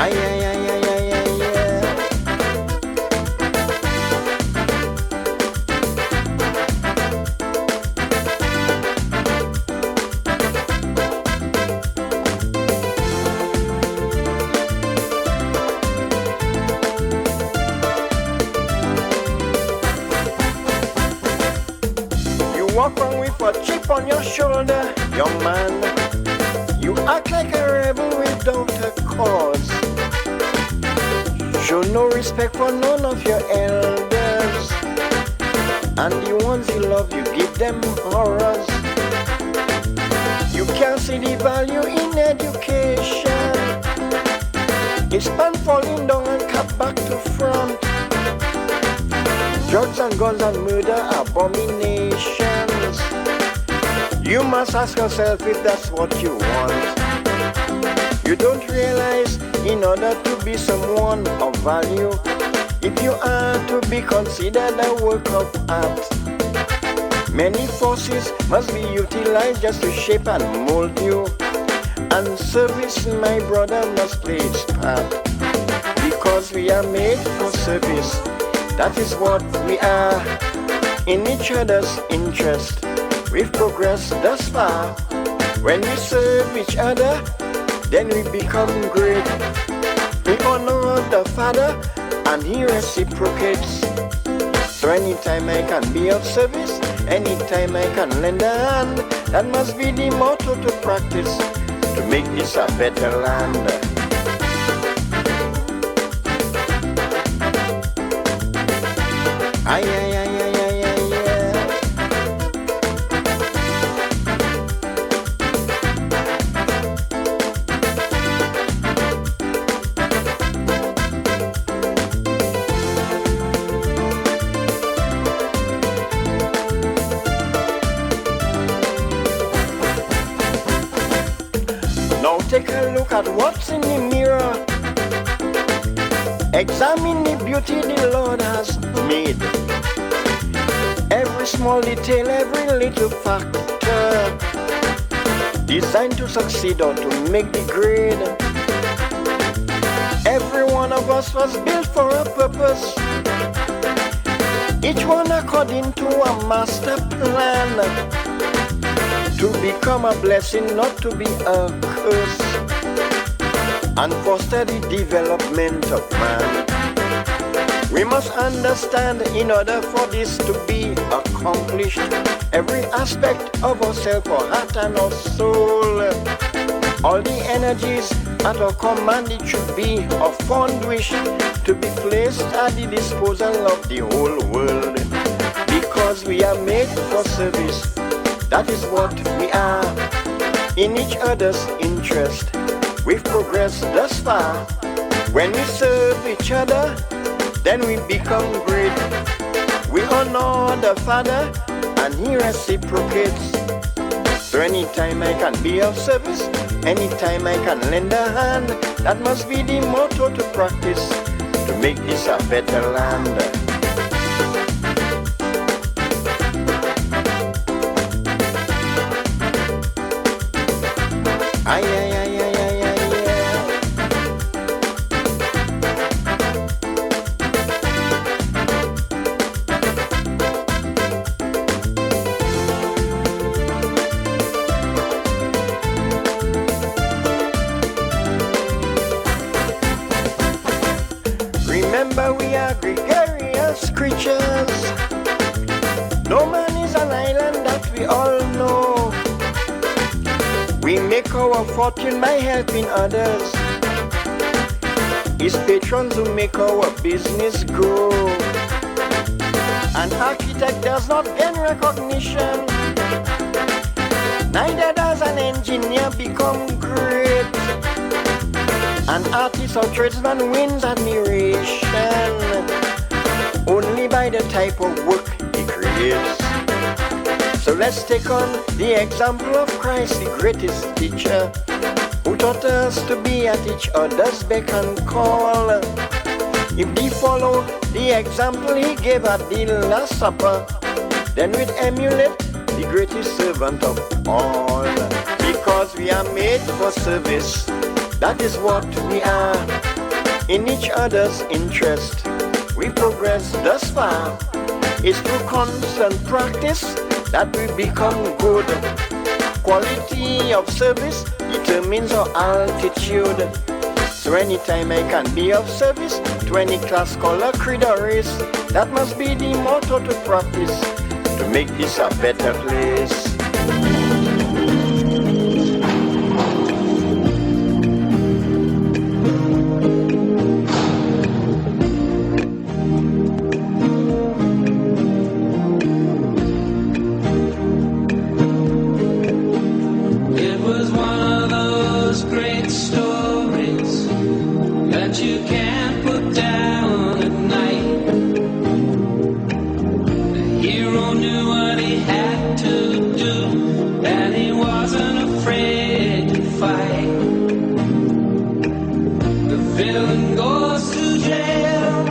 Ay, ay, ay, ay, ay, ay, yeah. You walk around with a chip on your shoulder, young man. You act like a rebel without a cause. Show no respect for none of your elders. And the ones you love, you give them horrors. You can't see the value in education. It's pan falling down and cut back to front. Drugs and guns and murder are abominations. You must ask yourself if that's what you want. You don't realize in order to be someone of value, if you are to be considered a work of art, many forces must be utilized just to shape and mold you. And service, my brother, must play its part. Because we are made for service. That is what we are, in each other's interest. We've progressed thus far. When we serve each other, then we become great. We honor the Father, and He reciprocates. So anytime I can be of service, anytime I can lend a hand, that must be the motto to practice, to make this a better land. Ay, ay, ay, ay, ay, ay, yeah. Now take a look at what's in the mirror. Examine the beauty the Lord has made. Every small detail, every little factor, designed to succeed or to make the grade. Every one of us was built for a purpose, each one according to a master plan, to become a blessing, not to be a curse, and foster the development of man. We must understand, in order for this to be accomplished, every aspect of ourselves, our heart and our soul, all the energies at our command, it should be a fond wish to be placed at the disposal of the whole world. Because we are made for service. That is what we are, in each other's interest. We've progressed thus far. When we serve each other, then we become great. We honor the Father, and He reciprocates. So anytime I can be of service, anytime I can lend a hand, that must be the motto to practice, to make this a better land. Ay, ay, ay, ay, ay, ay, yeah. Remember, we are gregarious creatures. No man is an island, that we all know. We make our fortune by helping others. It's patrons who make our business grow. An architect does not gain recognition, neither does an engineer become great. An artist or tradesman wins admiration only by the type of work he creates. So let's take on the example of Christ, the greatest teacher, who taught us to be at each other's beck and call. If we follow the example He gave at the Last Supper, then we'd emulate the greatest servant of all. Because we are made for service. That is what we are, in each other's interest. We progress thus far. It's through constant practice that we become good. Quality of service determines our altitude. So anytime I can be of service to any class, color, creed or race, that must be the motto to practice to make this a better place. You can't put down at night. The hero knew what he had to do, and he wasn't afraid to fight. The villain goes to jail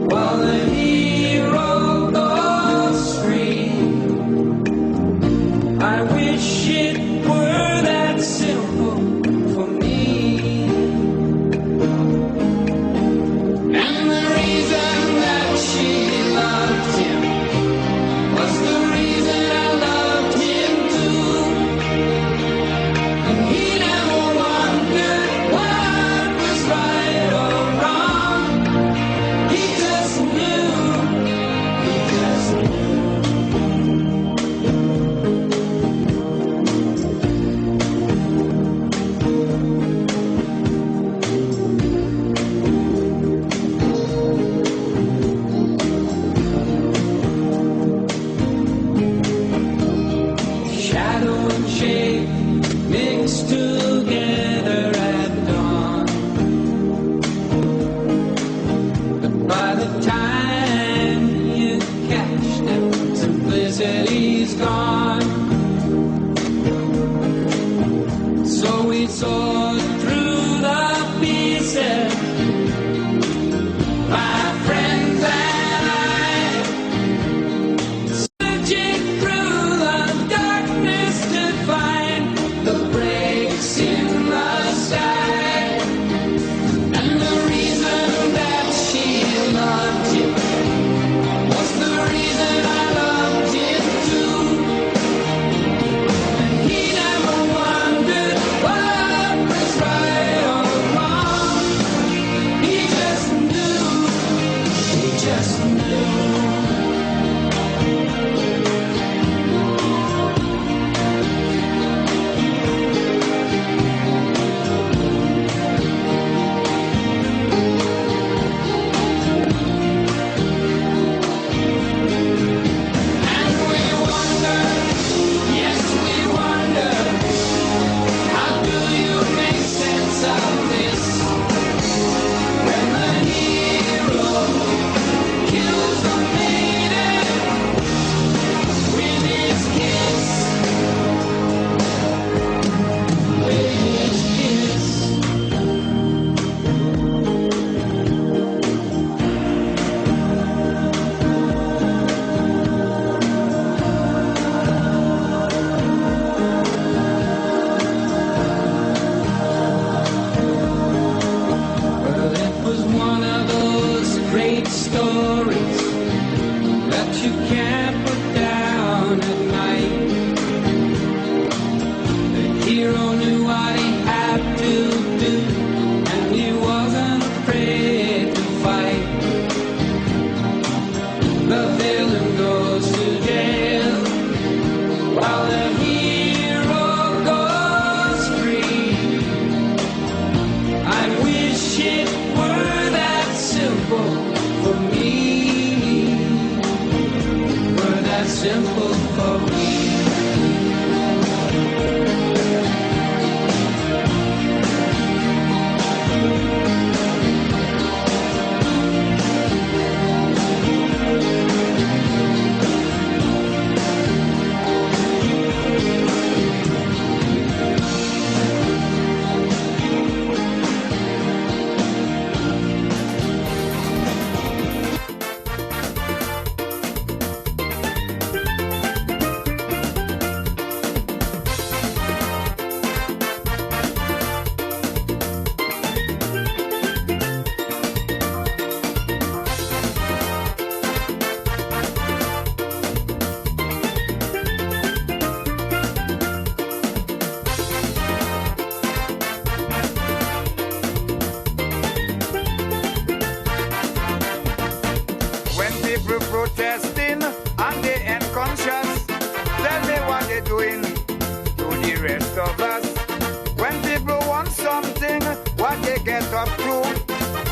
while the hero goes free. I wish it were that simple for me. Mixed together at dawn. But by the time you catch them, simplicity's gone. So we sort through the pieces, my friends and I, searching through the darkness to find the breaks in the sky. And the reason that she loved him was the reason I loved him too. And he never wondered what was right. protesting and they unconscious. Tell me what they're doing to the rest of us. When people want something, what they get up to,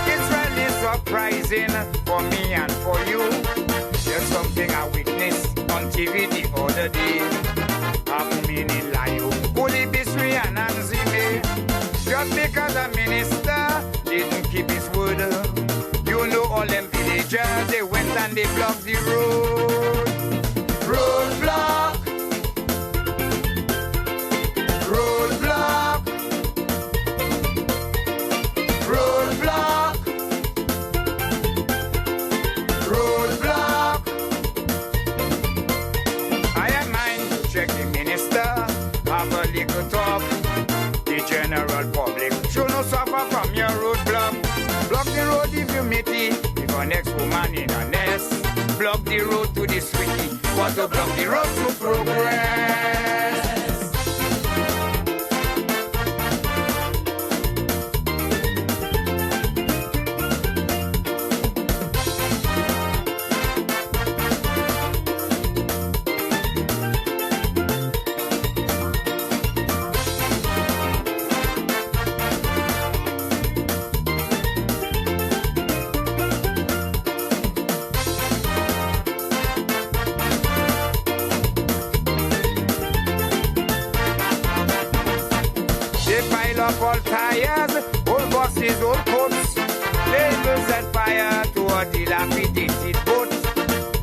it's really surprising for me and for you. There's something I witnessed on TV the other day. Happening in Layo, Kulibisri and Anzime. Just because a minister didn't keep his word. You know all them villagers, they went and they blocked the road. Roadblock. Roadblock. Roadblock. Roadblock. I am mine to check the minister, have a little talk. The general public should not suffer from your roadblock. Block the road if you meet it, if an ex-woman in a nest. Block the road to the sweetie, but to block the road to progress. Up all tires, old buses, old coats. Labels set fire to a dilapidated boat.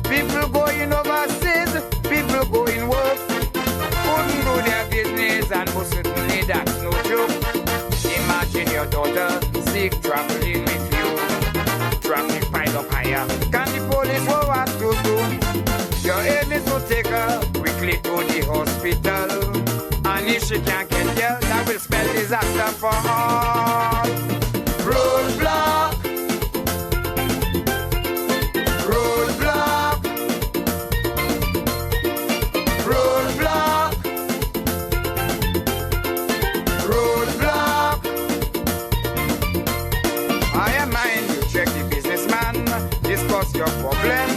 People going overseas, people going work. Couldn't do their business and most certainly that's no joke. Imagine your daughter sick traveling with you. Traffic pile up higher. Can the police know what to do? Your aim is to take her quickly to the hospital. And if she can't get there, that will spell disaster for all. Roadblock. Roadblock. Roadblock. Roadblock. I am mine, you check the businessman, discuss your problem.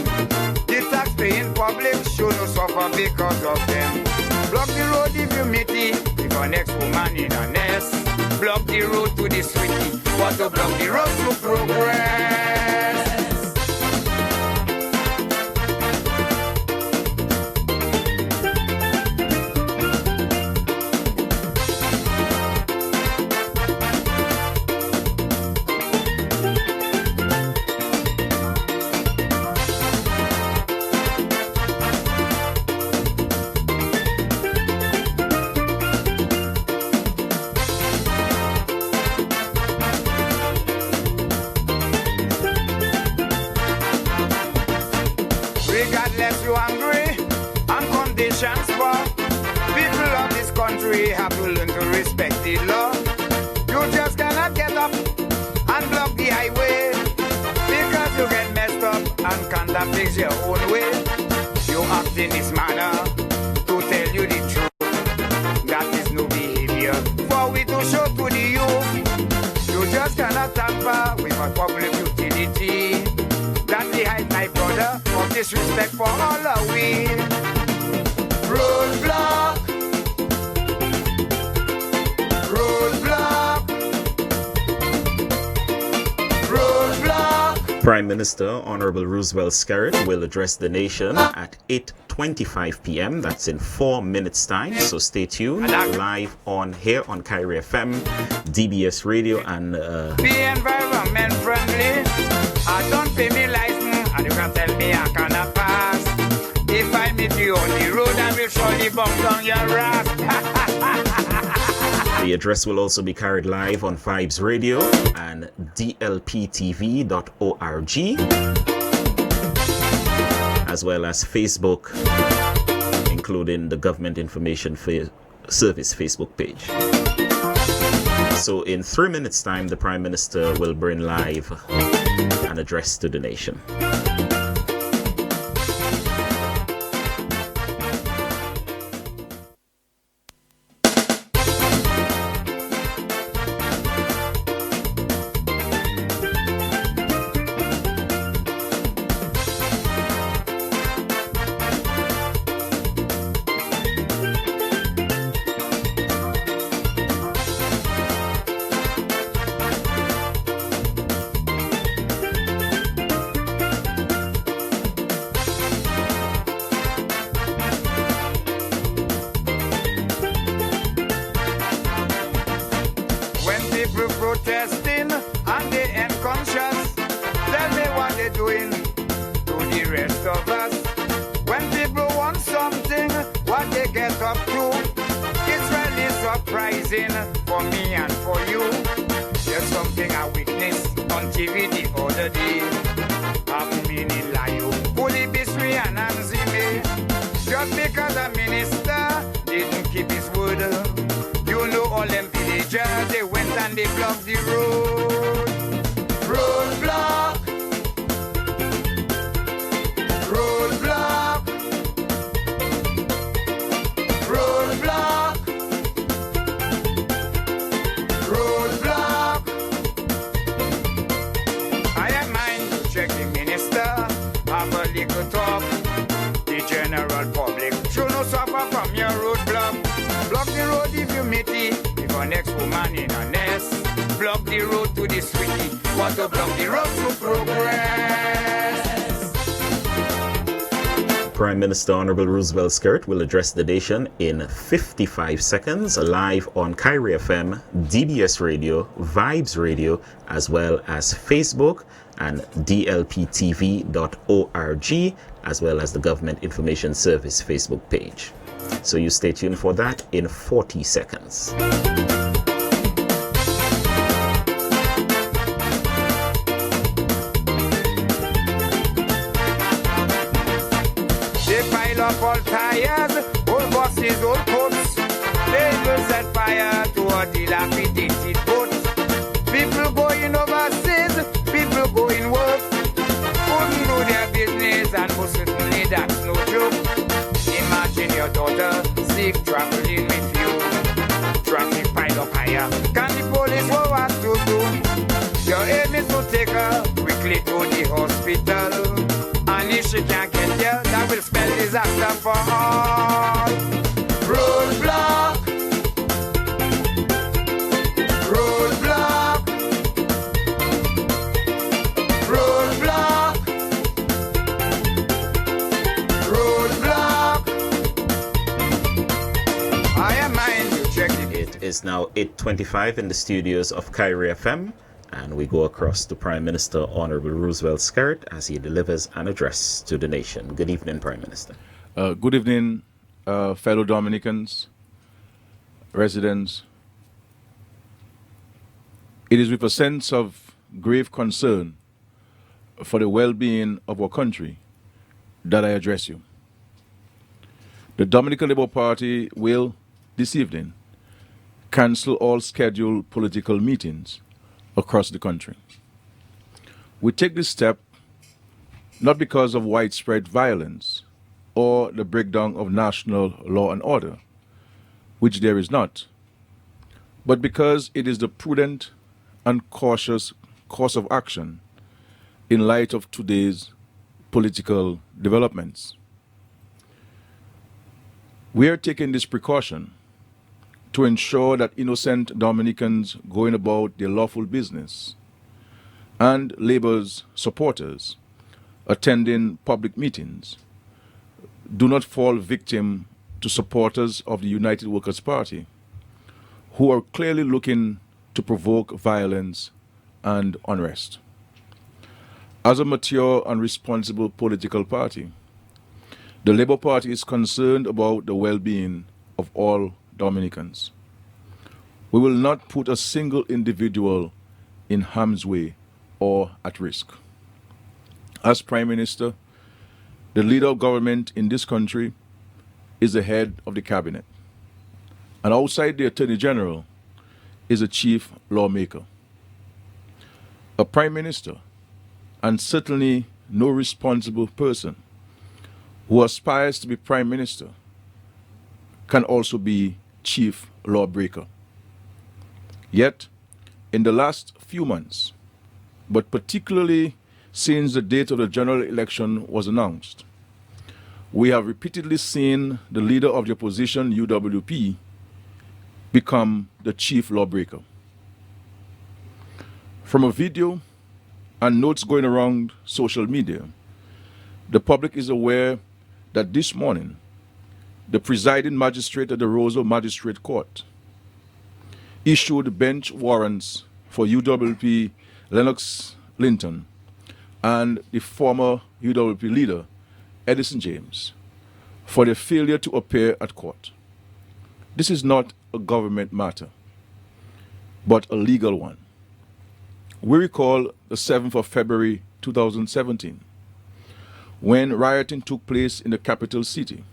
The tax-paying public should not suffer because of them. Block the road if you meet it, if an ex-woman in a nest. Block the road to the sweetie, but to block the road to progress. Regardless you angry and conditions for people of this country have to learn to respect the law. You just cannot get up and block the highway because you get messed up and can't fix your own way. You act in this manner to tell you the truth. That is no behavior for we to show to the youth. You just cannot tamper with a public utility. That's the height, my brother, of disrespect for all of we. Roadblock. Roadblock. Roadblock. Prime Minister Honorable Roosevelt Skerrit will address the nation at 8:25 p.m. That's in 4 minutes time. So stay tuned. Live on here on Kyrie FM, DBS Radio, and Be environment friendly. I don't pay me license, and you can tell me I cannot pass. If I meet you on the road, I will surely bump down your ass. the address will also be carried live on Vibes Radio and dlptv.org, as well as Facebook, including the Government Information Service Facebook page. So in 3 minutes time, the Prime Minister will bring live an address to the nation. people protesting and they unconscious. Tell me what they're doing to the rest of us. When people want something, what they get up to, it's really surprising for me and for you. There's something I witnessed on TV the other day. Happening in Layo, Fully Bisri and Anzime. Just because a minister didn't keep his word. You know all them villagers, they went and they blocked the road. Roadblock. Roadblock. Roadblock. Roadblock. I am mine to check the minister, have a little talk. The general public should not suffer from your roadblock. Block the road if you meet it, if an ex-woman in a nest. Block the road to the sweetie, want to block the road to progress. Prime Minister Honorable Roosevelt Skirt will address the nation in 55 seconds live on Kyrie FM, DBS Radio, Vibes Radio, as well as Facebook and dlptv.org, as well as the Government Information Service Facebook page. So you stay tuned for that in 40 seconds. They pile up all tires, old buses, old coats. Labels set fire to a dilapidated boat. People going overseas, people going work. Couldn't do their business and most certainly that's no joke. Imagine your daughter sick traveling with you. Traffic pile up higher. Can the police know what to do? Your aim is to take her quickly to the hospital. And if she can't get there, that will spell disaster for all. Roadblock. Roadblock. Roadblock. Roadblock. I am mine to check it. It is now 8:25 in the studios of Kyrie FM, and we go across to Prime Minister Honorable Roosevelt Skirt as he delivers an address to the nation. Good evening, Prime Minister. Good evening, fellow Dominicans, residents. It is with a sense of grave concern for the well-being of our country that I address you. The Dominican Labour Party will, this evening, cancel all scheduled political meetings across the country. We take this step not because of widespread violence or the breakdown of national law and order, which there is not, but because it is the prudent and cautious course of action in light of today's political developments. We are taking this precaution to ensure that innocent Dominicans going about their lawful business and Labour's supporters attending public meetings do not fall victim to supporters of the United Workers' Party who are clearly looking to provoke violence and unrest. As a mature and responsible political party, the Labour Party is concerned about the well-being of all Dominicans. We will not put a single individual in harm's way or at risk. As Prime Minister, the leader of government in this country is the head of the cabinet. And outside the Attorney General is a chief lawmaker. A Prime Minister, and certainly no responsible person who aspires to be Prime Minister, can also be chief lawbreaker. Yet, in the last few months, but particularly since the date of the general election was announced, we have repeatedly seen the leader of the opposition, UWP, become the chief lawbreaker. From a video and notes going around social media, the public is aware that this morning, the presiding magistrate at the Roseau Magistrate Court issued bench warrants for UWP Lennox Linton and the former UWP leader, Edison James, for their failure to appear at court. This is not a government matter, but a legal one. We recall the 7th of February 2017, when rioting took place in the capital city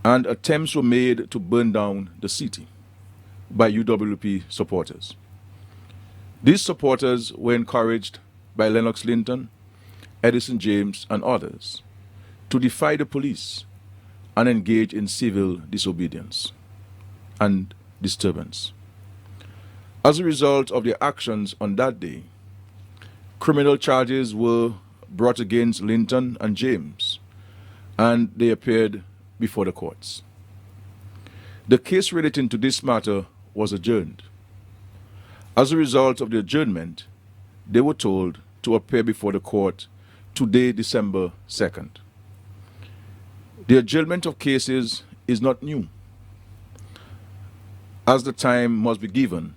and attempts were made to burn down the city by UWP supporters. These supporters were encouraged by Lennox Linton, Edison James, and others to defy the police and engage in civil disobedience and disturbance. As a result of their actions on that day, criminal charges were brought against Linton and James, and they appeared before the courts. The case relating to this matter was adjourned. As a result of the adjournment, they were told to appear before the court today, December 2nd. The adjournment of cases is not new, as the time must be given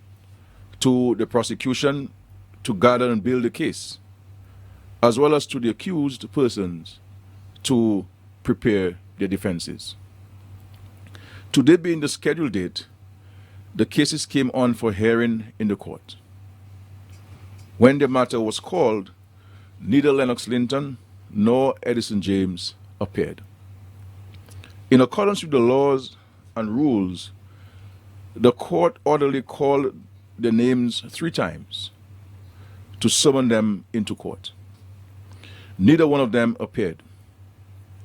to the prosecution to gather and build a case, as well as to the accused persons to prepare their defenses. Today being the scheduled date, the cases came on for hearing in the court. When the matter was called, neither Lennox Linton nor Edison James appeared. In accordance with the laws and rules, the court orderly called their names 3 times to summon them into court. Neither one of them appeared.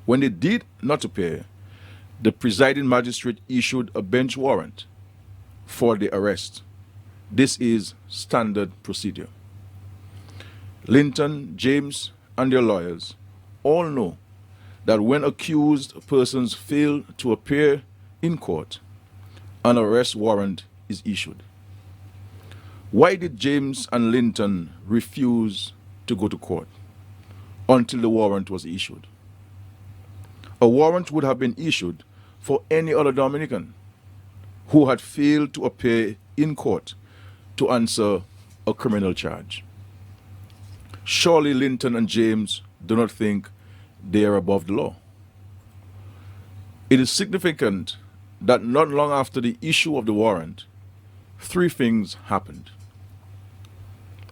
When they did not appear, the presiding magistrate issued a bench warrant for the arrest. This is standard procedure. Linton, James, and their lawyers all know that when accused persons fail to appear in court, an arrest warrant is issued. Why did James and Linton refuse to go to court until the warrant was issued? A warrant would have been issued for any other Dominican who had failed to appear in court to answer a criminal charge. Surely Linton and James do not think they are above the law. It is significant that not long after the issue of the warrant, 3 things happened.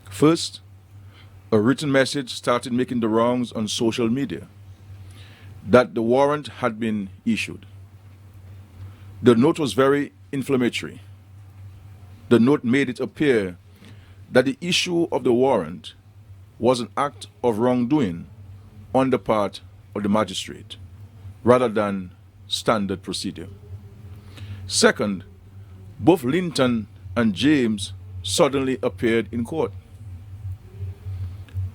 First, a written message started making the rounds on social media that the warrant had been issued. The note was very inflammatory. The note made it appear that the issue of the warrant was an act of wrongdoing on the part of the magistrate, rather than standard procedure. Second, both Linton and James suddenly appeared in court.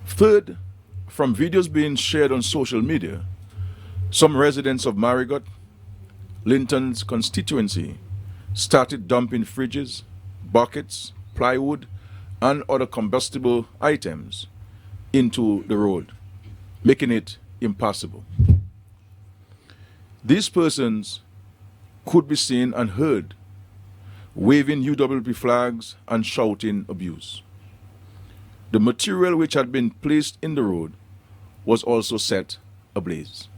Third, from videos being shared on social media, some residents of Marigot, Linton's constituency, started dumping fridges, buckets, plywood, and other combustible items into the road, making it impassable. These persons could be seen and heard waving UWP flags and shouting abuse. The material which had been placed in the road was also set ablaze.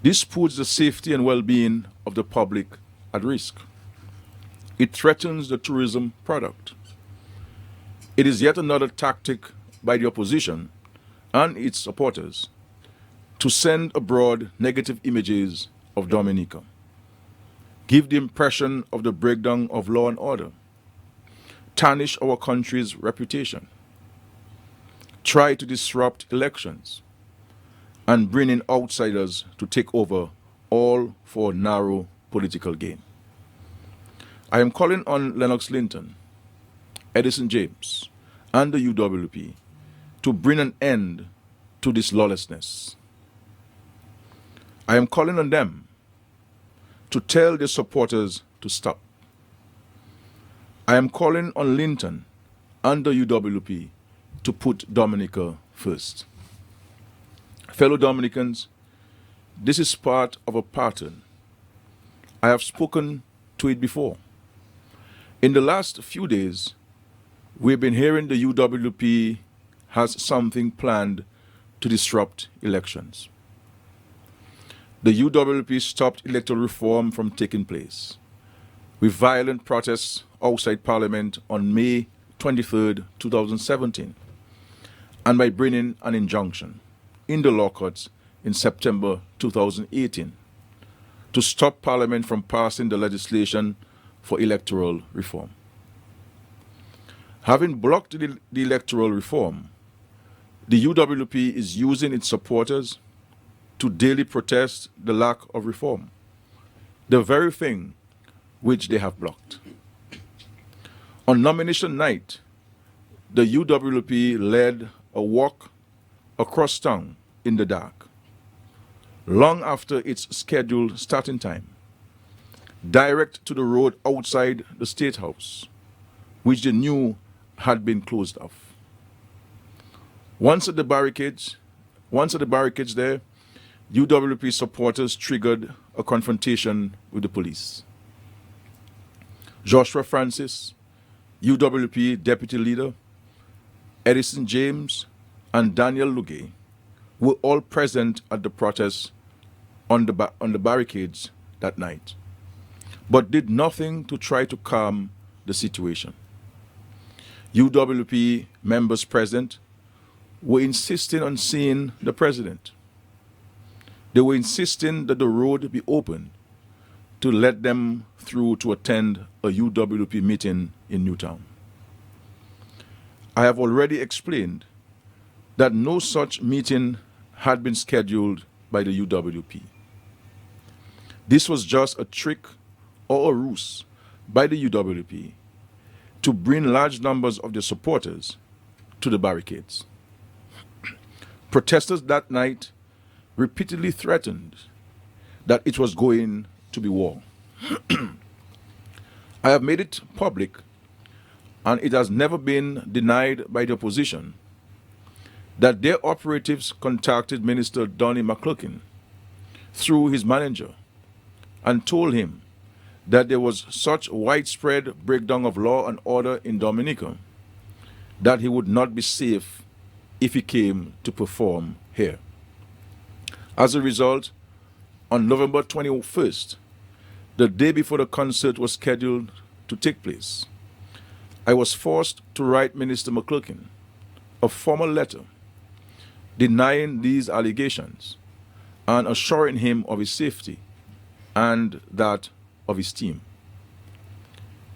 This puts the safety and well-being of the public at risk. It threatens the tourism product. It is yet another tactic by the opposition and its supporters to send abroad negative images of Dominica, give the impression of the breakdown of law and order, tarnish our country's reputation, try to disrupt elections, and bring in outsiders to take over, all for narrow political gain. I am calling on Lennox Linton, Edison James, and the UWP to bring an end to this lawlessness. I am calling on them to tell their supporters to stop. I am calling on Linton and the UWP to put Dominica first. Fellow Dominicans, this is part of a pattern. I have spoken to it before. In the last few days, we've been hearing the UWP has something planned to disrupt elections. The UWP stopped electoral reform from taking place, with violent protests outside Parliament on May 23, 2017, and by bringing an injunction in the law courts in September 2018 to stop Parliament from passing the legislation for electoral reform. Having blocked the electoral reform, the UWP is using its supporters to daily protest the lack of reform, the very thing which they have blocked. On nomination night, the UWP led a walk across town in the dark, long after its scheduled starting time, direct to the road outside the State House, which they knew had been closed off. Once at the barricades there, UWP supporters triggered a confrontation with the police. Joshua Francis, UWP deputy leader, Edison James, and Daniel Lugay were all present at the protest on the barricades that night, but did nothing to try to calm the situation. UWP members present were insisting on seeing the president. They were insisting that the road be open to let them through to attend a UWP meeting in Newtown. I have already explained that no such meeting had been scheduled by the UWP. This was just a trick or a ruse by the UWP to bring large numbers of their supporters to the barricades. Protesters that night repeatedly threatened that it was going to be war. I have made it public, and it has never been denied by the opposition, that their operatives contacted Minister Donnie McClurkin through his manager and told him that there was such widespread breakdown of law and order in Dominica that he would not be safe if he came to perform here. As a result, on November 21st, the day before the concert was scheduled to take place, I was forced to write Minister McClurkin a formal letter denying these allegations and assuring him of his safety and that of his team.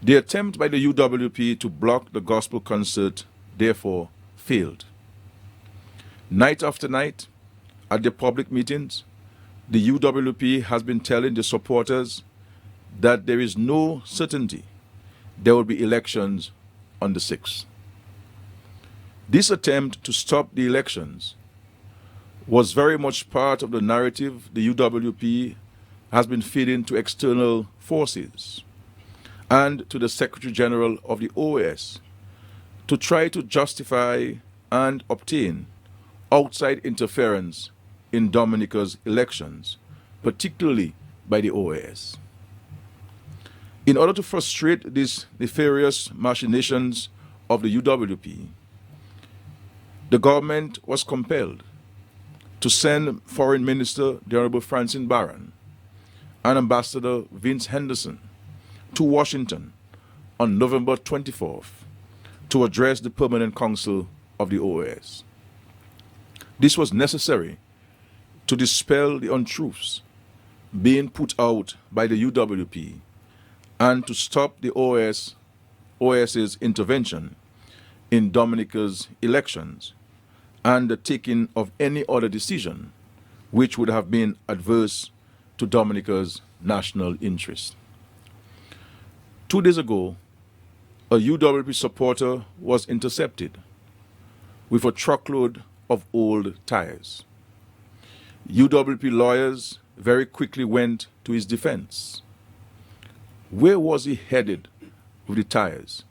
The attempt by the UWP to block the gospel concert therefore failed. Night after night, at the public meetings, the UWP has been telling the supporters that there is no certainty there will be elections on the 6th. This attempt to stop the elections was very much part of the narrative the UWP has been feeding to external forces and to the Secretary General of the OAS to try to justify and obtain outside interference in Dominica's elections, particularly by the OAS. In order to frustrate these nefarious machinations of the UWP, the government was compelled to send Foreign Minister the Honorable Francine Barron and Ambassador Vince Henderson to Washington on November 24th to address the Permanent Council of the OAS. This was necessary to dispel the untruths being put out by the UWP and to stop the OAS's intervention in Dominica's elections and the taking of any other decision which would have been adverse to Dominica's national interest. 2 days ago, a UWP supporter was intercepted with a truckload of old tires. UWP lawyers very quickly went to his defense. Where was he headed with the tires,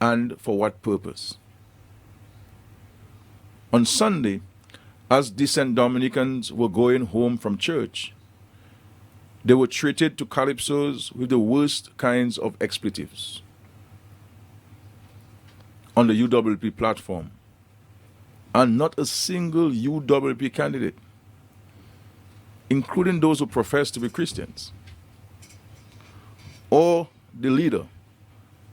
and for what purpose? On Sunday, as decent Dominicans were going home from church, they were treated to calypsos with the worst kinds of expletives. on the UWP platform, and not a single UWP candidate, including those who profess to be Christians, or the leader,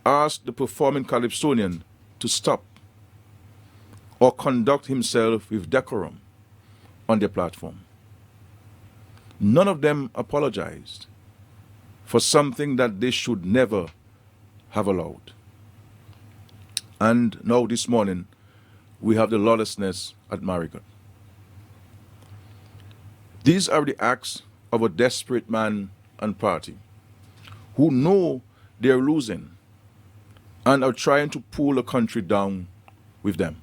asked the performing Calypsonian to stop or conduct himself with decorum on their platform. None of them apologized for something that they should never have allowed. And now this morning, we have the lawlessness at Marigot. These are the acts of a desperate man and party who know they're losing and are trying to pull the country down with them.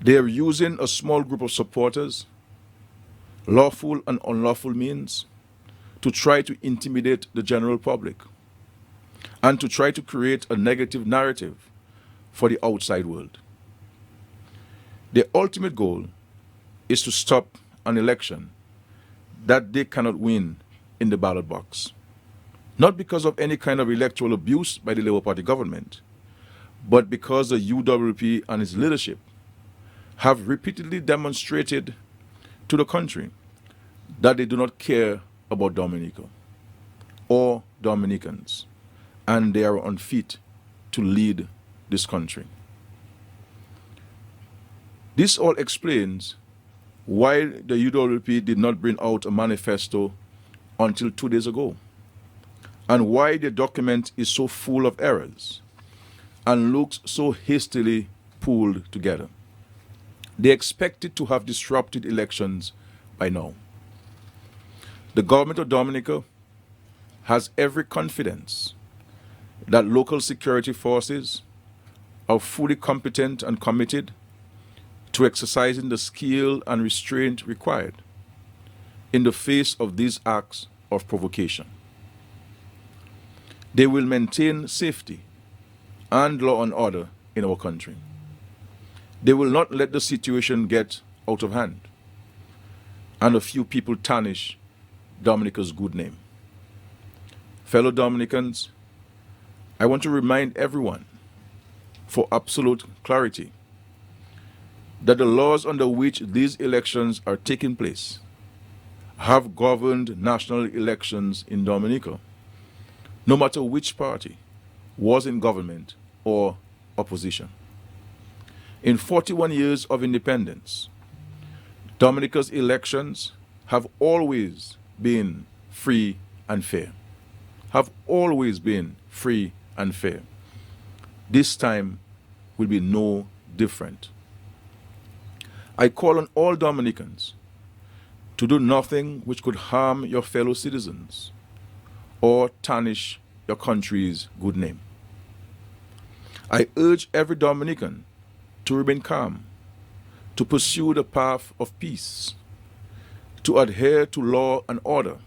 They are using a small group of supporters, lawful and unlawful means, to try to intimidate the general public and to try to create a negative narrative for the outside world. Their ultimate goal is to stop an election that they cannot win in the ballot box. Not because of any kind of electoral abuse by the Labour Party government, but because the UWP and its leadership have repeatedly demonstrated to the country that they do not care about Dominica or Dominicans, and they are unfit to lead this country. This all explains why the UWP did not bring out a manifesto until 2 days ago, and why the document is so full of errors and looks so hastily pulled together. They expected to have disrupted elections by now. The government of Dominica has every confidence that local security forces are fully competent and committed to exercising the skill and restraint required in the face of these acts of provocation. They will maintain safety and law and order in our country. They will not let the situation get out of hand and a few people tarnish Dominica's good name. Fellow Dominicans, I want to remind everyone, for absolute clarity, that the laws under which these elections are taking place have governed national elections in Dominica, no matter which party was in government or opposition. In 41 years of independence, Dominica's elections have always been free and fair. Have always been free and fair. This time will be no different. I call on all Dominicans to do nothing which could harm your fellow citizens or tarnish your country's good name. I urge every Dominican to remain calm, to pursue the path of peace, to adhere to law and order,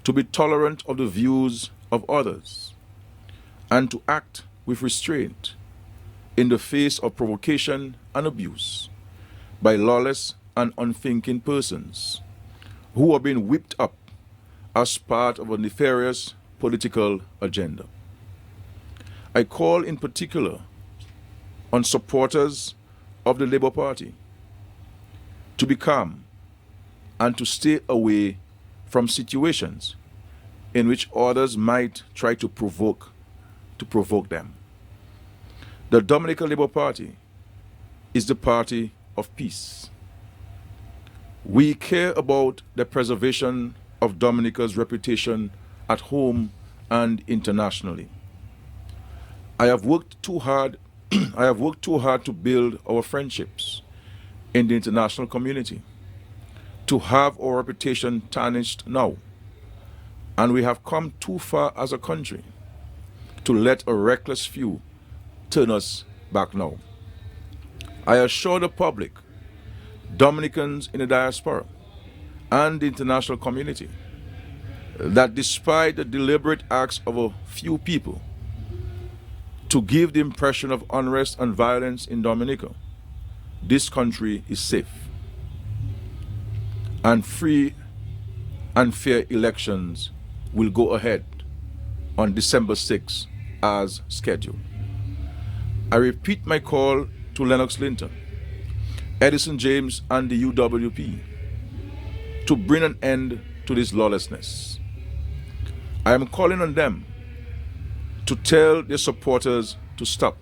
to be tolerant of the views of others, and to act with restraint in the face of provocation and abuse by lawless and unthinking persons who are being whipped up as part of a nefarious political agenda. I call in particular on supporters of the Labour Party to be calm and to stay away from situations in which others might try to provoke them. The Dominica Labour Party is the party of peace. We care about the preservation of Dominica's reputation at home and internationally. I have worked too hard to build our friendships in the international community, to have our reputation tarnished now. And we have come too far as a country to let a reckless few turn us back now. I assure the public, Dominicans in the diaspora, and the international community that despite the deliberate acts of a few people to give the impression of unrest and violence in Dominica, this country is safe, and free and fair elections will go ahead on December 6 as scheduled. I repeat my call to Lennox Linton, Edison James, and the UWP to bring an end to this lawlessness. I am calling on them to tell their supporters to stop.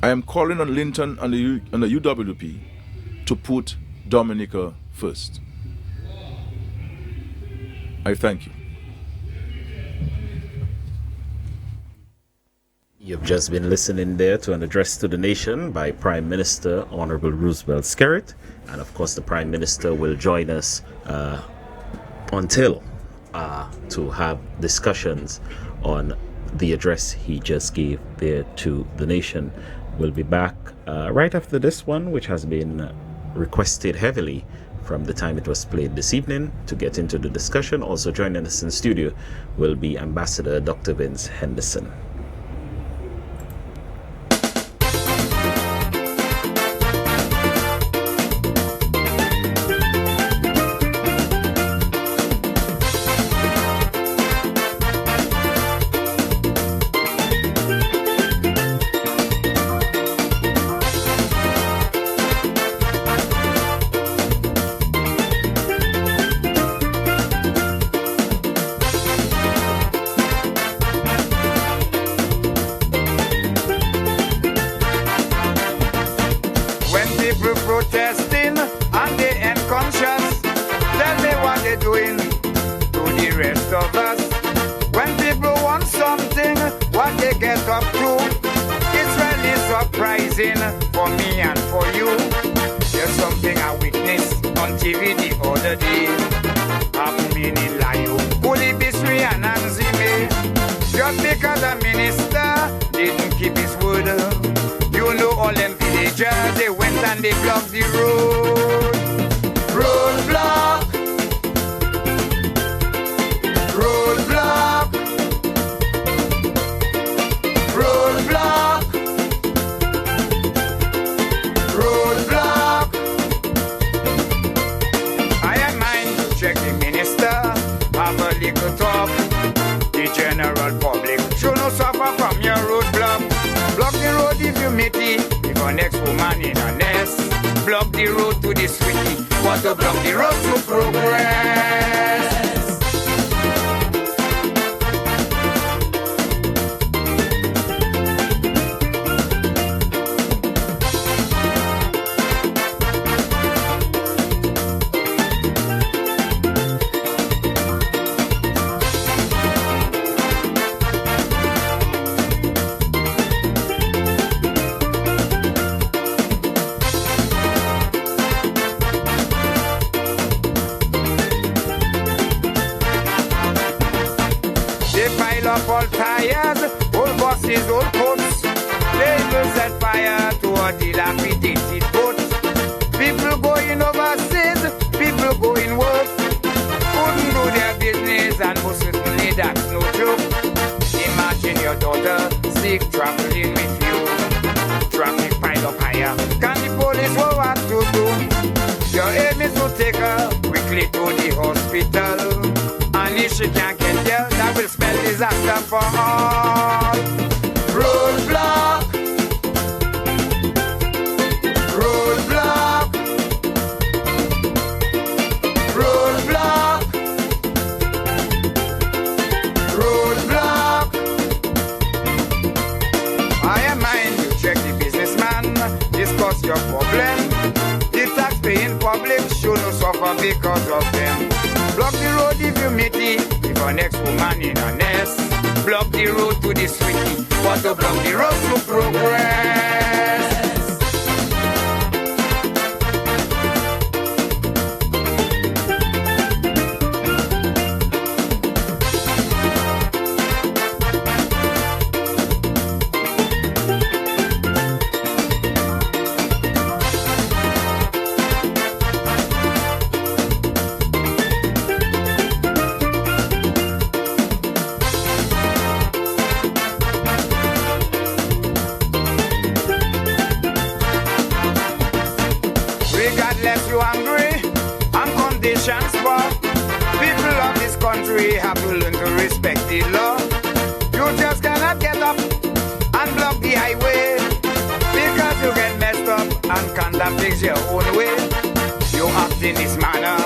I am calling on Linton and the UWP to put Dominica first. I thank you. You've just been listening there to an address to the nation by Prime Minister Honorable Roosevelt Skerrit. And of course, the Prime Minister will join us until to have discussions on the address he just gave there to the nation. We'll be back right after this one, which has been requested heavily from the time it was played this evening, to get into the discussion. Also joining us in studio will be Ambassador Dr. Vince Henderson. Protesting and they unconscious. Tell me what they're doing to the rest of us. When people want something, what they get up to, it's really surprising for me and for you. There's something I witnessed on TV the other day. Happening in Layo, Kulibisri and Anzime. Just because a minister didn't keep his word. You know all them villagers, they went and they blocked the road. Roadblock. Roadblock. Roadblock. Roadblock. I am mine to check the minister, have a little talk. The general public should not suffer from your roadblock. Block the road if you meet it, if an ex-woman in a nest. Block the road to the sweetie, want to block the road to progress. Up all tires, old buses, old coats. Labels set fire to a dilapidated boat. People going overseas, people going work. Couldn't do their business, and most certainly that's no joke. Imagine your daughter sick, traveling with you. Traffic pile up higher. Can the police know what to do? Your aim is to take her quickly to the hospital. And if she can't get there, that will spell disaster for all. Roadblock. Roadblock. Roadblock. Roadblock. I am mine, you check the businessman, discuss your problem. The tax-paying public should not suffer because of them. Block the road if you meet it, if an ex-woman in a nest. Block the road to the sweetie, want to block the road to progress. Regardless you angry and conditions for people of this country have to learn to respect the law. You just cannot get up and block the highway and things your own way. You act in this manner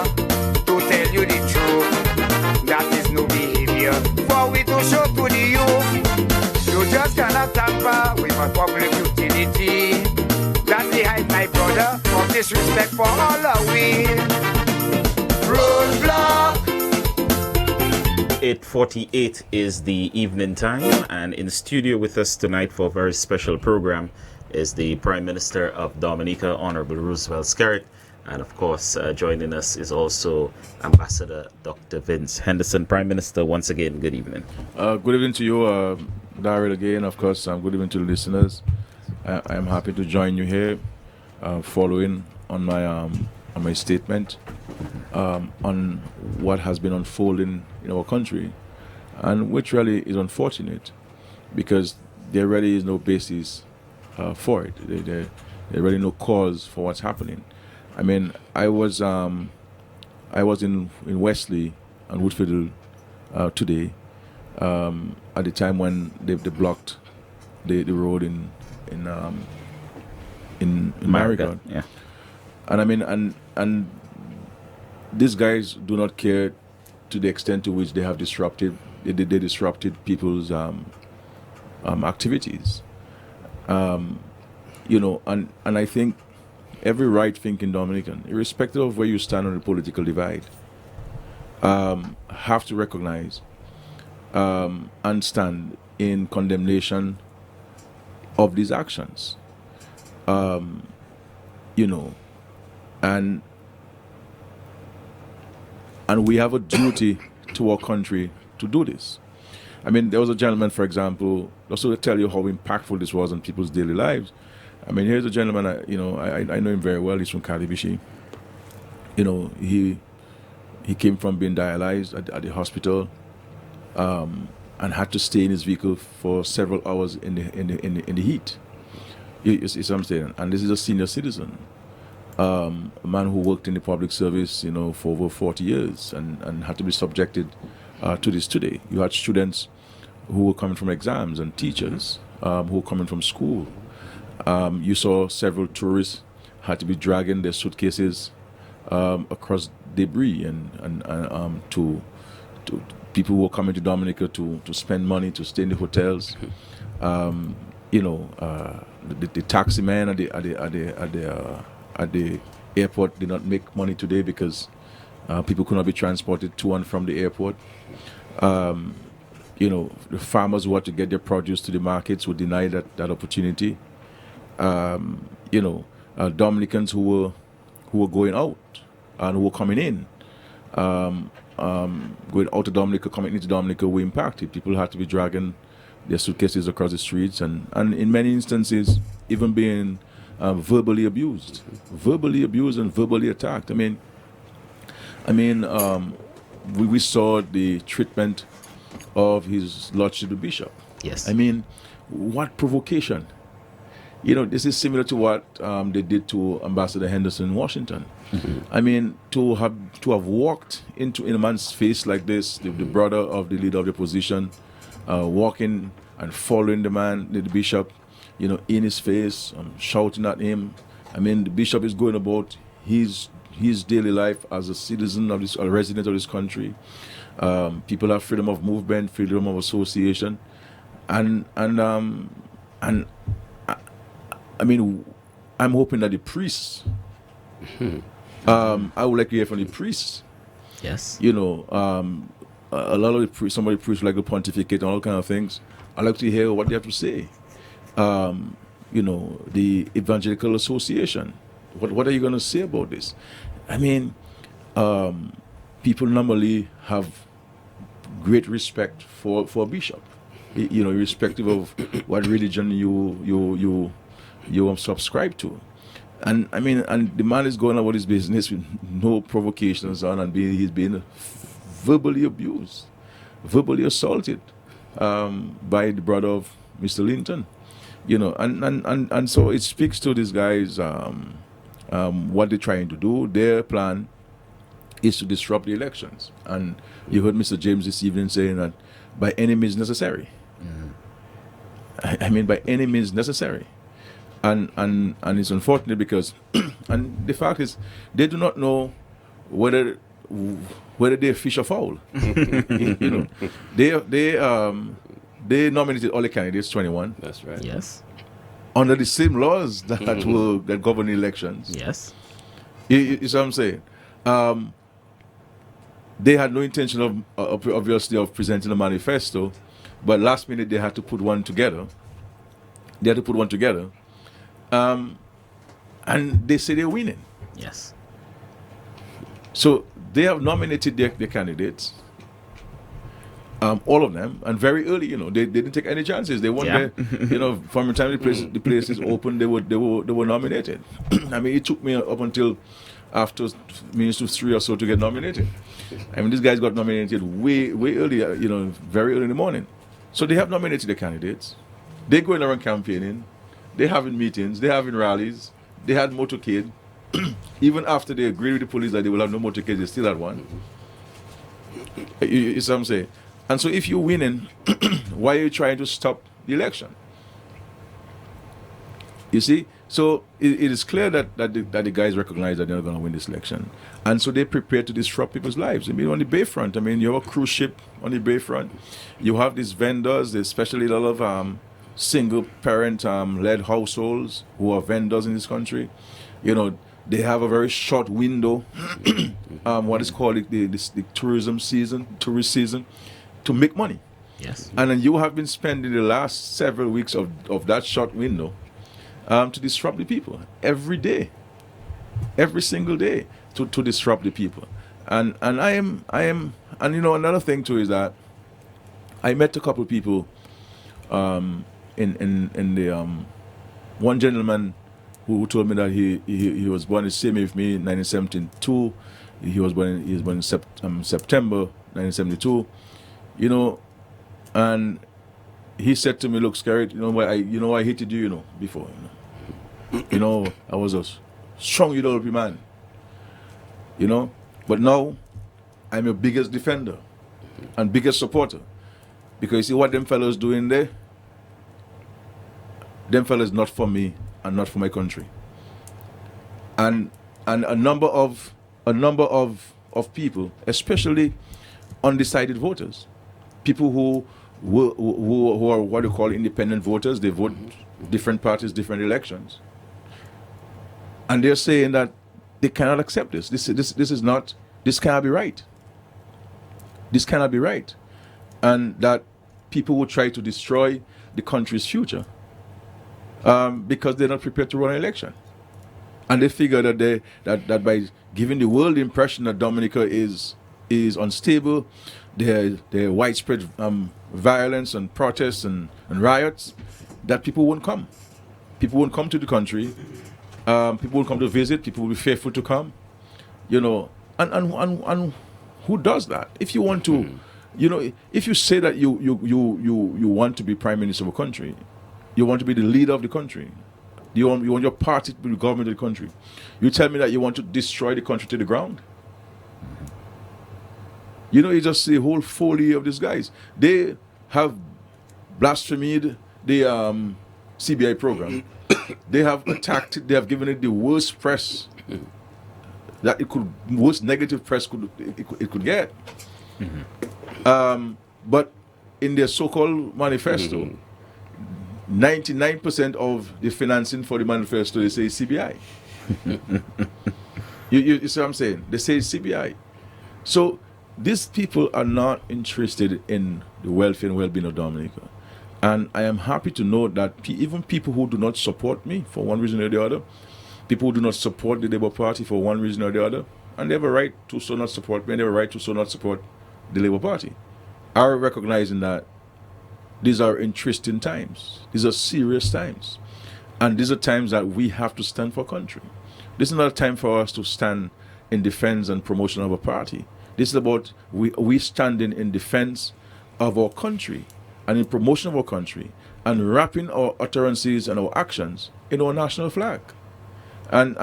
to tell you the truth. That is no behavior for we to show to the youth. You just cannot tamper with my public utility. That's the height, my brother, of disrespect for all of we. Roadblock. 8:48 is the evening time, and in studio with us tonight for a very special program is the Prime Minister of Dominica, Honorable Roosevelt Skerritt, and of course joining us is also Ambassador Dr. Vince Henderson. Prime Minister, once again, good evening. Good evening to you, Daryl, again. Of course, good evening to the listeners. I am happy to join you here, following on my statement on what has been unfolding in our country, and which really is unfortunate because there really is no basis for it. There really no cause for what's happening. I mean, I was in Wesley and Woodfield today at the time when they blocked the road in Marigot. Yeah. And I mean, and these guys do not care to the extent to which they have disrupted people's activities. You know, and I think every right-thinking Dominican, irrespective of where you stand on the political divide, have to recognize and stand in condemnation of these actions. You know, and we have a duty to our country to do this. I mean, there was a gentleman, for example, also to tell you how impactful this was on people's daily lives. I mean, here's a gentleman, I know him very well. He's from Calibishi. You know, he came from being dialyzed at the hospital, and had to stay in his vehicle for several hours in the heat. You see what I'm saying? And this is a senior citizen, a man who worked in the public service, you know, for over 40 years and had to be subjected to this today. You had students who were coming from exams and teachers who were coming from school. You saw several tourists had to be dragging their suitcases across debris and to people who were coming to Dominica to spend money to stay in the hotels. You know, the taxi man at the airport did not make money today because people could not be transported to and from the airport. You know, the farmers who had to get their produce to the markets were denied that opportunity. You know, Dominicans who were going out and who were coming in, going out of Dominica, coming into Dominica were impacted. People had to be dragging their suitcases across the streets and in many instances even being verbally abused and verbally attacked. I mean, we saw the treatment of His Lordship the Bishop. Yes. I mean, what provocation! You know, this is similar to what they did to Ambassador Henderson in Washington. Mm-hmm. I mean, to have walked in a man's face like this, the brother of the leader of the opposition, walking and following the man, the bishop, you know, in his face, shouting at him. I mean, the bishop is going about his daily life as a citizen of a resident of this country. People have freedom of movement, freedom of association, and I mean, I'm hoping that the priests, I would like to hear from the priests. Yes. You know, a lot of the priests, some of the priests like to pontificate and all kind of things. I like to hear what they have to say. You know, the Evangelical Association. What are you going to say about this? I mean, people normally have great respect for a bishop. You know, irrespective of what religion you subscribe to. And I mean, and the man is going about his business with no provocations on, and he's being verbally abused, verbally assaulted by the brother of Mr. Linton. You know, and so it speaks to these guys what they're trying to do. Their plan is to disrupt the elections. And you heard Mr. James this evening saying that by any means necessary. Mm-hmm. I mean, by any means necessary. and it's unfortunate because, and the fact is, they do not know whether they fish or fowl. You know, they nominated all the candidates, 21, That's right. Yes. under the same laws that govern elections. Yes. You see what I'm saying? They had no intention of obviously of presenting a manifesto, but last minute they had to put one together. And they say they're winning. Yes. So they have nominated their candidates, all of them, and very early. You know, they didn't take any chances. They weren't Yeah. there. You know, from the time the place is open, they were nominated. I mean, it took me up until after minutes to 3 or so to get nominated. I mean, these guys got nominated way early. You know, very early in the morning. So they have nominated the candidates. They're going around campaigning. They're having meetings. They're having rallies. They had motorcade. Even after they agreed with the police that they will have no motorcade, they still had one. You see what I'm saying? And so if you're winning, why are you trying to stop the election? You see? So it is clear that the guys recognize that they're not going to win this election. And so they prepare to disrupt people's lives. I mean, on the bayfront, I mean, you have a cruise ship on the bayfront. You have these vendors, especially a lot of single parent led households who are vendors in this country. You know, they have a very short window, what is called the tourist season, to make money. Yes. And then you have been spending the last several weeks of that short window to disrupt the people every day, every single day to disrupt the people. And I am, and you know, another thing too is that I met a couple of people in the one gentleman who told me that he was born the same with me in 1972. He was born in September 1972. You know, and he said to me, "Look, Scarrett, you know I hated you, you know, before. You know, I was a strong European man. You know, but now I'm your biggest defender and biggest supporter. Because you see what them fellows doing there? Them fellows not for me and not for my country. And a number of people, especially undecided voters, people who are what you call independent voters, they vote different parties, different elections. And they're saying that they cannot accept this. This cannot be right. This cannot be right. And that people will try to destroy the country's future because they're not prepared to run an election. And they figure that that by giving the world the impression that Dominica is unstable, there are widespread violence and protests and riots, that people won't come. People won't come to the country. People will come to visit. People will be faithful to come. You know, and who does that? If you want to, you know, if you say that you want to be prime minister of a country, you want to be the leader of the country, you want your party to be the government of the country, you tell me that you want to destroy the country to the ground. You know, you just see the whole folly of these guys. They have blasphemed the CBI program. They have attacked it. They have given it the worst press that worst negative press it could get. But in their so-called manifesto, 99% of the financing for the manifesto, they say CBI. you see what I'm saying? They say CBI. So these people are not interested in the welfare and well-being of Dominica. And I am happy to know that even people who do not support me for one reason or the other, people who do not support the Labour Party for one reason or the other, and they have a right to so not support me, and they have a right to so not support the Labour Party, are recognizing that these are interesting times. These are serious times. And these are times that we have to stand for country. This is not a time for us to stand in defense and promotion of a party. This is about we standing in defense of our country and in promotion of our country and wrapping our utterances and our actions in our national flag. And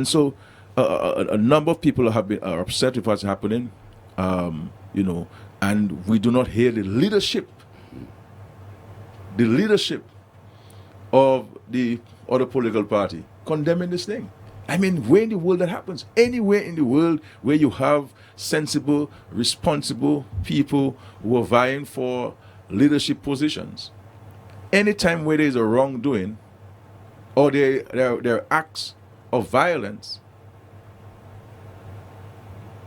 so a number of people are upset with what's happening, you know, and we do not hear the leadership of the other political party condemning this thing. I mean, where in the world that happens? Anywhere in the world where you have sensible, responsible people who are vying for leadership positions. Anytime where there is a wrongdoing or there are acts of violence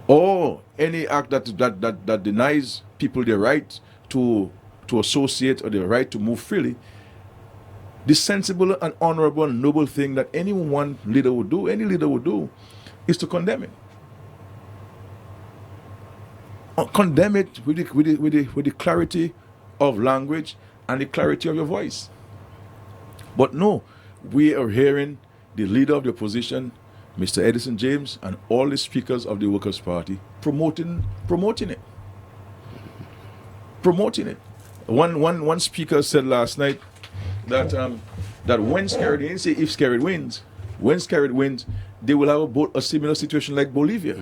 or any act that denies people their right to associate or their right to move freely, the sensible and honorable and noble thing that any leader would do, is to condemn it. Condemn it with the clarity of language and the clarity of your voice. But no, we are hearing the leader of the opposition, Mr. Edison James, and all the speakers of the Workers' Party promoting it. One speaker said last night that when Skerrit, he didn't say if Skerrit wins, when Skerrit wins, they will have a similar situation like Bolivia.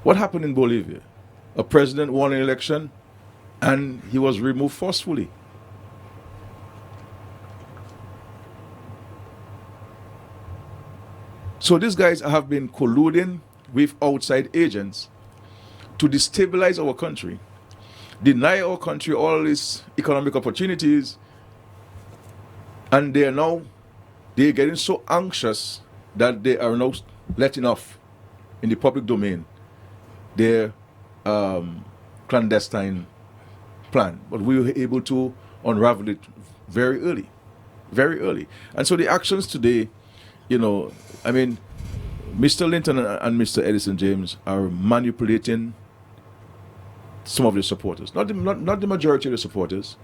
What happened in Bolivia? A president won an election and he was removed forcefully. So these guys have been colluding with outside agents to destabilize our country, deny our country all these economic opportunities, and they're getting so anxious that they are now letting off in the public domain their clandestine plan. But we were able to unravel it very early. And so the actions today, I mean, Mr. Linton and Mr. Edison James are manipulating some of the supporters. Not the majority of the supporters,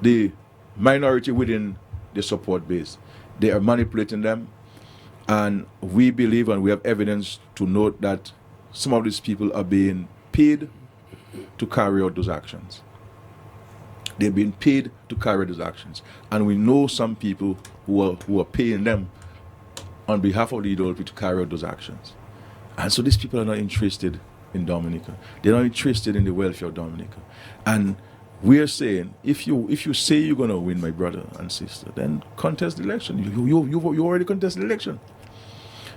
the minority within the support base. They are manipulating them, and we believe and we have evidence to note that some of these people are being paid to carry out those actions. They're being paid to carry out those actions. And we know some people who are paying them on behalf of the IDOLP to carry out those actions. And so these people are not interested in Dominica. They're not interested in the welfare of Dominica. And we're saying, if you say you're going to win, my brother and sister, then contest the election. You already contested the election.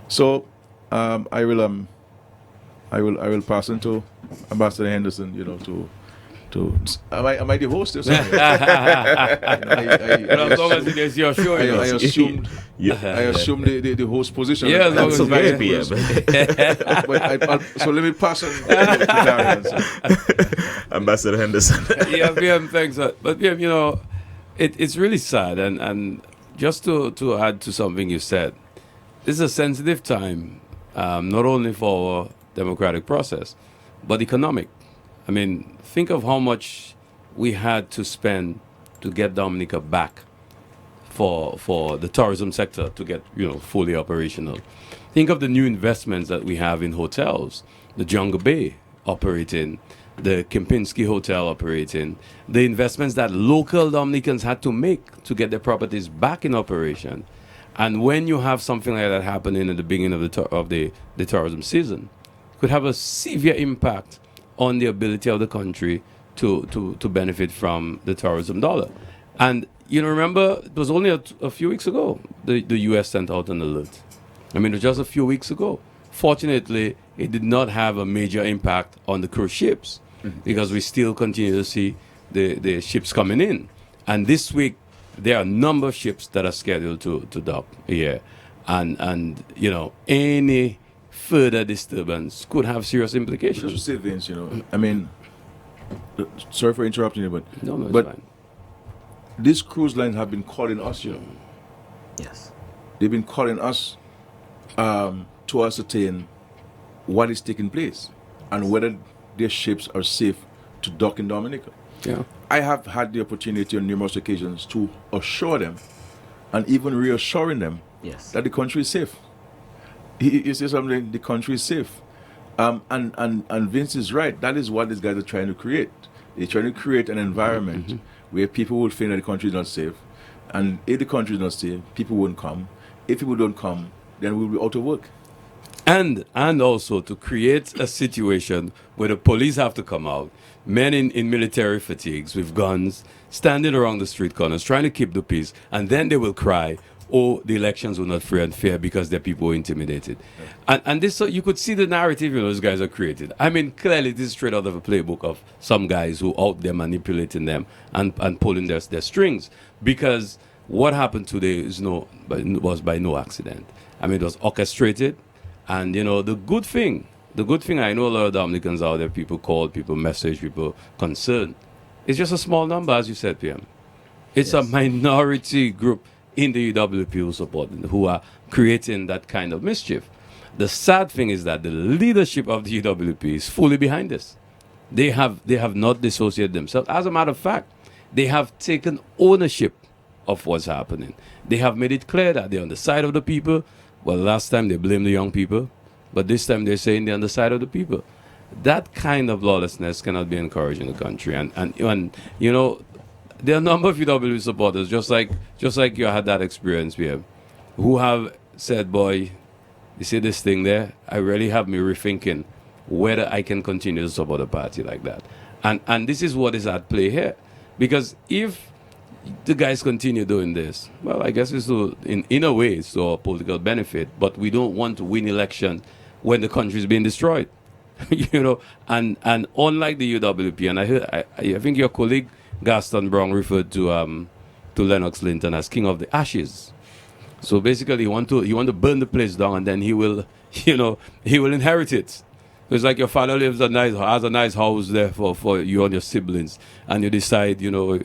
So I will pass on to Ambassador Henderson, am I the host or something? As long as it is your show. I assumed the host position. Yeah, as long as it's so let me pass on to Darian. Ambassador Henderson. Yeah, VM, thanks. But VM, it's really sad, and just to add to something you said, this is a sensitive time, not only for our democratic process, but economic. I mean, think of how much we had to spend to get Dominica back for the tourism sector to get, fully operational. Think of the new investments that we have in hotels, the Jungle Bay operating, the Kempinski Hotel operating, the investments that local Dominicans had to make to get their properties back in operation. And when you have something like that happening at the beginning of the tourism season, it could have a severe impact on the ability of the country to benefit from the tourism dollar. And, remember, it was only a few weeks ago the U.S. sent out an alert. I mean, it was just a few weeks ago. Fortunately, it did not have a major impact on the cruise ships because we still continue to see the ships coming in. And this week, there are a number of ships that are scheduled to dock here. And any further disturbance could have serious implications. Just to say, Vince, I mean, sorry for interrupting you, but it's fine. These cruise lines have been calling us, Yes. They've been calling us to ascertain what is taking place and whether their ships are safe to dock in Dominica. Yeah. I have had the opportunity on numerous occasions to assure them and even reassuring them that the country is safe. You say something, the country is safe. And Vince is right. That is what these guys are trying to create. They're trying to create an environment where people will think that the country is not safe. And if the country is not safe, people won't come. If people don't come, then we'll be out of work. And also to create a situation where the police have to come out, men in military fatigues with guns, standing around the street corners, trying to keep the peace, and then they will cry, oh, the elections were not free and fair because their people were intimidated. And this, so you could see the narrative, those guys are created. I mean, clearly this is straight out of a playbook of some guys who out there manipulating them and pulling their strings. Because what happened today was by no accident. I mean, it was orchestrated. And the good thing, I know a lot of Dominicans out there, people call, people message, people concerned. It's just a small number, as you said, PM. It's a minority group in the UWP who are creating that kind of mischief. The sad thing is that the leadership of the UWP is fully behind this. They have not dissociated themselves. As a matter of fact, they have taken ownership of what's happening. They have made it clear that they're on the side of the people. Well, last time they blamed the young people, but this time they're saying they're on the side of the people. That kind of lawlessness cannot be encouraged in the country. And there are a number of UW supporters, just like you had that experience here, who have said, boy, you see this thing there? I really have me rethinking whether I can continue to support a party like that. And this is what is at play here. Because if the guys continue doing this, well, I guess it's in a way it's to our political benefit, but we don't want to win election when the country is being destroyed. And unlike the UWP, and I think your colleague Gaston Brown referred to Lennox Linton as king of the ashes. So basically, you want to burn the place down, and then he will inherit it. It's like your father has a nice house there for you and your siblings, and you decide, you're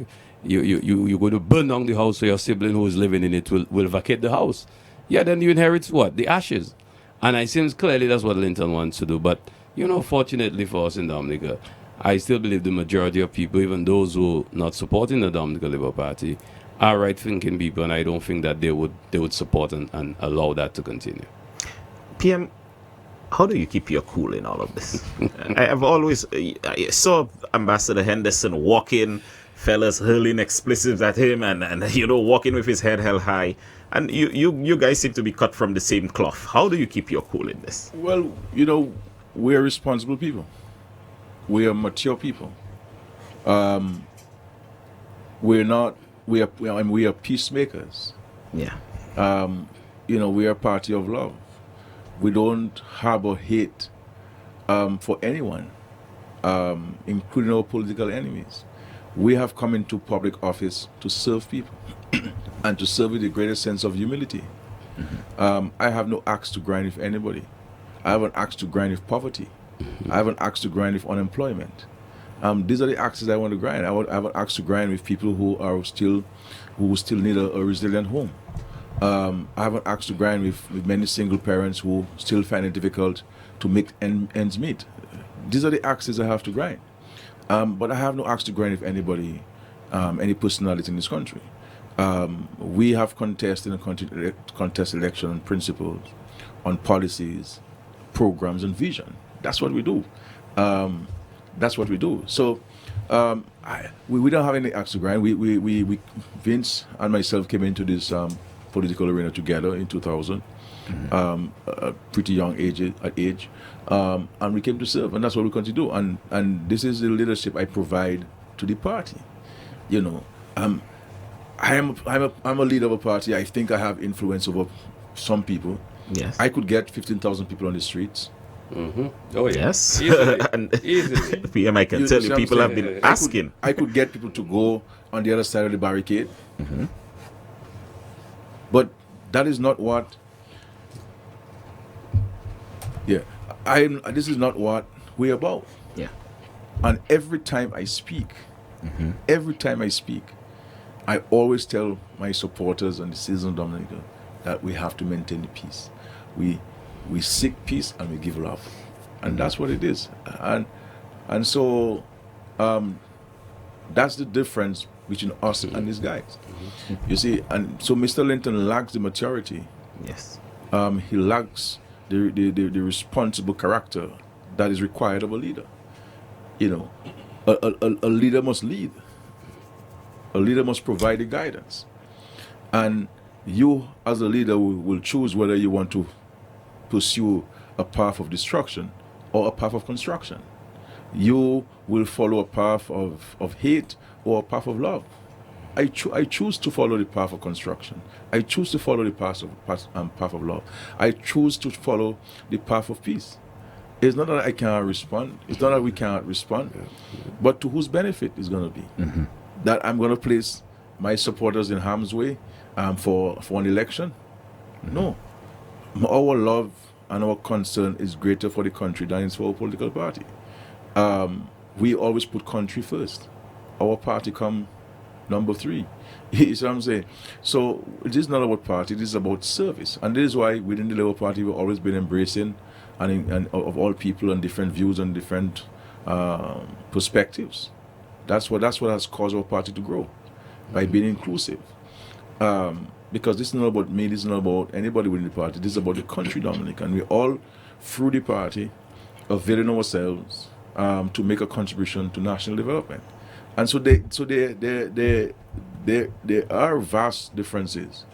going to burn down the house so your sibling who is living in it will vacate the house. Yeah, then you inherit what? The ashes. And it seems clearly that's what Linton wants to do. But, fortunately for us in Dominica, I still believe the majority of people, even those who are not supporting the Dominica Labour Party, are right-thinking people, and I don't think that they would support and allow that to continue. PM, how do you keep your cool in all of this? I saw Ambassador Henderson walking, fellas hurling expletives at him and walking with his head held high. And you guys seem to be cut from the same cloth. How do you keep your cool in this? Well, we're responsible people. We are mature people. We are peacemakers. Yeah. We are a party of love. We don't harbor hate for anyone, including our political enemies. We have come into public office to serve people and to serve with the greatest sense of humility. Mm-hmm. I have no axe to grind with anybody. I have an axe to grind with poverty. Mm-hmm. I have an axe to grind with unemployment. These are the axes I want to grind. I have an axe to grind with people who still need a resilient home. I have an axe to grind with many single parents who still find it difficult to make ends meet. These are the axes I have to grind. But I have no axe to grind with anybody, any personality in this country. We have contested election on principles, on policies, programs, and vision. That's what we do. So we don't have any axe to grind. We Vince and myself came into this political arena together in 2000, a pretty young age, and we came to serve, and that's what we're going to do. And this is the leadership I provide to the party. I'm a leader of a party. I think I have influence over some people. Yes. I could get 15,000 people on the streets. Mm-hmm. Oh yes. Easily. PM, I can tell you, people have been asking. I could get people to go on the other side of the barricade. Mm-hmm. But that is not what. Yeah, this is not what we're about. Yeah. And every time I speak, I always tell my supporters and the citizens of Dominica that we have to maintain the peace. We seek peace and we give love, and that's what it is. And so that's the difference between us and these guys. You see, and so Mr. Linton lacks the maturity. Yes. He lacks the responsible character that is required of a leader. A leader must lead. A leader must provide the guidance. And you, as a leader, will choose whether you want to pursue a path of destruction or a path of construction. You will follow a path of hate or a path of love. I choose to follow the path of construction. I choose to follow the path of love. I choose to follow the path of peace. It's not that I cannot respond. It's not that we cannot respond. But to whose benefit is going to be? That I'm going to place my supporters in harm's way for an election? No. Our love and our concern is greater for the country than it's for a political party. We always put country first. Our party come number 3. You see what I'm saying? So it is not about party, it is about service. And this is why within the Labour Party we've always been embracing and of all people and different views and different perspectives. That's what has caused our party to grow, by being inclusive. Because this is not about me, this is not about anybody within the party, this is about the country, Dominic. And we all, through the party, availing ourselves to make a contribution to national development. And so there are vast differences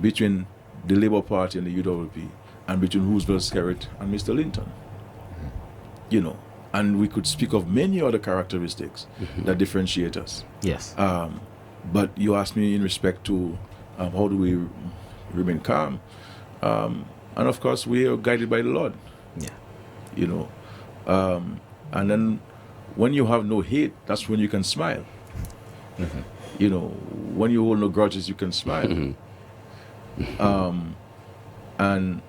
between the Labour Party and the UWP, and between Roosevelt Skerritt and Mr. Linton. You know, and we could speak of many other characteristics that differentiate us. Yes. But you asked me in respect to how do we remain calm, and of course we are guided by the Lord. Yeah. You know, and then when you have no hate, that's when you can smile. You know, when you hold no grudges, you can smile. And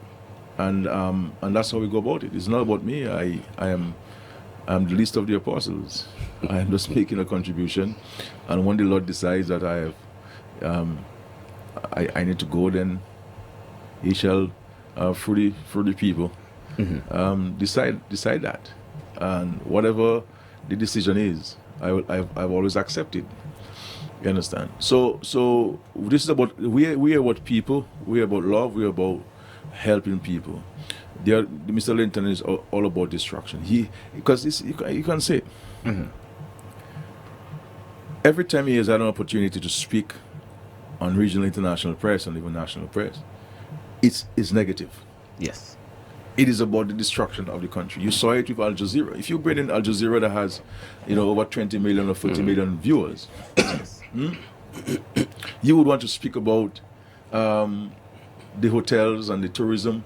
that's how we go about it. It's not about me. I'm the least of the apostles. I am just making a contribution, and when the Lord decides that I need to go, then He shall through the people decide that, and whatever the decision is, I've always accepted. You understand? So this is about we are about people. We are about love. We are about helping people. Mr. Linton is all about destruction. Because you can say every time he has had an opportunity to speak on regional, international press, and even national press, it's negative. Yes. It is about the destruction of the country. You saw it with Al Jazeera. If you bring in Al Jazeera that has, over 20 million or 40 million viewers, you would want to speak about the hotels and the tourism,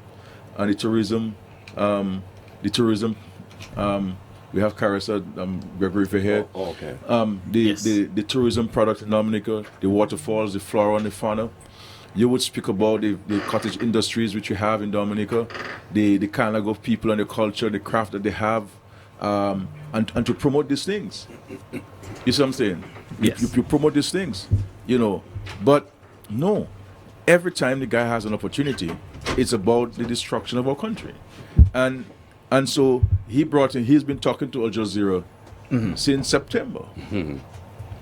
we have Carissa, Gregory for here. Okay. The tourism product in Dominica, the waterfalls, the flora and the fauna. You would speak about the cottage industries which you have in Dominica, the kind of people and the culture, the craft that they have, and to promote these things. You see what I'm saying? Yes. You promote these things, But no, every time the guy has an opportunity, it's about the destruction of our country. And so he's been talking to Al Jazeera since September.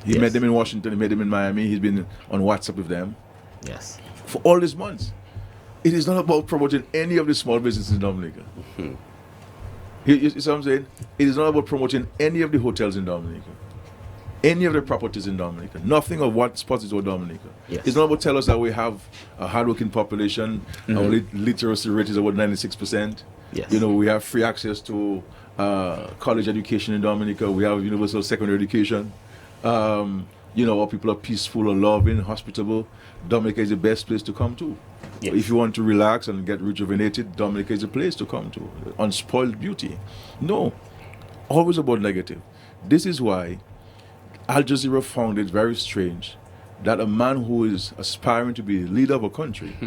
He met them in Washington, he met them in Miami, he's been on WhatsApp with them. Yes. For all these months. It is not about promoting any of the small businesses in Dominica. You see what I'm saying? It is not about promoting any of the hotels in Dominica, any of the properties in Dominica, nothing of what spots is about Dominica. Yes. It's not about telling us that we have a hardworking population, our literacy rate is about 96%. Yes. We have free access to college education in Dominica, we have universal secondary education. Our people are peaceful and loving, hospitable. Dominica is the best place to come to. Yes. If you want to relax and get rejuvenated, Dominica is the place to come to. Unspoiled beauty. No, always about negative. This is why Al Jazeera found it very strange that a man who is aspiring to be the leader of a country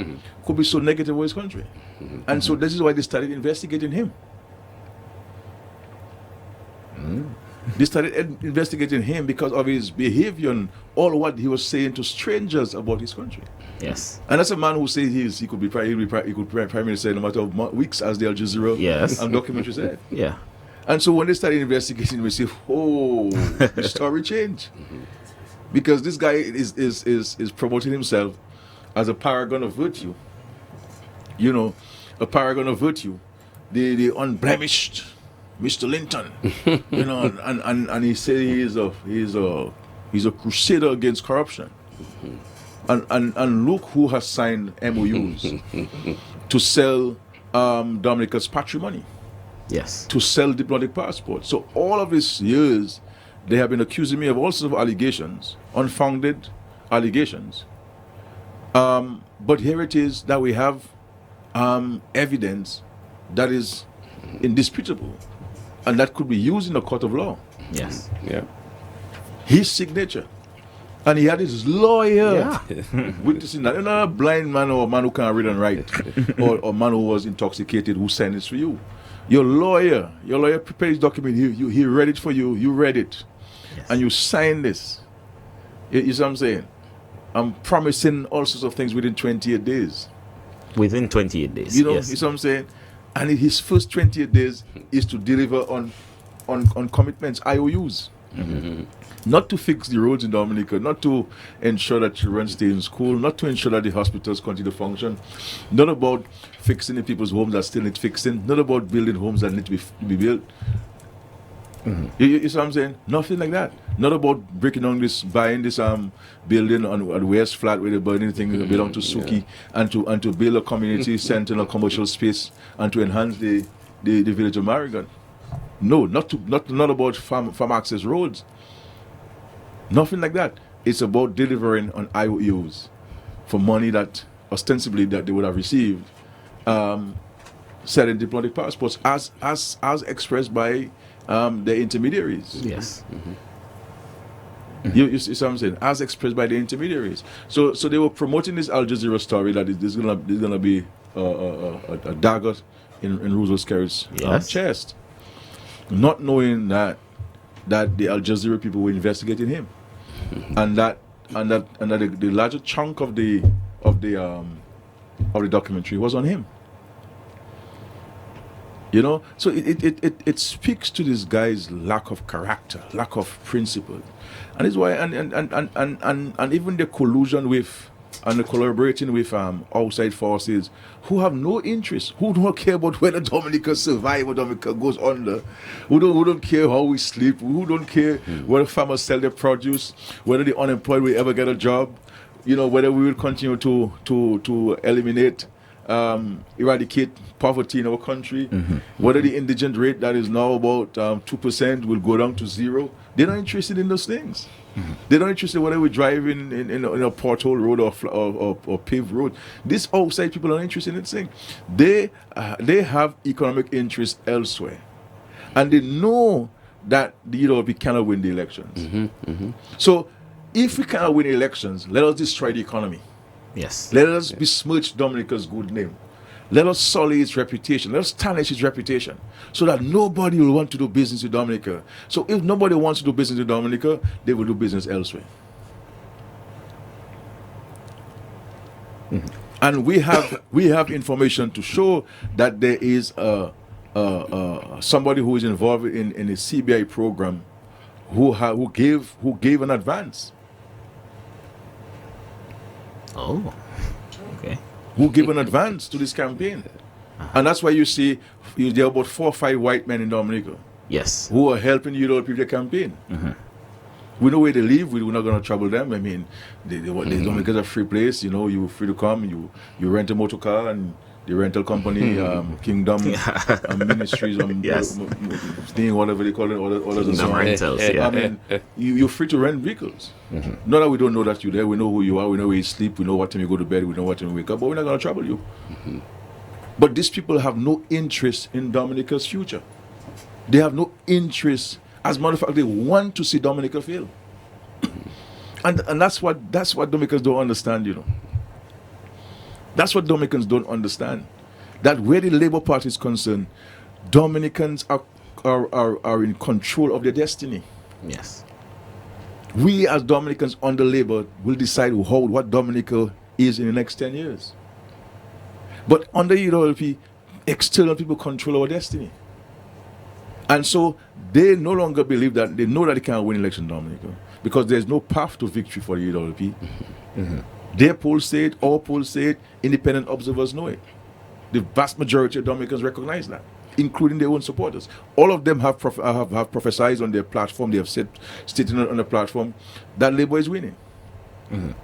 could be so negative with his country. And so this is why they started investigating him. They started investigating him because of his behavior and all what he was saying to strangers about his country. Yes. And that's a man who says he could be prime minister no matter of weeks, as the Al Jazeera and documentary said. Yeah. And so when they started investigating, we say, the story changed. Because this guy is promoting himself as a paragon of virtue. A paragon of virtue. The unblemished Mr. Linton, and he said he's a crusader against corruption, and look who has signed MOUs to sell Dominica's patrimony Yes. to sell diplomatic passports. So all of these years, they have been accusing me of all sorts of allegations, unfounded allegations. But here it is that we have evidence that is indisputable and that could be used in a court of law. Yes. Yeah. His signature. And he had his lawyer Yeah. witnessing that. You're not a blind man or a man who can't read and write or a man who was intoxicated who signed this for you. Your lawyer prepared his document. He read it for you. You read it. Yes. And you signed this. You see what I'm saying? I'm promising all sorts of things within 28 days. Within 28 days. You know, yes. you see what I'm saying? And in his first 28 days is to deliver on commitments, IOUs. Not to fix the roads in Dominica, not to ensure that children stay in school, not to ensure that the hospitals continue to function, not about fixing the people's homes that still need fixing, not about building homes that need to be built. You see what I'm saying? Nothing like that. Not about breaking down buying this building on West Flat where they're burning things that belong to Suki, and to build a community center and a commercial space and to enhance the village of Marigan. No, not about farm access roads. Nothing like that. It's about delivering on IOUs for money that ostensibly that they would have received, selling diplomatic passports as expressed by the intermediaries. Yes. You see what I'm saying? As expressed by the intermediaries. So they were promoting this Al Jazeera story that there's gonna be a dagger in Roosevelt Skerritt's Yes. chest, not knowing that the Al Jazeera people were investigating him, and that the larger chunk of the documentary was on him. You know, so it speaks to this guy's lack of character, lack of principle, and it's why and even the collusion with and the collaborating with outside forces who have no interest, who don't care about whether Dominica survive or Dominica goes under, who don't care how we sleep, who don't care whether farmers sell their produce, whether the unemployed will ever get a job, you know, whether we will continue to eliminate, eradicate poverty in our country, whether the indigent rate that is now about 2% will go down to 0. They're not interested in those things. They're not interested whether we drive in a pothole road or paved road. These outside people are not interested in this thing. They have economic interest elsewhere, and they know that we cannot win the elections. So, if we cannot win elections, let us destroy the economy. Yes. Let us besmirch Dominica's good name. Let us sully its reputation. Let us tarnish its reputation so that nobody will want to do business with Dominica. So if nobody wants to do business with Dominica, they will do business elsewhere. And we have information to show that there is somebody who is involved in a CBI program who gave an advance. Oh. Okay. Who gave an advance to this campaign. And that's why you see there are about 4 or 5 white men in Dominica Yes. who are helping you people their campaign. We know where they live. We're not going to trouble them. I mean, Dominica's a free place. You know, you're free to come. You rent a motor car, and the rental company, Kingdom Ministries, Yes. whatever they call it, all of Kingdom rentals. Yeah. I mean, you're free to rent vehicles. Not that we don't know that you're there. We know who you are. We know where you sleep. We know what time you go to bed. We know what time you wake up. But we're not going to trouble you. But these people have no interest in Dominica's future. They have no interest. As a matter of fact, they want to see Dominica fail. And that's what Dominicans don't understand, you know. That's what Dominicans don't understand. That where the Labour Party is concerned, Dominicans are in control of their destiny. Yes. We as Dominicans under Labour will decide what Dominica is in the next 10 years. But under UWP, external people control our destiny. And so they no longer believe that, they know that they can't win election in Dominica because there's no path to victory for the UWP. Their polls say it, our polls say it, independent observers know it. The vast majority of Dominicans recognize that, including their own supporters. All of them have prophesied on their platform, they have stated on the platform that Labour is winning.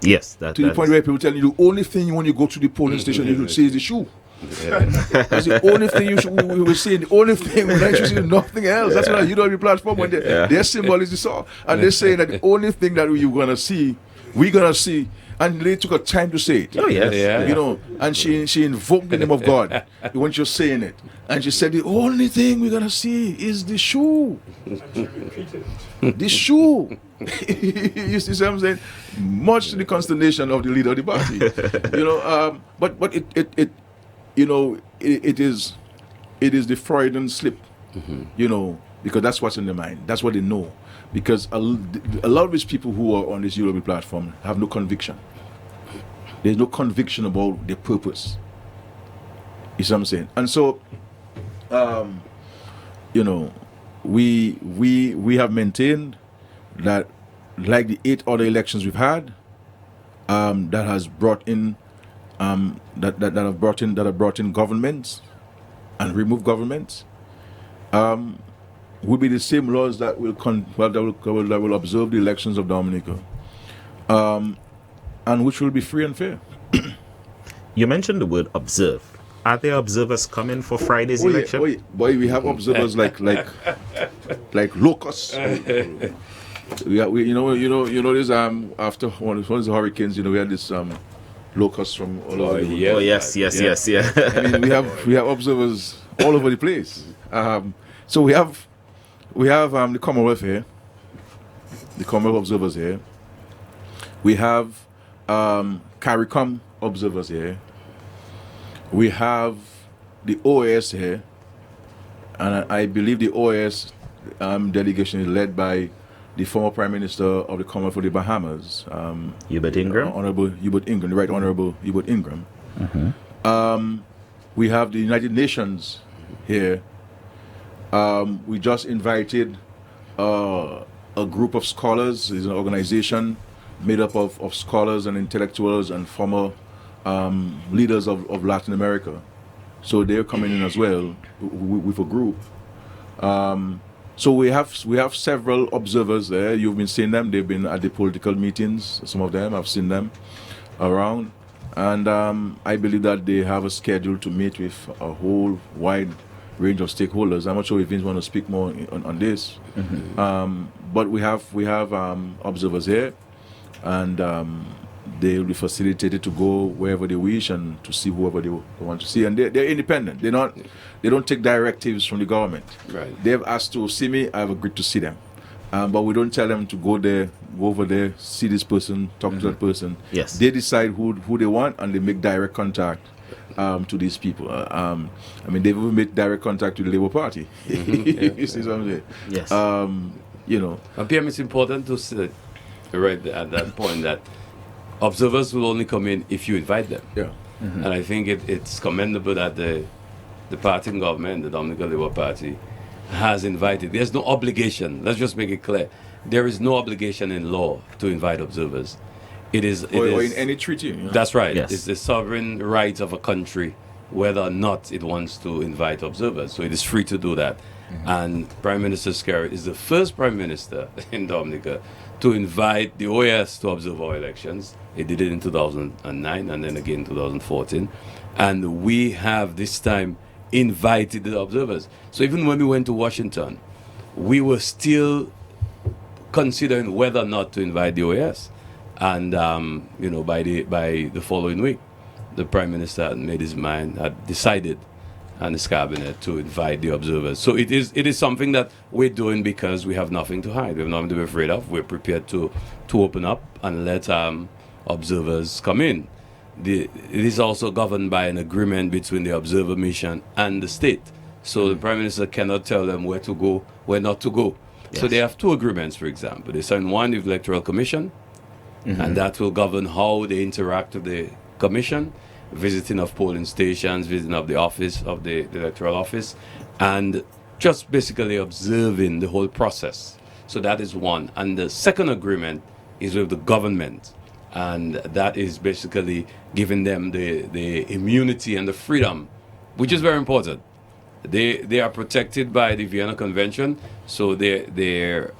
Yes. To the point where people tell you the only thing when you go to the polling station you should see is the shoe. That's the only thing we were seeing. The only thing we're not interested in nothing else. That's what UW platform when their symbol is the saw, and they're saying that the only thing that we're gonna see, and they took a time to say it. Oh yes. Yeah. You know, and she invoked the name of God when she was saying it, and she said the only thing we're gonna see is the shoe. The shoe. You see what I'm saying? Much to the consternation of the leader of the party. You know, but it you know, it is the Freudian slip. You know, because that's what's in their mind. That's what they know. Because a lot of these people who are on this UW platform have no conviction. There's no conviction about their purpose. You see what I'm saying? And so, you know, we have maintained that, like the 8 other elections we've had, that has brought in that have brought in governments and removed governments, will be the same laws that will observe the elections of Dominica, and which will be free and fair. You mentioned the word observe. Are there observers coming for Friday's election? Boy, we have observers like locusts. You know this after one of the hurricanes, you know, we had this locusts from all over the world. Oh yes. I mean, we have observers all over the place. So we have the Commonwealth here, the Commonwealth observers here. We have CARICOM observers here. We have the OAS here, and I believe the OAS delegation is led by the former Prime Minister of the Commonwealth of the Bahamas, Hubert Ingram. Honorable Hubert Ingram, the Right Honorable Hubert Ingram. We have the United Nations here. We just invited a group of scholars. It's an organization made up of scholars and intellectuals and former leaders of Latin America. So they're coming in as well with a group. So we have several observers there. You've been seeing them. They've been at the political meetings. Some of them, I've seen them around. And I believe that they have a schedule to meet with a whole wide range of stakeholders. I'm not sure if Vince want to speak more on this. But we have observers here, and they will be facilitated to go wherever they wish and to see whoever they want to see. And they're independent. They don't take directives from the government. Right. They've asked to see me. I've agreed to see them. But we don't tell them to go over there, see this person, talk to that person. Yes. They decide who they want, and they make direct contact to these people. I mean, they've even made direct contact with the Labour Party. You see what I'm saying? Yes. You know. And PM, it's important to say, right at that point, that observers will only come in if you invite them. Yeah. And I think it's commendable that the party in government, the Dominican Labour Party, has invited. There's no obligation. Let's just make it clear. There is no obligation in law to invite observers. It is Or in any treaty. You know? That's right. Yes. It's the sovereign right of a country whether or not it wants to invite observers. So it is free to do that. And Prime Minister Skerritt is the first Prime Minister in Dominica to invite the OAS to observe our elections. He did it in 2009 and then again in 2014. And we have this time invited the observers. So even when we went to Washington, we were still considering whether or not to invite the OAS. And you know, by the following week, the Prime Minister had made his mind, had decided, and his cabinet, to invite the observers. So it is something that we're doing because we have nothing to hide. We have nothing to be afraid of. We're prepared to open up and let observers come in. It is also governed by an agreement between the observer mission and the state. So the Prime Minister cannot tell them where to go, where not to go. So they have two agreements, for example. They signed one with the Electoral Commission, and that will govern how they interact with the Commission, visiting of polling stations, visiting of the office, of the electoral office, and just basically observing the whole process. So that is one. And the second agreement is with the government, and that is basically giving them the immunity and the freedom, which is very important. They are protected by the Vienna Convention, so they're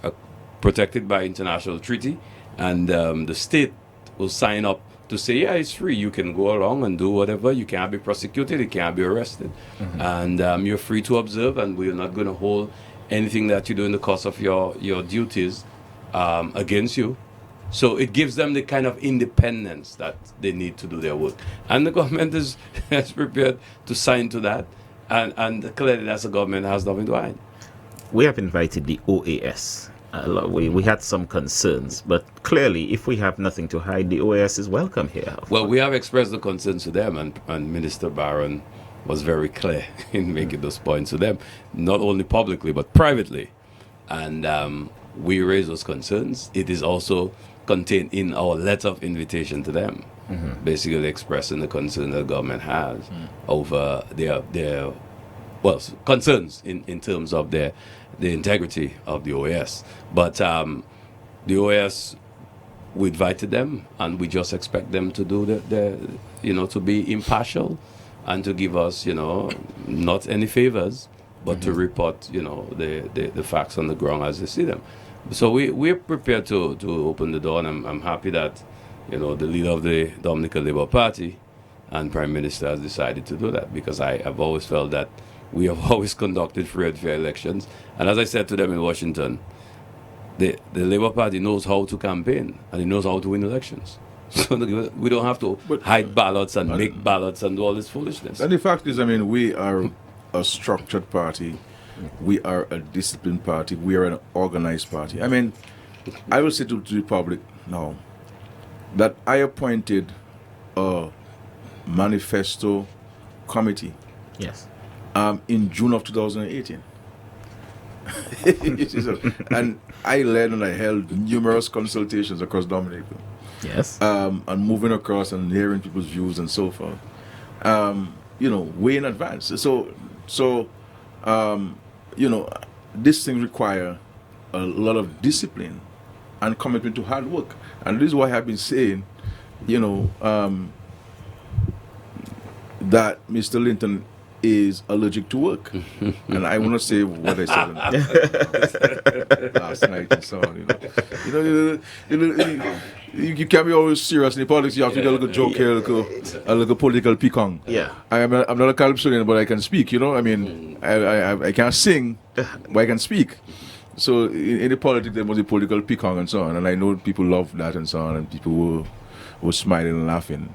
protected by international treaty, and the state will sign up to say, yeah, it's free. You can go along and do whatever. You can't be prosecuted. You can't be arrested. And you're free to observe, and we're not going to hold anything that you do in the course of your duties against you. So it gives them the kind of independence that they need to do their work. And the government is prepared to sign to that. And clearly that's the government has nothing to hide. We have invited the OAS. We had some concerns, but clearly, if we have nothing to hide, the OAS is welcome here. Well, we have expressed the concerns to them, and Minister Barron was very clear in making those points to them, not only publicly, but privately. And we raised those concerns. It is also contained in our letter of invitation to them, basically expressing the concern the government has over their concerns in terms of the integrity of the OAS. But the OAS, we invited them, and we just expect them to do to be impartial and to give us, not any favors, but to report, the facts on the ground as they see them. So we're prepared to open the door, and I'm happy that, the leader of the Dominican Labour Party and Prime Minister has decided to do that, because I've always felt that we have always conducted free and fair elections. And as I said to them in Washington, the Labour Party knows how to campaign, and it knows how to win elections. So we don't have to hide ballots and make ballots and do all this foolishness. And the fact is, we are a structured party. We are a disciplined party. We are an organized party. I will say to the public now that I appointed a manifesto committee. Yes. In June of 2018. And I led and I held numerous consultations across Dominica. Yes. And moving across and hearing people's views and so forth. Way in advance. So this thing require a lot of discipline and commitment to hard work. And this is why I've been saying, that Mr. Linton is allergic to work. And I want to say what I said last night and so on. You can't be always serious in politics. You have to get a little joke here, a little political pecan. Yeah. I'm not a calypsonian, but I can speak. I can't sing, but I can speak. So in the politics, there must be political pecan and so on. And I know people love that and so on, and people were smiling and laughing.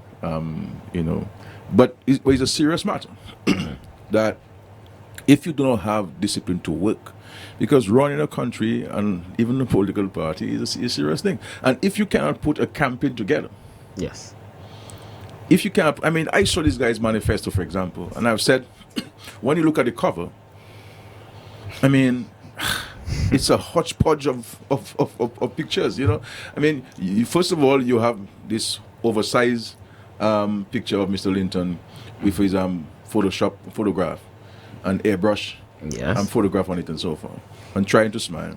But it's a serious matter. That if you do not have discipline to work, because running a country and even a political party is a serious thing. And if you cannot put a campaign together, yes. If you can't, I saw this guy's manifesto, for example, and I've said, when you look at the cover, it's a hodgepodge of pictures, first of all, you have this oversized picture of Mr. Linton with his photograph and airbrush and photograph on it and so forth, and trying to smile.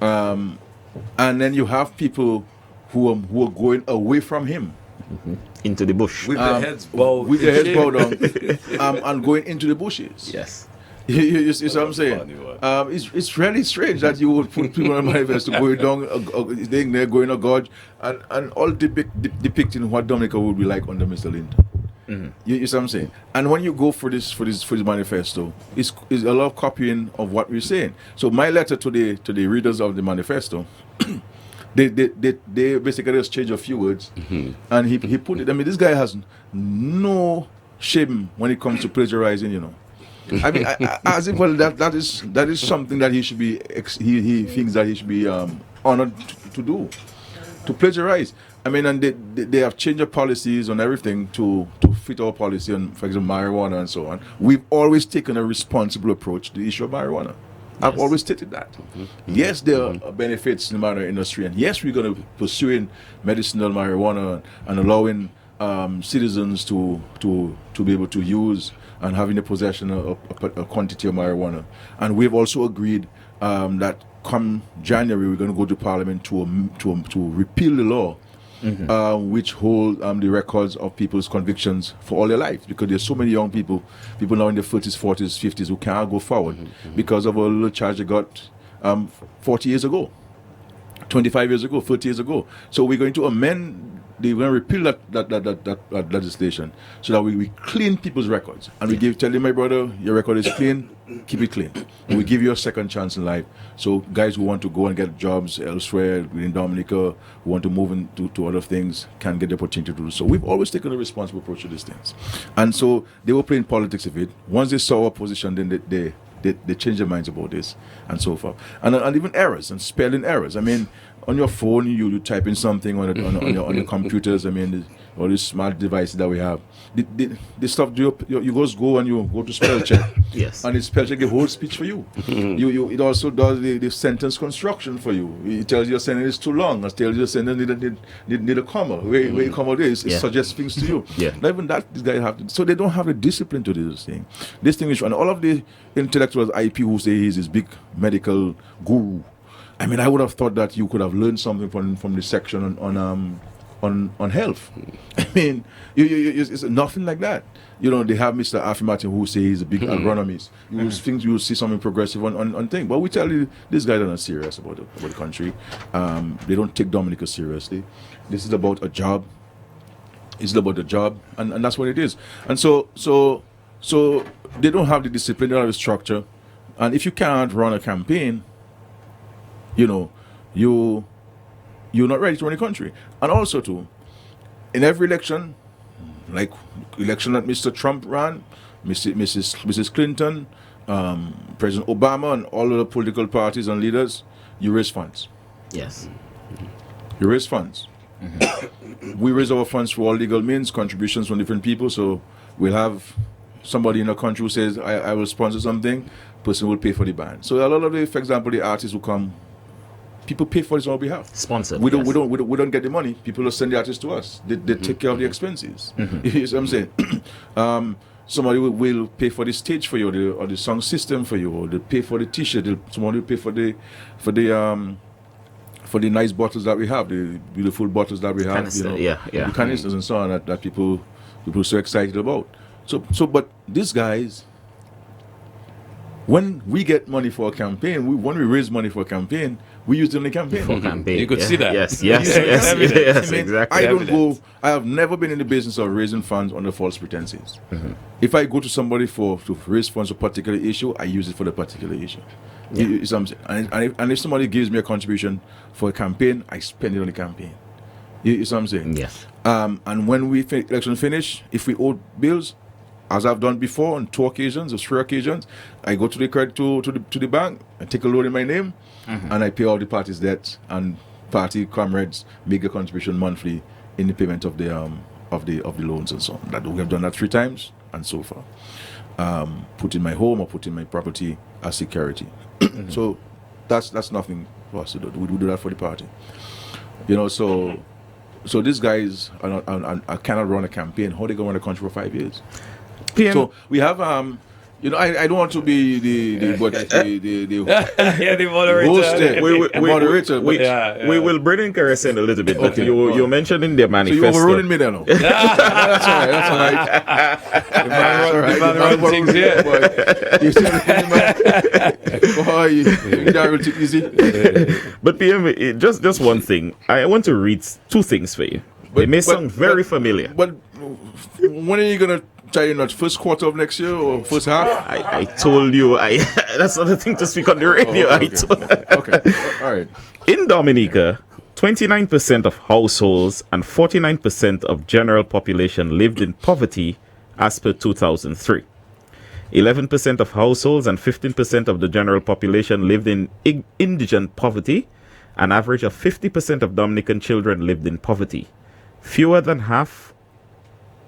And then you have people who are going away from him. Into the bush. With their heads bowed. With their heads bowed down and going into the bushes. Yes. You see what I'm saying? It's really strange that you would put people on my manifesto going down, staying there, going a gorge, and all depicting what Dominica would be like under Mr. Linton. You see what I'm saying? And when you go for this manifesto, it's a lot of copying of what we're saying. So my letter to the readers of the manifesto, they basically just change a few words, and he put it. This guy has no shame when it comes to plagiarizing. As if that is something that he should be. He thinks that he should be honored to do, to plagiarize. And they have changed their policies on everything to fit our policy on, for example, marijuana and so on. We've always taken a responsible approach to the issue of marijuana. I've always stated that. Yes, there are benefits in the marijuana industry, and yes, we're going to pursuing medicinal marijuana and allowing citizens to be able to use and having the possession of a quantity of marijuana. And we've also agreed that come January we're going to go to Parliament to repeal the law which hold the records of people's convictions for all their lives, because there's so many young people now in their 30s, 40s, 50s who can't go forward because of a little charge they got 40 years ago, 25 years ago, 30 years ago. So we're going to amend they're going to repeal that legislation so that we clean people's records. And we tell you, my brother, your record is clean, keep it clean. And we give you a second chance in life. So guys who want to go and get jobs elsewhere within Dominica, who want to move into other things, can get the opportunity to do so. We've always taken a responsible approach to these things. And so they were playing politics of it. Once they saw our position, then they changed their minds about this and so forth. And even errors and spelling errors. I mean, on your phone, you type in something on your computers. I mean, all these smart devices that we have. The stuff you just go and you go to spell check. Yes. And it spell check the whole speech for you. It also does the sentence construction for you. It tells you your sentence is too long. It tells you your sentence need a comma. Where you comma there, it suggests things to you. Yeah. Not even that, these guys have to. So they don't have the discipline to do this thing. This thing is, and all of the intellectuals, IP, who say he's this big medical guru. I mean, I would have thought that you could have learned something from the section on health. I mean, it's nothing like that. You know, they have Mr. Afi Martin who say he's a big agronomist. You think you will see something progressive on things. But we tell you, these guys are not serious about the country. They don't take Dominica seriously. This is about a job. It's about the job, and that's what it is. And so they don't have the discipline, they don't have the structure. And if you can't run a campaign, you know, you're not ready to run the country. And also too, in every election, like election that Mr. Trump ran, Mrs. Clinton, President Obama, and all of the political parties and leaders, you raise funds. Yes. You raise funds. We raise our funds through all legal means, contributions from different people. So we'll have somebody in the country who says, I will sponsor something, person will pay for the band. So a lot of the, for example, the artists who come, people pay for this on our behalf. Sponsored. We don't get the money. People will send the artists to us. They take care of the expenses. You see what I'm saying? Somebody will pay for the stage for you, or the sound system for you, or they pay for the T-shirt. Somebody will pay for the nice bottles that we have, the beautiful bottles that we have. Canister, the canisters and so on that people are so excited about. So, but these guys, when we get money for a campaign, when we raise money for a campaign, we use it in the campaign. For campaign. You could see that. Yes, I mean, exactly. I have never been in the business of raising funds under false pretenses. If I go to somebody to raise funds for a particular issue, I use it for the particular issue. Yeah. You see what I'm saying? And if somebody gives me a contribution for a campaign, I spend it on the campaign. You see what I'm saying? Yes. And when we election finish, if we owe bills, as I've done before on 2 occasions or 3 occasions, I go to the credit to the bank, I take a loan in my name, and I pay all the party's debts, and party comrades make a contribution monthly in the payment of the loans and so on. That we have done that 3 times and so far. Put in my home or put in my property as security. So that's nothing for us to do. We do that for the party. You know, so these guys are cannot run a campaign. How they going to run a country for 5 years? PM. So we have you know, I don't want to be the moderator. host, moderator. We will bring in Carson a little bit, but you mentioned in their So manifesto. you're overruling me there now. That's all right. The man run things here. You see, boy, you don't really take it easy. But PM, just one thing. I want to read 2 things for you. They may sound very familiar. But when are you gonna try not first quarter of next year or first half? I told you. That's not the thing to speak on the radio. Okay. All right. In Dominica, 29% of households and 49% of general population lived in poverty as per 2003. 11% of households and 15% of the general population lived in indigent poverty. An average of 50% of Dominican children lived in poverty. Fewer than half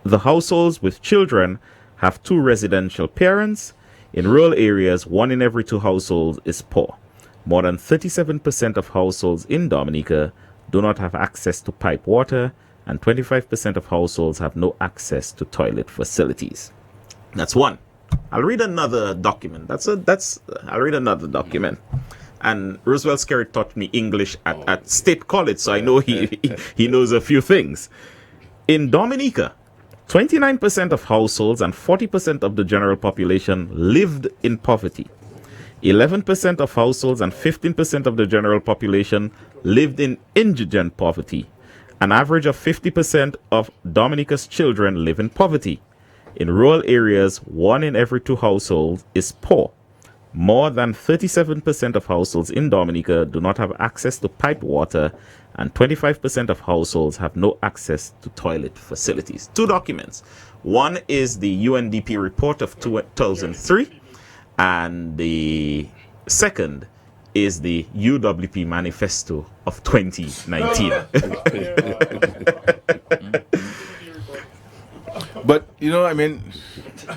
the households with children have 2 residential parents. In rural areas, 1 in every 2 households is poor. More than 37% of households in Dominica do not have access to pipe water, and 25% of households have no access to toilet facilities. That's one. I'll read another document. I'll read another document. And Roosevelt Skerritt taught me English at State College, so I know he knows a few things. In Dominica, 29% of households and 40% of the general population lived in poverty. 11% of households and 15% of the general population lived in indigent poverty. An average of 50% of Dominica's children live in poverty. In rural areas, 1 in every 2 households is poor. More than 37% of households in Dominica do not have access to piped water, and 25% of households have no access to toilet facilities. 2 documents. One is the UNDP report of 2003, and the second is the UWP manifesto of 2019. But you know, I mean,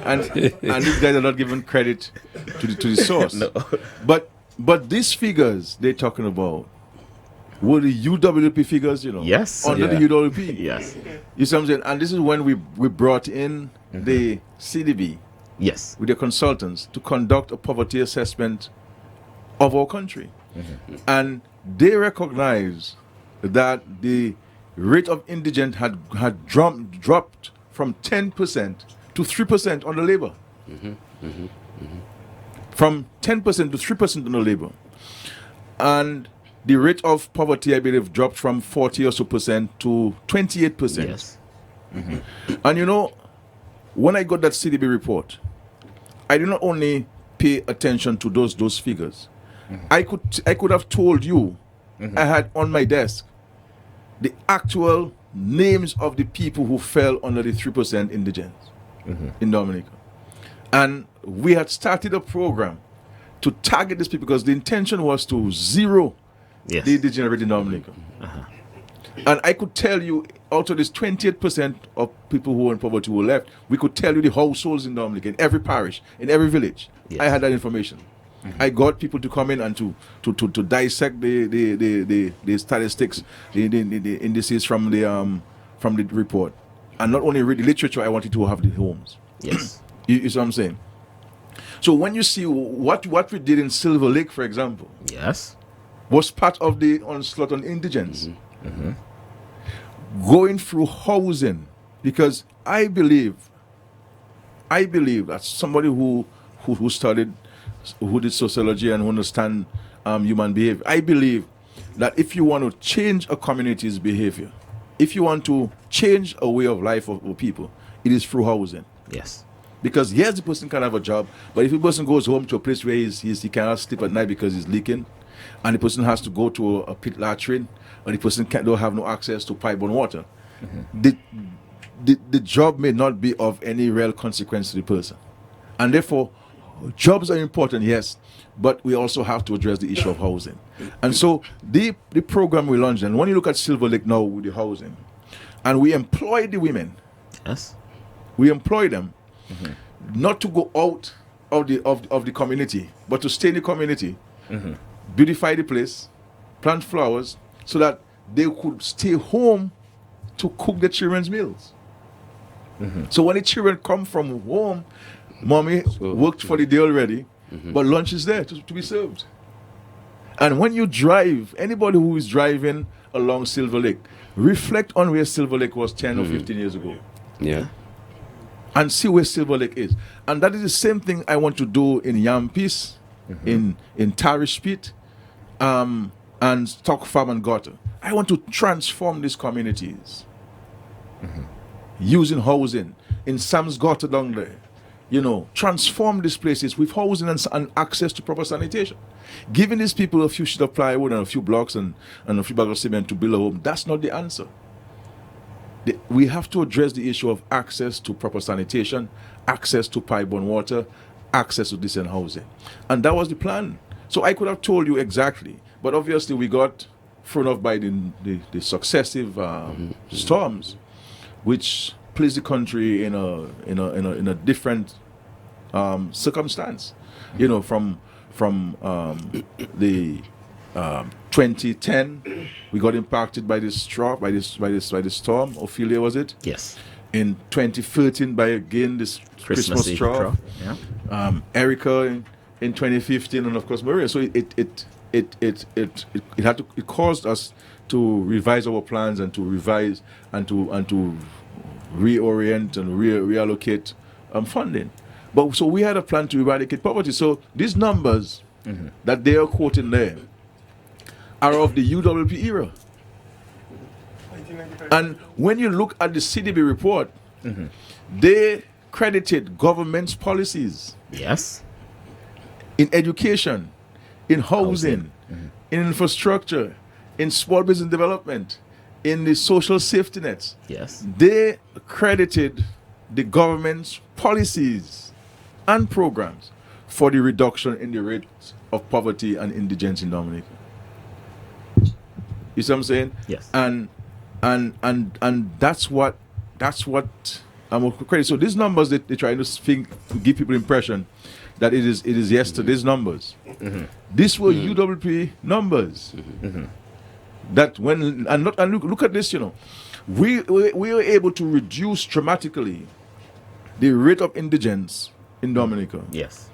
and these guys are not giving credit to the source. No. But these figures they're talking about were the UWP figures, you know. Yes. Under the UWP. Yes. You see what I'm saying? And this is when we brought in the CDB Yes. with the consultants to conduct a poverty assessment of our country. And they recognize that the rate of indigent had dropped from 10% to 3% on the labor. From 10% to 3% on the labor. And the rate of poverty, I believe, dropped from 40 or so percent to 28%. Yes. And you know, when I got that CDB report, I did not only pay attention to those figures. I could have told you, I had on my desk the actual names of the people who fell under the 3% indigents in Dominica. And we had started a program to target these people because the intention was to zero Yes. the indigent rate in Dominica. And I could tell you, out of this 28% of people who were in poverty who were left, we could tell you the households in Dominica, in every parish, in every village. Yes. I had that information. I got people to come in and to dissect the statistics, the indices from the report, and not only read the literature. I wanted to have the homes. Yes. You see what I'm saying? So when you see what we did in Silver Lake, for example, Yes. was part of the onslaught on indigents, going through housing, because I believe that somebody who studied, who did sociology and who understand human behavior, I believe that if you want to change a community's behavior, if you want to change a way of life of people, it is through housing. Yes. Because yes, the person can have a job, but if the person goes home to a place where he cannot sleep at night because he's leaking, and the person has to go to a pit latrine, or the person don't have no access to pipe-borne water, the job may not be of any real consequence to the person. And therefore, jobs are important, yes, but we also have to address the issue of housing. And so the program we launched, and when you look at Silver Lake now with the housing, and we employ the women, Yes. we employ them not to go out of the community, but to stay in the community, beautify the place, plant flowers, so that they could stay home to cook their children's meals. So when the children come from home, mommy worked for the day already, but lunch is there to be served. And when you drive, anybody who is driving along Silver Lake, reflect on where Silver Lake was 10 or 15 years ago. Yeah. And see where Silver Lake is. And that is the same thing I want to do in Yampis, in Tarish Pit, and Stock Farm and Gutter. I want to transform these communities using housing. In Sam's Gutter down there, you know, transform these places with housing and access to proper sanitation. Giving these people a few sheets of plywood and a few blocks and a few bags of cement to build a home, that's not the answer. We have to address the issue of access to proper sanitation, access to pipe-borne water, access to decent housing. And that was the plan. So I could have told you exactly, but obviously we got thrown off by the successive storms, which placed the country in a different circumstance. You know, from the 2010, we got impacted by this storm. Ophelia, was it? Yes. In 2013, by again this Christmas Eve storm. Yeah. Erica in 2015, and of course Maria. So it caused us to revise our plans and to revise and to reorient and reallocate funding. But so we had a plan to eradicate poverty. So these numbers that they are quoting there are of the UWP era. And when you look at the CDB report, they credited government's policies Yes. in education, in housing, in infrastructure, in small business development, in the social safety nets. Yes. They credited the government's policies and programs for the reduction in the rate of poverty and indigence in Dominica. You see what I'm saying? Yes. And that's what I'm credit. So these numbers they try to think to give people impression that it is yesterday's numbers. These were UWP numbers. That when and look at this, we were able to reduce dramatically the rate of indigence in Dominica Yes.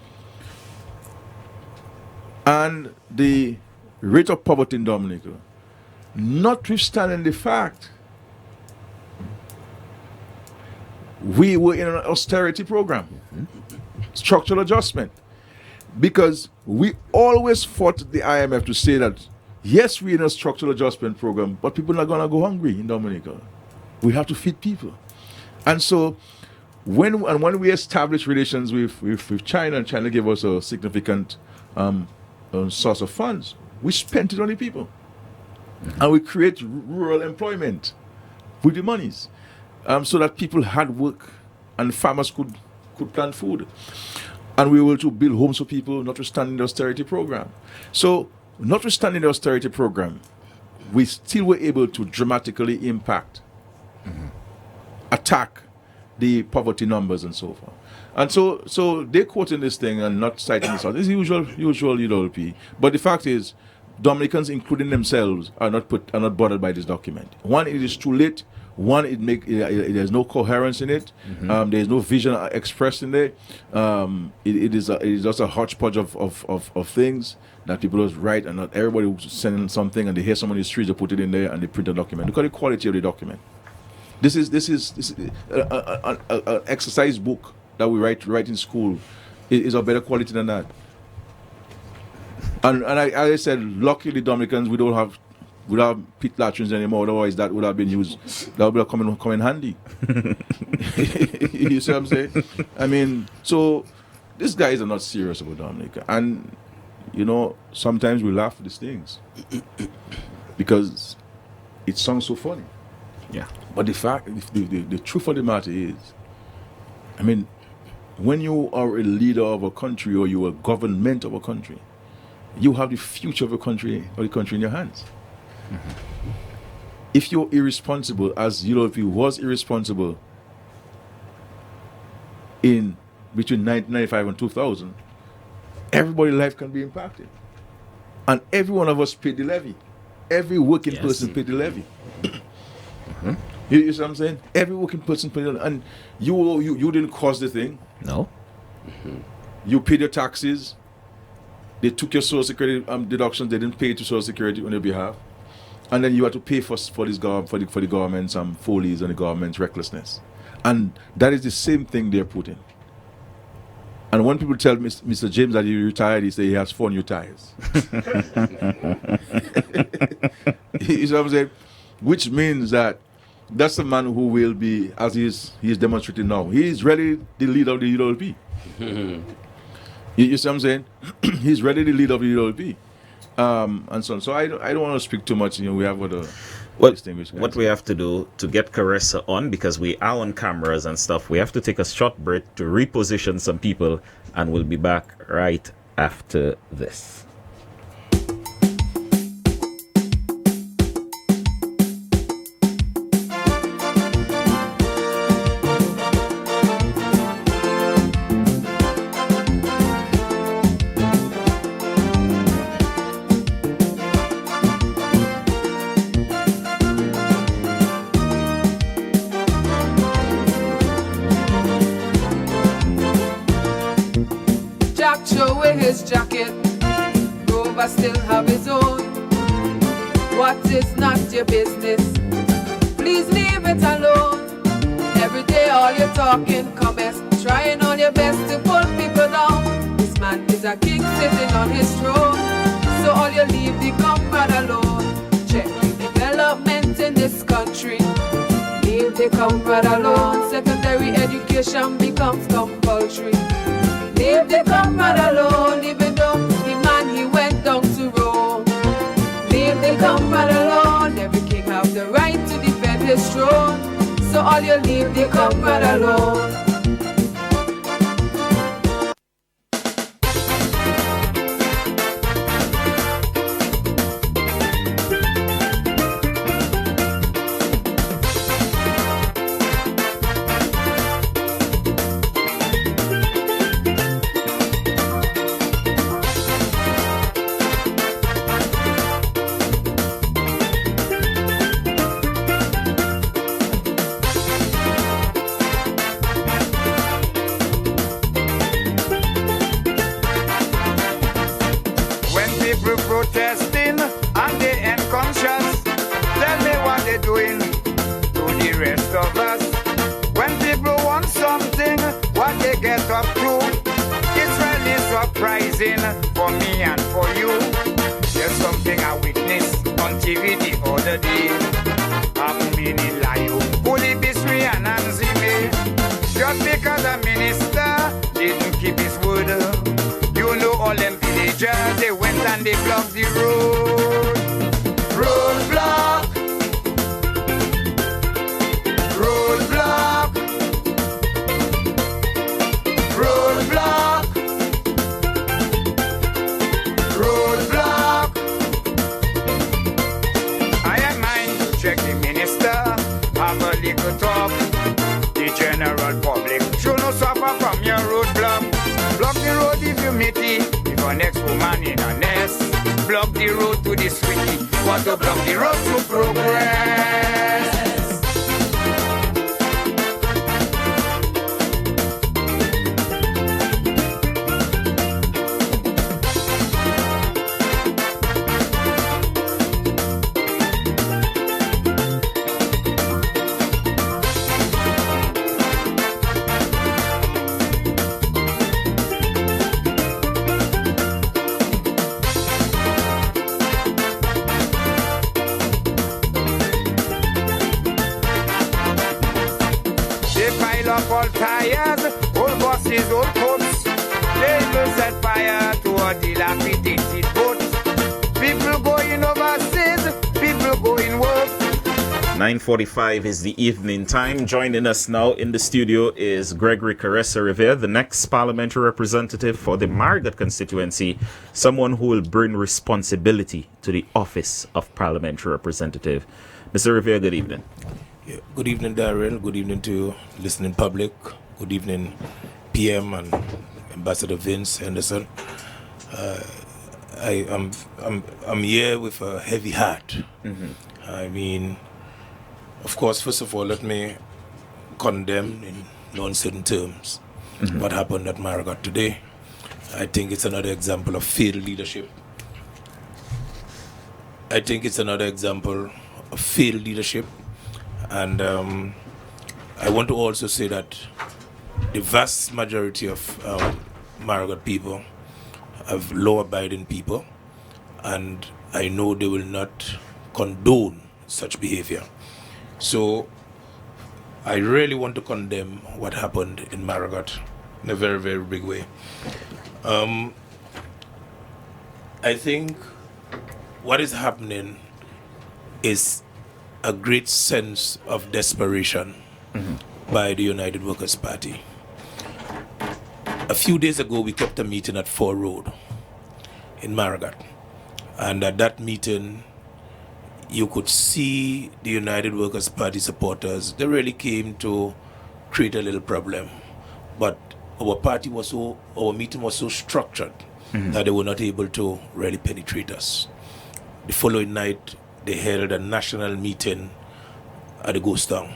and the rate of poverty in Dominica, notwithstanding the fact we were in an austerity program, structural adjustment, because we always fought the IMF to say that yes, we're in a structural adjustment program, but people are not gonna go hungry in Dominica. We have to feed people, and so when we established relations with China, and China gave us a significant source of funds, we spent it on the people, and we create rural employment with the monies, so that people had work and farmers could plant food, and we were to build homes for people, notwithstanding the austerity program. So, notwithstanding the austerity program, we still were able to dramatically impact, attack the poverty numbers and so forth. And so they're quoting this thing and not citing this out. This is usual UWP. But the fact is, Dominicans, including themselves, are not bothered by this document. One, it is too late. One, there's no coherence in it. There's no vision expressed in there. It is just a hodgepodge of things that people just write, and not everybody who's sending something and they hear someone in the streets, they put it in there and they print a document. Look at the quality of the document. This is an exercise book that we write in school. It is of better quality than that. And I said, luckily Dominicans, we don't have pit latrines anymore. Otherwise, that would have been used. That would have come in handy. You see what I'm saying? I mean, so these guys are not serious about Dominica, and sometimes we laugh at these things because it sounds so funny. Yeah. But the fact, the truth of the matter is, I mean, when you are a leader of a country or you are a government of a country, you have the future of a country or the country in your hands. If you're irresponsible, as UWP was irresponsible in between 1995 and 2000, everybody's life can be impacted. And every one of us paid the levy. Every working person paid the levy. You see what I'm saying? Every working person paid the levy. And you didn't cause the thing. No. You paid your taxes. They took your social security deductions. They didn't pay to social security on your behalf. And then you had to pay for the government's follies and the government's recklessness. And that is the same thing they're putting. And when people tell Mr. James that he retired, he say he has 4 new tires. You see what I'm saying? Which means that that's the man who will be, as he is demonstrating now. He is ready the leader of the UWP. You see what I'm saying? He's ready the leader of the UWP. And so on. So I don't want to speak too much. We have other distinguished guys. What we have to do to get Caressa on, because we are on cameras and stuff, we have to take a short break to reposition some people, and we'll be back right after this. Jack throw away his jacket, Grover still have his own. What is not your business, please leave it alone. Every day all you're talking comments, trying all your best to pull people down. This man is a king sitting on his throne, so all you leave the comfort alone. Check the development development in this country. Leave the comrade alone. Secondary education becomes compulsory. Leave the comrade alone, even though the man he went down to Rome. Leave the comrade alone. Every king have the right to defend his throne. So all you leave the comrade alone. When people protesting and they unconscious, tell me what they're doing to the rest of us. When people want something, what they get up to, it's really surprising for me and for you. There's something I witnessed on TV the other day. Happening in Layo, Holy Bisri and Anzime. Just because a minister didn't keep his word, you know all them villagers, they went and they blocked the road. Roadblock. Roadblock. Roadblock. Roadblock. I am mine to check the minister, have a little talk. The general public should not suffer from your roadblock. Block the road if you meet it, if an ex-woman in a nest. Block the road to the sweetie, want to block the road to progress. Up all tires, old buses, old coats. They will set fire to a dilapidated boat. People going overseas, people going work. 9:45 is the evening time. Joining us now in the studio is Gregory Caressa Rivera, the next parliamentary representative for the Marigot constituency, someone who will bring responsibility to the office of parliamentary representative. Mr. Rivera, good evening. Yeah, good evening, Darren. Good evening to listening public. Good evening, PM and Ambassador Vince Henderson. I'm here with a heavy heart. I mean, of course, first of all, let me condemn in no uncertain terms what happened at Marigot today. I think it's another example of failed leadership. And I want to also say that the vast majority of Marigot people are law-abiding people, and I know they will not condone such behavior. So I really want to condemn what happened in Marigot in a very, very big way. I think what is happening is a great sense of desperation by the United Workers' Party. A few days ago, we kept a meeting at 4 Road in Marigot. And at that meeting, you could see the United Workers' Party supporters. They really came to create a little problem. But our meeting was so structured that they were not able to really penetrate us. The following night, they held a national meeting at the Ghost Town.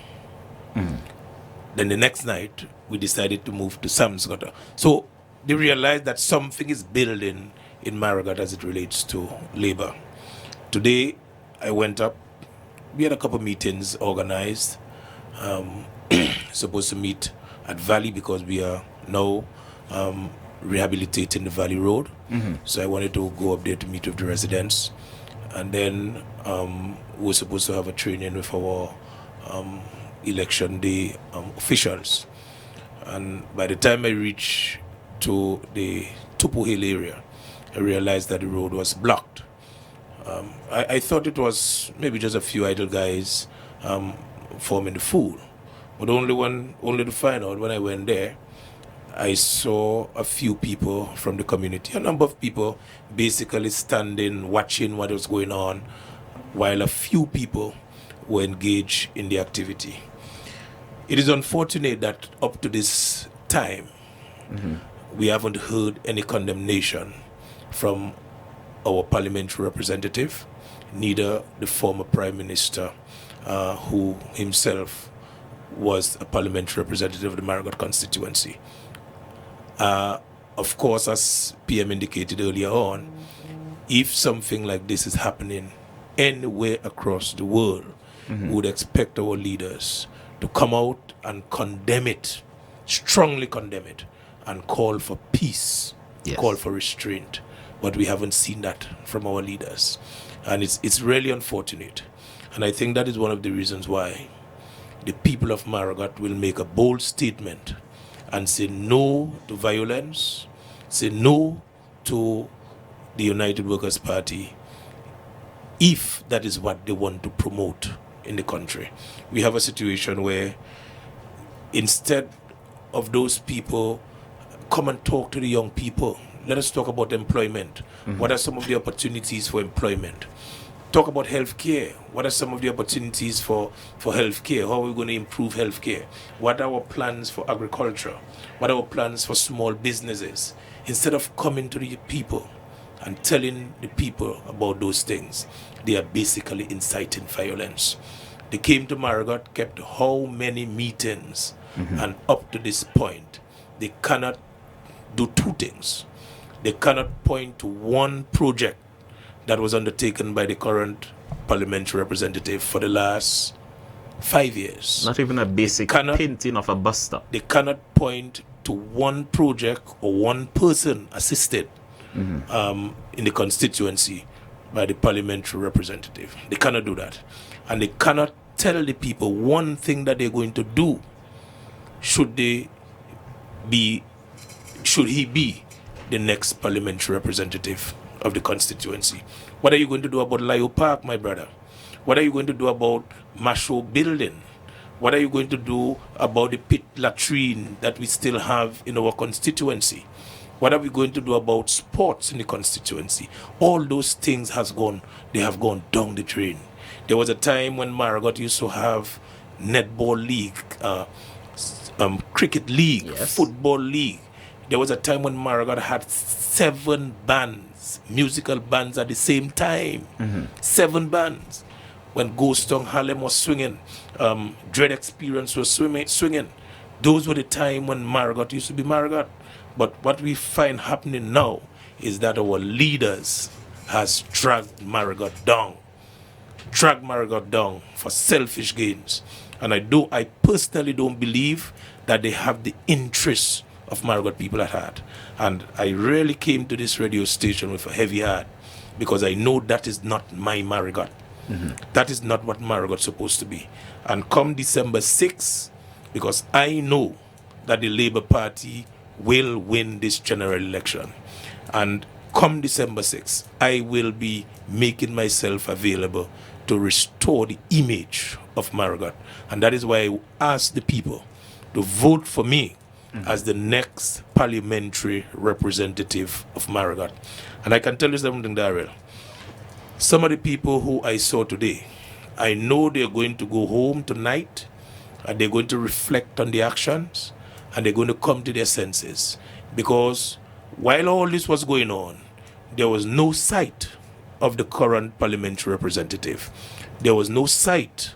Then the next night, we decided to move to Sam's Gutter. So they realized that something is building in Marigot as it relates to labor. Today, I went up. We had a couple meetings organized. Supposed to meet at Valley because we are now rehabilitating the Valley Road. So I wanted to go up there to meet with the residents. And then we were supposed to have a training with our election day officials. And by the time I reached to the Tupu Hill area, I realized that the road was blocked. I thought it was maybe just a few idle guys forming the fool. But only to find out when I went there, I saw a few people from the community, a number of people basically standing, watching what was going on, while a few people were engaged in the activity. It is unfortunate that up to this time, we haven't heard any condemnation from our parliamentary representative, neither the former Prime Minister, who himself was a parliamentary representative of the Marigot constituency. Of course, as PM indicated earlier on, if something like this is happening anywhere across the world, we would expect our leaders to come out and condemn it, strongly condemn it, and call for peace, call for restraint. But we haven't seen that from our leaders. And it's really unfortunate. And I think that is one of the reasons why the people of Marigot will make a bold statement and say no to violence, say no to the United Workers' Party, if that is what they want to promote in the country. We have a situation where instead of those people come and talk to the young people, let us talk about employment. What are some of the opportunities for employment? Talk about healthcare. What are some of the opportunities for healthcare? How are we going to improve healthcare? What are our plans for agriculture? What are our plans for small businesses? Instead of coming to the people and telling the people about those things, they are basically inciting violence. They came to Marigot, kept how many meetings, and up to this point, they cannot do two things. They cannot point to one project that was undertaken by the current parliamentary representative for the last 5 years. Not even a basic painting of a bus stop. They cannot point to one project or one person assisted in the constituency by the parliamentary representative. They cannot do that. And they cannot tell the people one thing that they're going to do should he be the next parliamentary representative of the constituency. What are you going to do about Lyo Park, my brother? What are you going to do about Masho building? What are you going to do about the pit latrine that we still have in our constituency? What are we going to do about sports in the constituency? All those things have gone down the drain. There was a time when Marigot used to have netball league, cricket league, football league. There was a time when Marigot had 7 bands, musical bands at the same time. 7 bands. When Ghost Town Harlem was swinging, Dread Experience was swinging. Those were the time when Marigot used to be Marigot. But what we find happening now is that our leaders has dragged Marigot down for selfish gains. And I personally don't believe that they have the interests of Marigot people at heart. And I really came to this radio station with a heavy heart because I know that is not my Marigot. That is not what Marigot's supposed to be. And come December 6th, because I know that the Labour Party will win this general election. And come December 6th, I will be making myself available to restore the image of Marigot. And that is why I ask the people to vote for me as the next parliamentary representative of Marigot. And I can tell you something, Daryl. Some of the people who I saw today, I know they're going to go home tonight and they're going to reflect on the actions and they're going to come to their senses. Because while all this was going on, there was no sight of the current parliamentary representative. There was no sight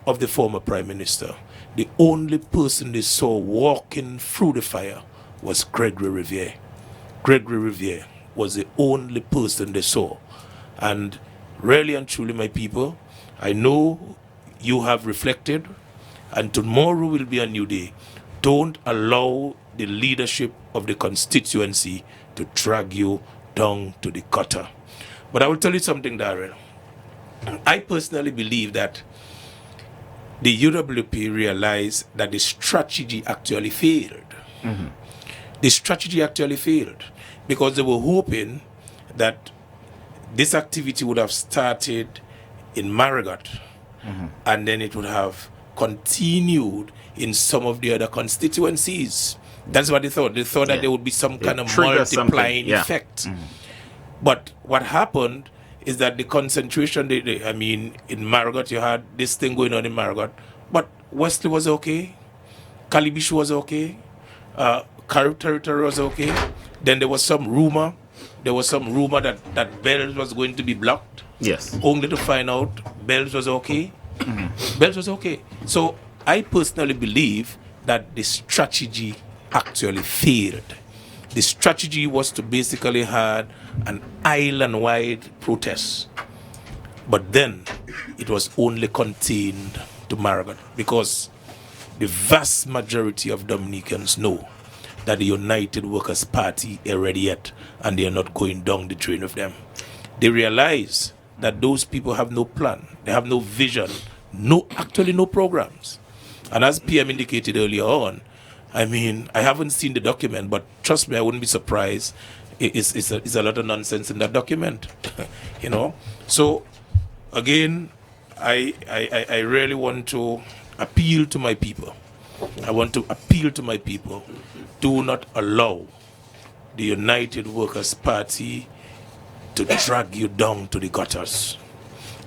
of the former Prime Minister. The only person they saw walking through the fire was Gregory Riviere. Gregory Riviere was the only person they saw. And really and truly, my people, I know you have reflected, and tomorrow will be a new day. Don't allow the leadership of the constituency to drag you down to the gutter. But I will tell you something, Daryl. I personally believe that the UWP realized that the strategy actually failed. The strategy actually failed because they were hoping that this activity would have started in Marigot and then it would have continued in some of the other constituencies. That's what they thought. They thought that there would be some kind of trigger something, multiplying yeah. effect. But what happened is that the concentration, I mean, in Marigot, you had this thing going on in Marigot, but Wesley was okay, Calibish was okay, Carib Territory was okay. Then there was some rumor that Bells was going to be blocked. Yes. Only to find out Bells was okay. Bells was okay. So I personally believe that the strategy actually failed. The strategy was to basically have an island-wide protest. But then it was only contained to Marigot because the vast majority of Dominicans know that the United Workers' Party are ready yet and they are not going down the drain with them. They realize that those people have no plan, they have no vision, no programs. And as PM indicated earlier on, I mean, I haven't seen the document, but trust me, I wouldn't be surprised. It's a lot of nonsense in that document, you know. So, again, I really want to appeal to my people. I want to appeal to my people. Do not allow the United Workers' Party to drag you down to the gutters.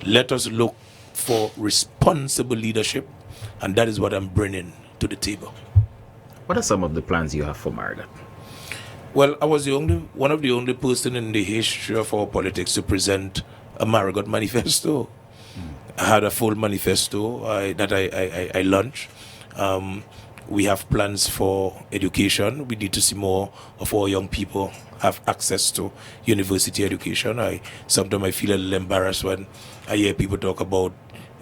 Let us look for responsible leadership, and that is what I'm bringing to the table. What are some of the plans you have for Marigot? Well, I was one of the only person in the history of our politics to present a Marigot manifesto. I had a full manifesto that I launched. We have plans for education. We need to see more of our young people have access to university education. Sometimes I feel a little embarrassed when I hear people talk about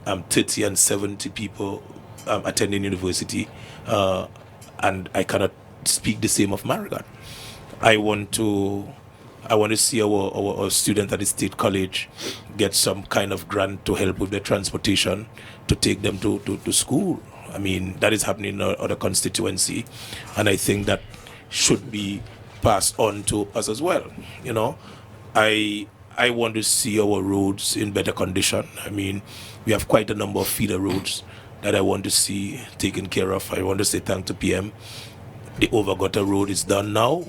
30 and 70 people attending university, and I cannot speak the same of Marigot. I want to see our students at the State College get some kind of grant to help with their transportation to take them to school. I mean, that is happening in other constituency, and I think that should be passed on to us as well. You know, I want to see our roads in better condition. I mean, we have quite a number of feeder roads that I want to see taken care of. I want to say thank to PM. The Overgutter Road is done now,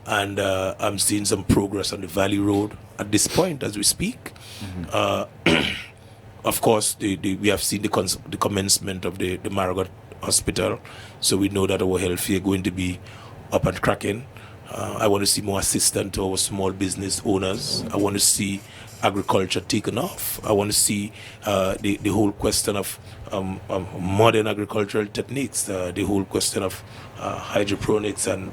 and I'm seeing some progress on the Valley Road at this point as we speak. Of course, we have seen the commencement of the Marigot Hospital, so we know that our health is going to be up and cracking. I want to see more assistance to our small business owners. I want to see agriculture taken off. I want to see the whole question of modern agricultural techniques, the whole question of hydroponics and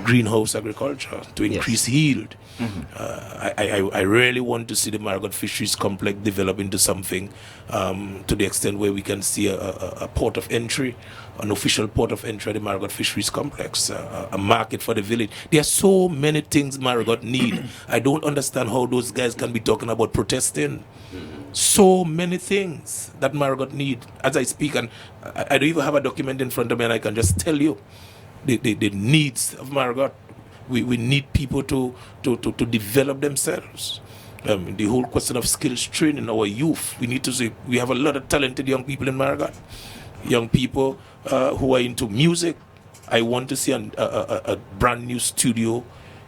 greenhouse agriculture to increase yield. I really want to see the Marigot Fisheries Complex develop into something to the extent where we can see a port of entry, an official port of entry at the Marigot Fisheries Complex, a market for the village. There are so many things Marigot need. I don't understand how those guys can be talking about protesting. So many things that Marigot need as I speak, and I don't even have a document in front of me, and I can just tell you the needs of Marigot. We need people to develop themselves. The whole question of skills training our youth. We need to see, we have a lot of talented young people in Marigot. Young people who are into music. I want to see a brand new studio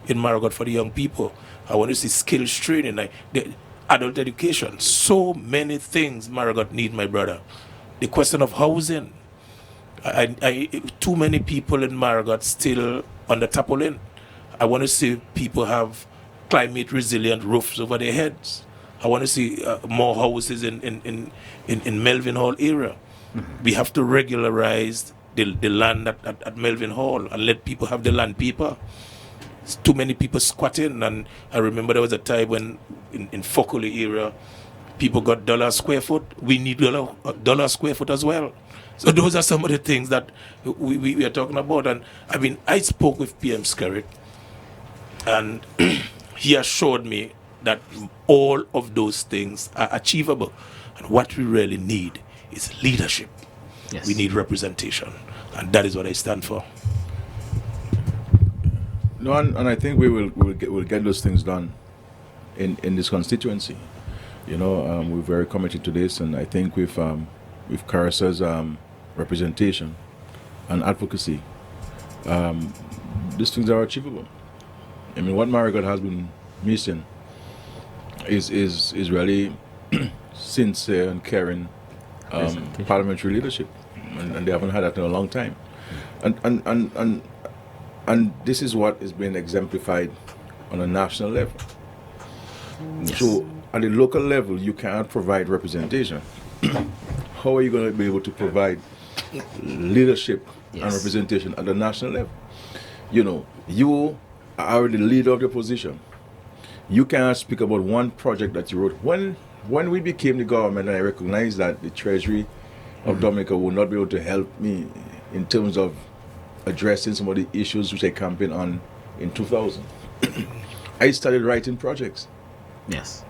in Marigot for the young people. I want to see skills training, the adult education. So many things Marigot need, my brother. The question of housing. Too many people in Marigot still on the tarpaulin. I want to see people have climate resilient roofs over their heads. I want to see more houses in Melvin Hall area. We have to regularize the land at Melvin Hall and let people have the land paper. It's too many people squatting, and I remember there was a time when in Fokole area people got $1 square foot. We need $1 square foot as well. So those are some of the things that we are talking about. And I mean, I spoke with PM Skerritt, and he assured me that all of those things are achievable. And what we really need is leadership. Yes. We need representation. And that is what I stand for. No, and I think we'll get those things done in this constituency. You know, we're very committed to this, and I think with Carisa's representation and advocacy, these things are achievable. I mean, what Marigot has been missing is really sincere and caring parliamentary leadership, and they haven't had that in a long time. And this is what is being exemplified on a national level. Yes. So at the local level, you cannot provide representation. How are you going to be able to provide leadership and Yes. representation at the national level? You know, you are the leader of the opposition. You cannot speak about one project that you wrote. When we became the government, I recognized that the Treasury of Dominica would not be able to help me in terms of addressing some of the issues which I campaigned on in 2000. I started writing projects. Yes.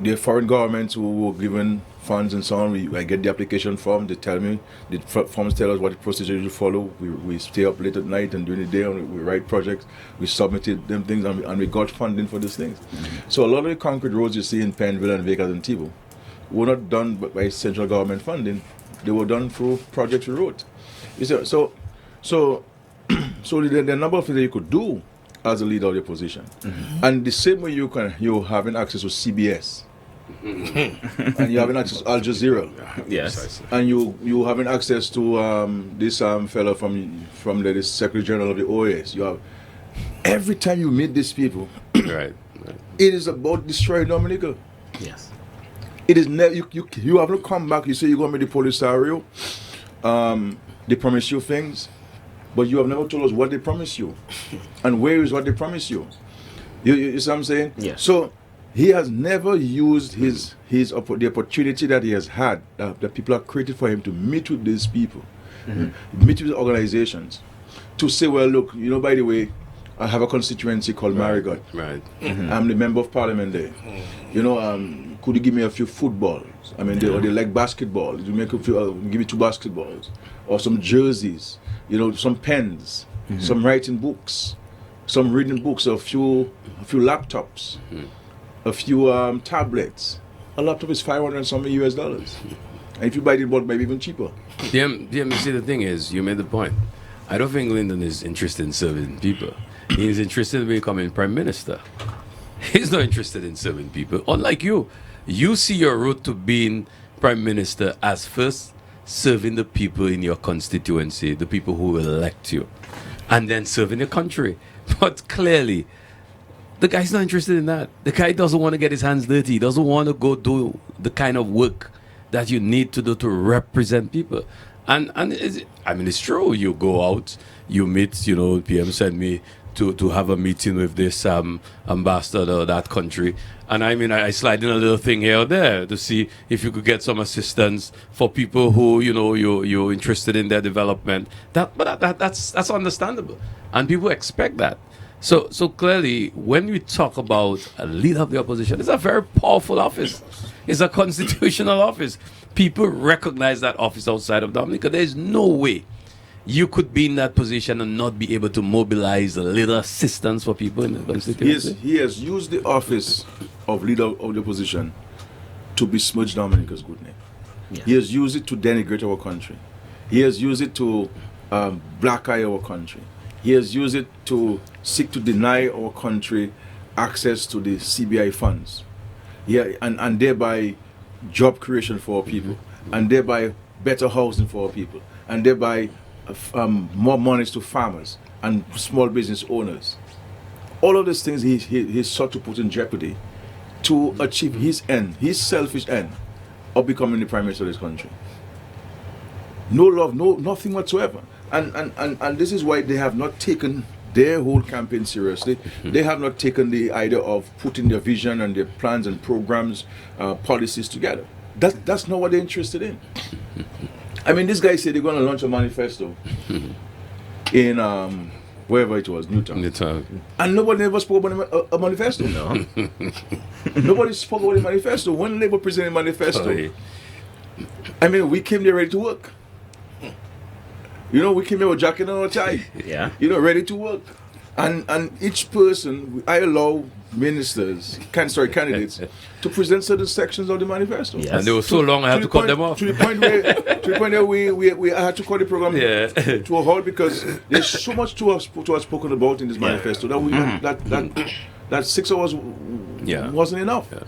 The foreign governments who were given funds and so on, I get the application form, they tell me, the forms tell us what the procedure to follow. We stay up late at night and during the day and we write projects, we submitted them things and we got funding for these things. So a lot of the concrete roads you see in Pennville and Vegas and Tebow were not done by central government funding, they were done through projects we wrote. You see, so the number of things that you could do as a leader of the opposition, and the same way you're having access to CBS, and you're having access to Al Jazeera, Yes. and you having access to this fellow from the Secretary General of the OAS. You have every time you meet these people, Right. it is about destroying Dominica. Yes. It is never you have not come back. You say you're going to be the Polisario. They promise you things, but you have never told us what they promise you, and where is what they promise you. You see what I'm saying? Yes. So he has never used the opportunity that he has had, that people have created for him to meet with these people, meet with organizations, to say, well, look, you know, by the way, I have a constituency called Marigot. Right. I'm the member of parliament there. You know, could you give me a few footballs? I mean, they like basketball. You make give me 2 basketballs or some jerseys. You know, some pens, some writing books, some reading books, a few laptops, a few tablets. A laptop is $500 and something US dollars. And if you buy it in bulk, maybe even cheaper. Yeah, you see, the thing is, you made the point. I don't think Lyndon is interested in serving people. He's interested in becoming prime minister. He's not interested in serving people. Unlike you, you see your route to being prime minister as first serving the people in your constituency, the people who will elect you, and then serving the country. But clearly, the guy's not interested in that. The guy doesn't want to get his hands dirty. He doesn't want to go do the kind of work that you need to do to represent people. And it's true. You go out, you meet, you know, PM sent me to have a meeting with this ambassador of that country. And I mean, I slide in a little thing here or there to see if you could get some assistance for people who, you know, you're interested in their development. That's understandable. And people expect that. So clearly, when we talk about a leader of the opposition, it's a very powerful office. It's a constitutional office. People recognize that office outside of Dominica. There's no way you could be in that position and not be able to mobilize a little assistance for people in the constituency. He has used the office of leader of the opposition to besmirch Dominica's good name. Yes. He has used it to denigrate our country. He has used it to black eye our country. He has used it to seek to deny our country access to the CBI funds. And thereby job creation for our people, and thereby better housing for our people, and thereby more monies to farmers and small business owners. All of these things he sought to put in jeopardy to achieve his end, his selfish end of becoming the prime minister of this country. No love, nothing whatsoever. And this is why they have not taken their whole campaign seriously. They have not taken the idea of putting their vision and their plans and programs, policies together. That's not what they're interested in. I mean, this guy said they're going to launch a manifesto in wherever it was, Newtown. Newtown. And nobody ever spoke about a manifesto. No. Nobody spoke about a manifesto. When Labour presented a manifesto, Sorry. I mean, we came there ready to work. You know, we came here with jacket and a tie. Yeah. You know, ready to work. And each person, I allow ministers, candidates, to present certain sections of the manifesto. Yes. And they were so long, I had to cut them off. To the point where we had to cut the program to a halt because there's so much to have spoken about in this manifesto that we that 6 hours wasn't enough. Yeah.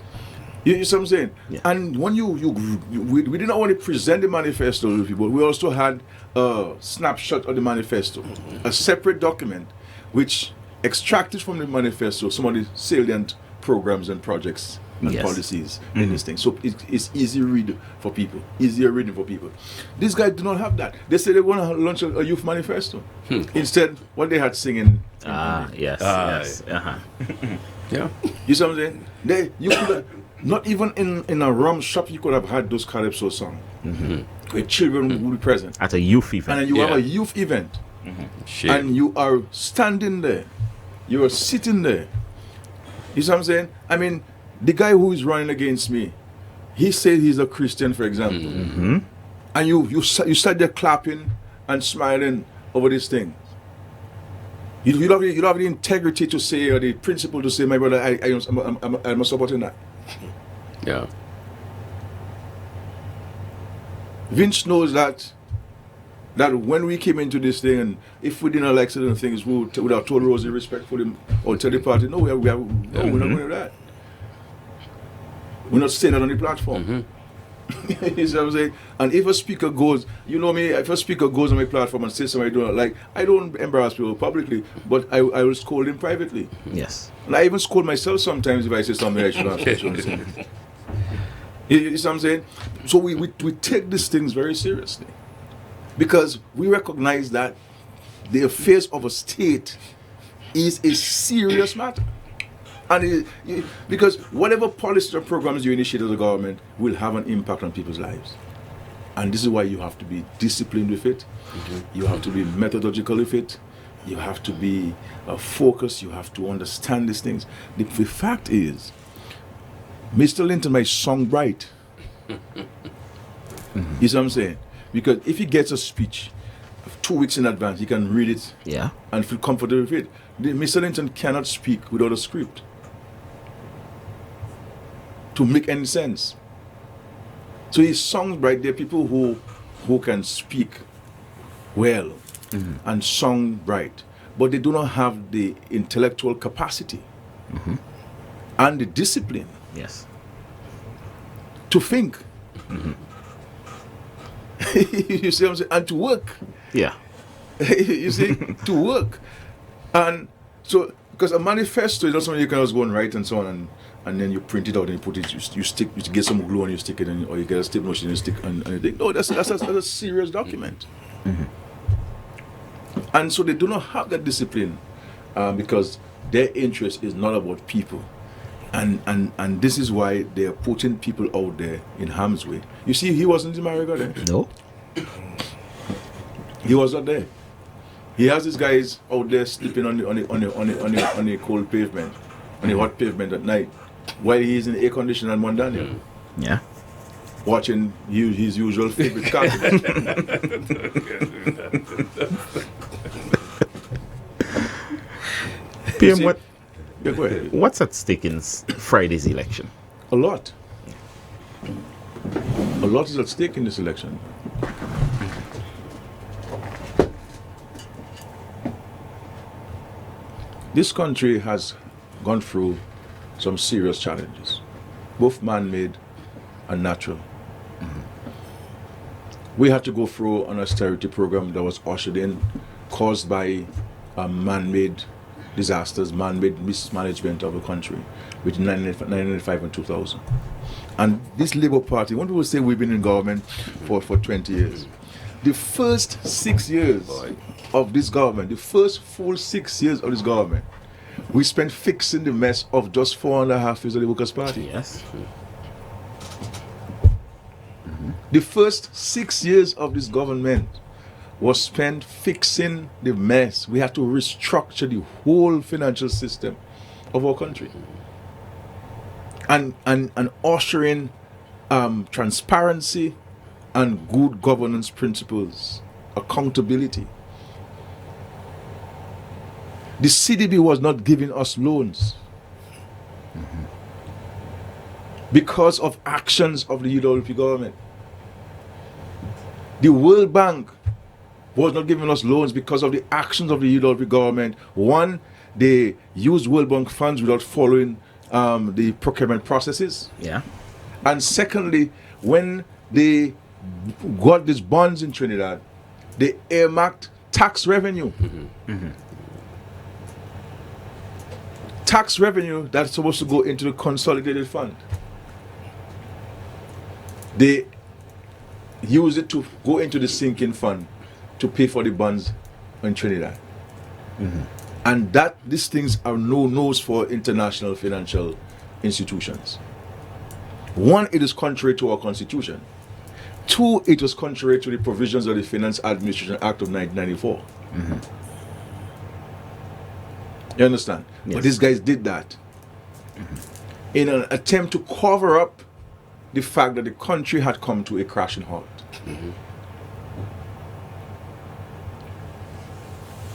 You see what I'm saying? Yeah. And when we did not only present the manifesto to people, we also had a snapshot of the manifesto, a separate document which extracted from the manifesto some of the salient programs and projects and Yes. policies in this thing. So it's easier reading for people. These guys do not have that. They say they want to launch a youth manifesto. Instead, what they had singing. Yes. Ah, Yes. Uh-huh. Yeah. You see what I'm saying? You could have, not even in a rum shop you could have had those calypso songs where children would be present. At a youth event. And then you have Yeah. a youth event. Shit. And you are standing there. You are sitting there. You see what I'm saying? I mean, the guy who is running against me, he said he's a Christian, for example. And you sat there clapping and smiling over this thing. You don't have the integrity to say, or the principle to say, my brother, I'm supporting that. Yeah. Vince knows that when we came into this thing, and if we didn't like certain things, we would have told Rosie respectfully or tell the party, no, we're not going to do that. We're not saying that on the platform. You see what I'm saying? And if a speaker goes, you know me, if a speaker goes on my platform and says something I don't like, I don't embarrass people publicly, but I will scold him privately. Yes. And I even scold myself sometimes if I say something I shouldn't say. You see what I'm saying? So we take these things very seriously. Because we recognize that the affairs of a state is a serious matter. And because whatever policies or programs you initiate as a government will have an impact on people's lives. And this is why you have to be disciplined with it. You have to be methodological with it. You have to be focused. You have to understand these things. The fact is, Mr. Linton might song bright. You see what I'm saying? Because if he gets a speech 2 weeks in advance, he can read it Yeah. and feel comfortable with it. Mr. Linton cannot speak without a script to make any sense. So his songs bright. There are people who can speak well and song bright, but they do not have the intellectual capacity and the discipline Yes. to think. You see what I'm saying? And to work. Yeah. You see, to work. And so, because a manifesto is not something you can just go and write and so on, and then you print it out and you put it, you stick, you get some glue and you stick it in, or you get a tape machine and you stick, and you think, no, that's a serious document. And so they do not have that discipline because their interest is not about people. And this is why they are putting people out there in harm's way. You see, he wasn't in Marigot then. No. He was not there. He has these guys out there sleeping on the cold pavement, on the hot pavement at night, while he's in air conditioning and Mondaniel, Yeah. watching his usual favorite cartoon. PM, See- what Yeah, go ahead. what's at stake in Friday's election? A lot. A lot is at stake in this election. This country has gone through some serious challenges, both man-made and natural. We had to go through an austerity program that was ushered in, caused by man-made disasters, man-made mismanagement of the country between 1995 and 2000. And this Labour Party, when people say we've been in government for 20 years, the first 6 years of this government, the first full 6 years of this government, we spent fixing the mess of just 4.5 years of the Workers' Party. Yes. The first 6 years of this government was spent fixing the mess. We had to restructure the whole financial system of our country. And ushering transparency and good governance principles, accountability. The CDB was not giving us loans because of actions of the UWP government. The World Bank was not giving us loans because of the actions of the UWP government. One, they used World Bank funds without following the procurement processes. Yeah. And secondly, when they got these bonds in Trinidad, they earmarked tax revenue. Tax revenue that's supposed to go into the consolidated fund. They use it to go into the sinking fund to pay for the bonds in Trinidad. And that these things are no-nos for international financial institutions. One, it is contrary to our constitution. Two, it was contrary to the provisions of the Finance Administration Act of 1994. You understand? Yes. But these guys did that in an attempt to cover up the fact that the country had come to a crashing halt.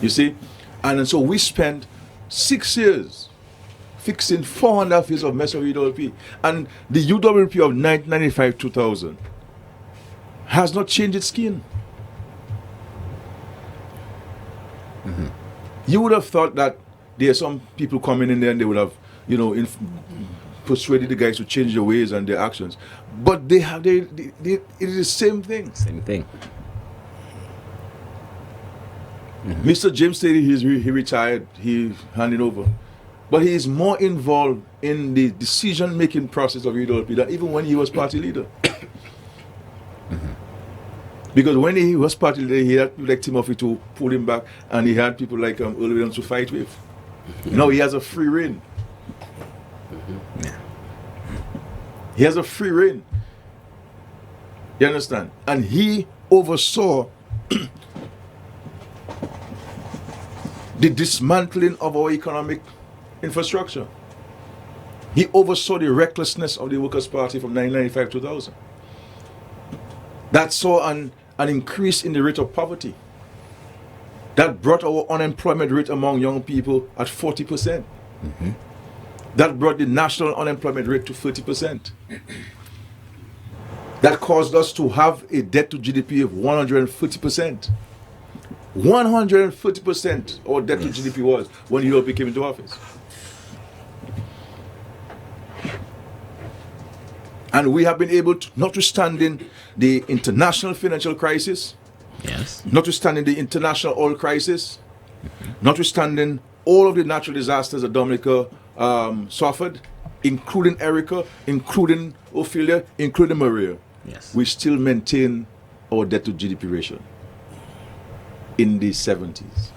You see? And so we spent 6 years fixing 4.5 years of mess of UWP. And the UWP of 1995-2000 has not changed its skin. You would have thought that there are some people coming in there and they would have, persuaded the guys to change their ways and their actions. But it is the same thing. Same thing. Mr. James Stady, he retired, he handed over. But he is more involved in the decision-making process of UWP than even when he was party leader. Because when he was party leader, he had people like Timothy to pull him back, and he had people like Earl Williams to fight with. Now he has a free rein. He has a free rein. You understand? And he oversaw the dismantling of our economic infrastructure. He oversaw the recklessness of the Workers' Party from 1995-2000. That saw an increase in the rate of poverty. That brought our unemployment rate among young people at 40%. That brought the national unemployment rate to 30%. That caused us to have a debt to GDP of 140%. 140% our debt to GDP was when UWP came into office. And we have been able to, notwithstanding the international financial crisis, notwithstanding the international oil crisis, notwithstanding all of the natural disasters that Dominica suffered, including Erica, including Ophelia, including Maria, we still maintain our debt to GDP ratio in the 70s.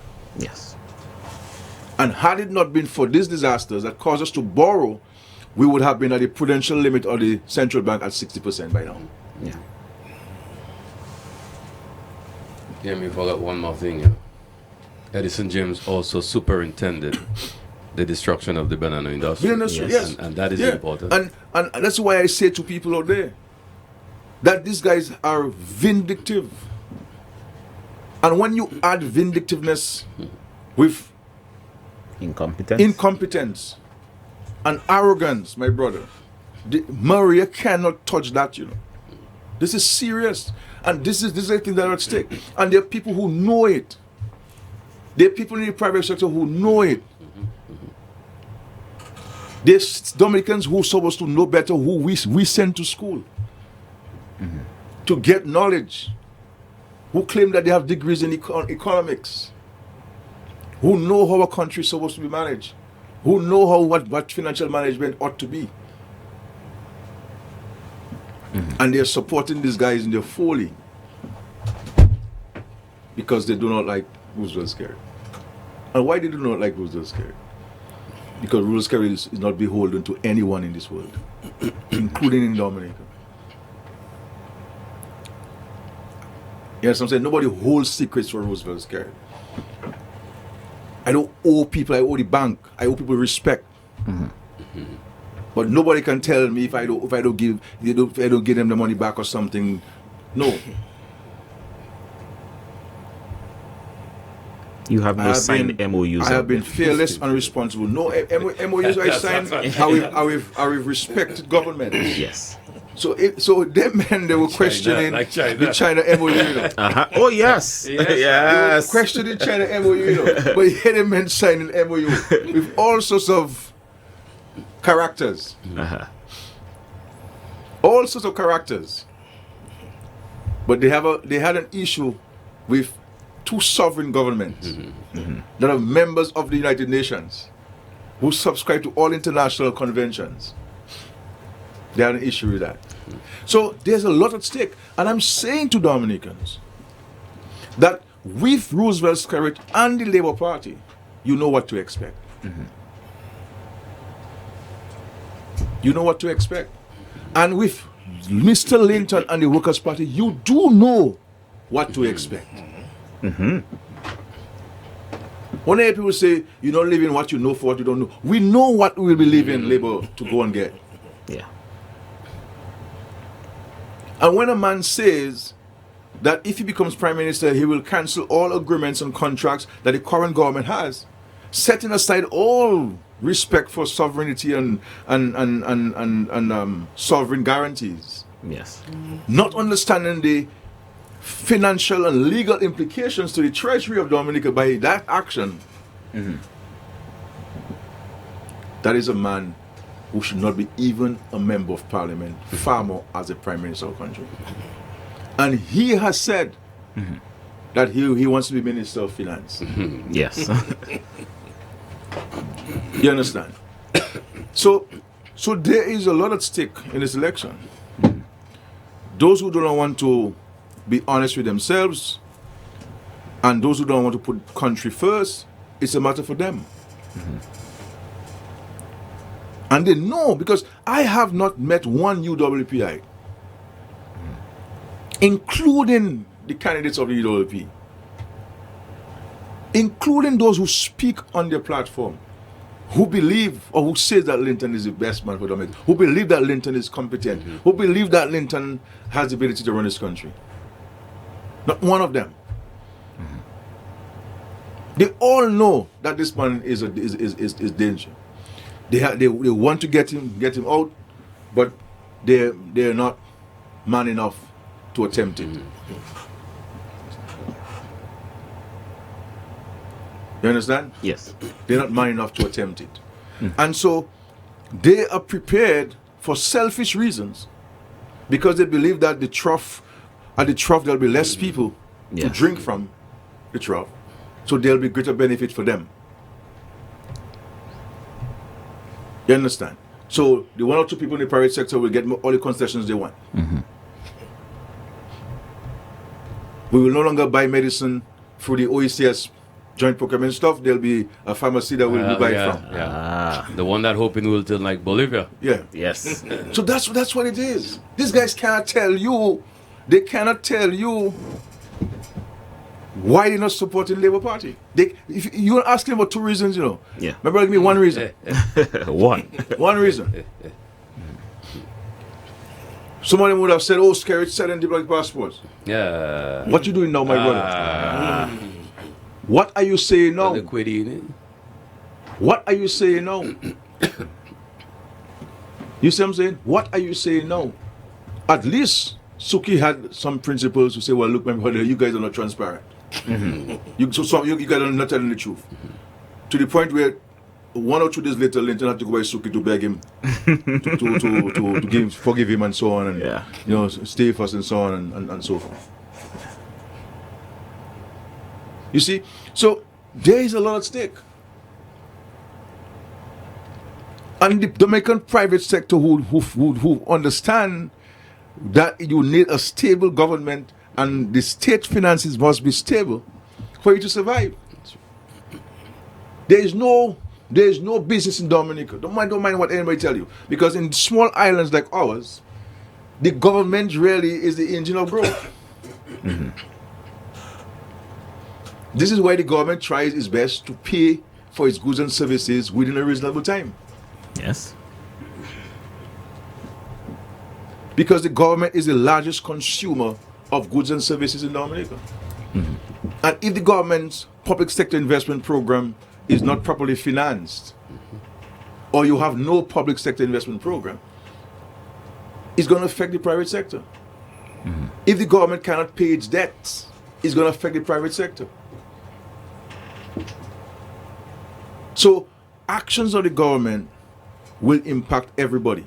And had it not been for these disasters that caused us to borrow, we would have been at the prudential limit of the central bank at 60% by now. Yeah, me forgot one more thing. Yeah. Edison James also superintended the destruction of the banana industry. Yes. And that is important. And that's why I say to people out there that these guys are vindictive. And when you add vindictiveness with incompetence and arrogance, my brother, Maria cannot touch that, This is serious. And this is a thing that are at stake. And there are people who know it. There are people in the private sector who know it. There's Dominicans who are supposed to know better, who we send to school to get knowledge, who claim that they have degrees in economics, who know how a country is supposed to be managed, who know what financial management ought to be. And they're supporting these guys in their folly because they do not like Roosevelt Scary. And why they do not like Roosevelt Scary? Because Roosevelt Scary is not beholden to anyone in this world, including in Dominica. Yes, I'm saying nobody holds secrets for Roosevelt's carried. I don't owe people, I owe the bank. I owe people respect. But nobody can tell me if I don't give them the money back or something. No. You have no signed MOUs. I have been fearless and responsible. No MOUs I signed. I will respect government. Yes. So them men, they were questioning like China. the China MOU. You know. Oh yes. Yes. Yes. Questioning China MOU, you know. But here the men signing MOU with all sorts of characters. All sorts of characters. But they had an issue with two sovereign governments that are members of the United Nations who subscribe to all international conventions. They had an issue with that. So there's a lot at stake. And I'm saying to Dominicans that with Roosevelt's carrot and the Labour Party, you know what to expect. You know what to expect. And with Mr. Linton and the Workers' Party, you do know what to expect. When people say you don't live in what you know for what you don't know, we know what we will be leaving Labour to go and get. Yeah. And when a man says that if he becomes Prime Minister, he will cancel all agreements and contracts that the current government has, setting aside all respect for sovereignty and sovereign guarantees, Yes. not understanding the financial and legal implications to the Treasury of Dominica by that action, that is a man who should not be even a member of Parliament, far more as a Prime Minister of the country. And he has said that he wants to be Minister of Finance. Yes. You understand? So there is a lot at stake in this election. Those who do not want to be honest with themselves and those who don't want to put country first, it's a matter for them. And they know, because I have not met one UWPI, including the candidates of the UWP, including those who speak on their platform, who believe or who say that Linton is the best man for Dominica, who believe that Linton is competent, who believe that Linton has the ability to run this country. Not one of them. They all know that this man is danger. They want to get him out, but they're not man enough to attempt it. You understand? Yes. They're not man enough to attempt it. And so they are prepared for selfish reasons because they believe that at the trough there'll be less people to drink from the trough. So there'll be greater benefit for them. You understand? So the one or two people in the private sector will get all the concessions they want. We will no longer buy medicine through the OECS joint procurement stuff. There'll be a pharmacy that we'll be buying from. The one that hoping will turn like Bolivia. Yeah. Yes. So that's what it is. These guys cannot tell you. They cannot tell you why they're not supporting the Labour Party. If you ask them about two reasons, you know. Yeah. Remember, give me one reason. One reason. Somebody would have said, "Oh, Skerrit said in diplomatic passports." Yeah. What you doing now, my brother? What are you saying now? What are you saying now? You see what I'm saying? What are you saying now? At least Suki had some principles to say, well, look, my brother, you guys are not transparent. You guys are not telling the truth. To the point where 1 or 2 days later, Linton had to go by Suki to beg him to forgive him and so on, and stay with us and so on and so forth. You see, so there is a lot at stake. And the Dominican private sector who understand that you need a stable government and the state finances must be stable for you to survive. There is no business in Dominica. Don't mind what anybody tell you. Because in small islands like ours, the government really is the engine of growth. This is why the government tries its best to pay for its goods and services within a reasonable time. Yes. Because the government is the largest consumer of goods and services in Dominica. And if the government's public sector investment program is not properly financed, or you have no public sector investment program, it's going to affect the private sector. If the government cannot pay its debts, it's going to affect the private sector. So actions of the government will impact everybody.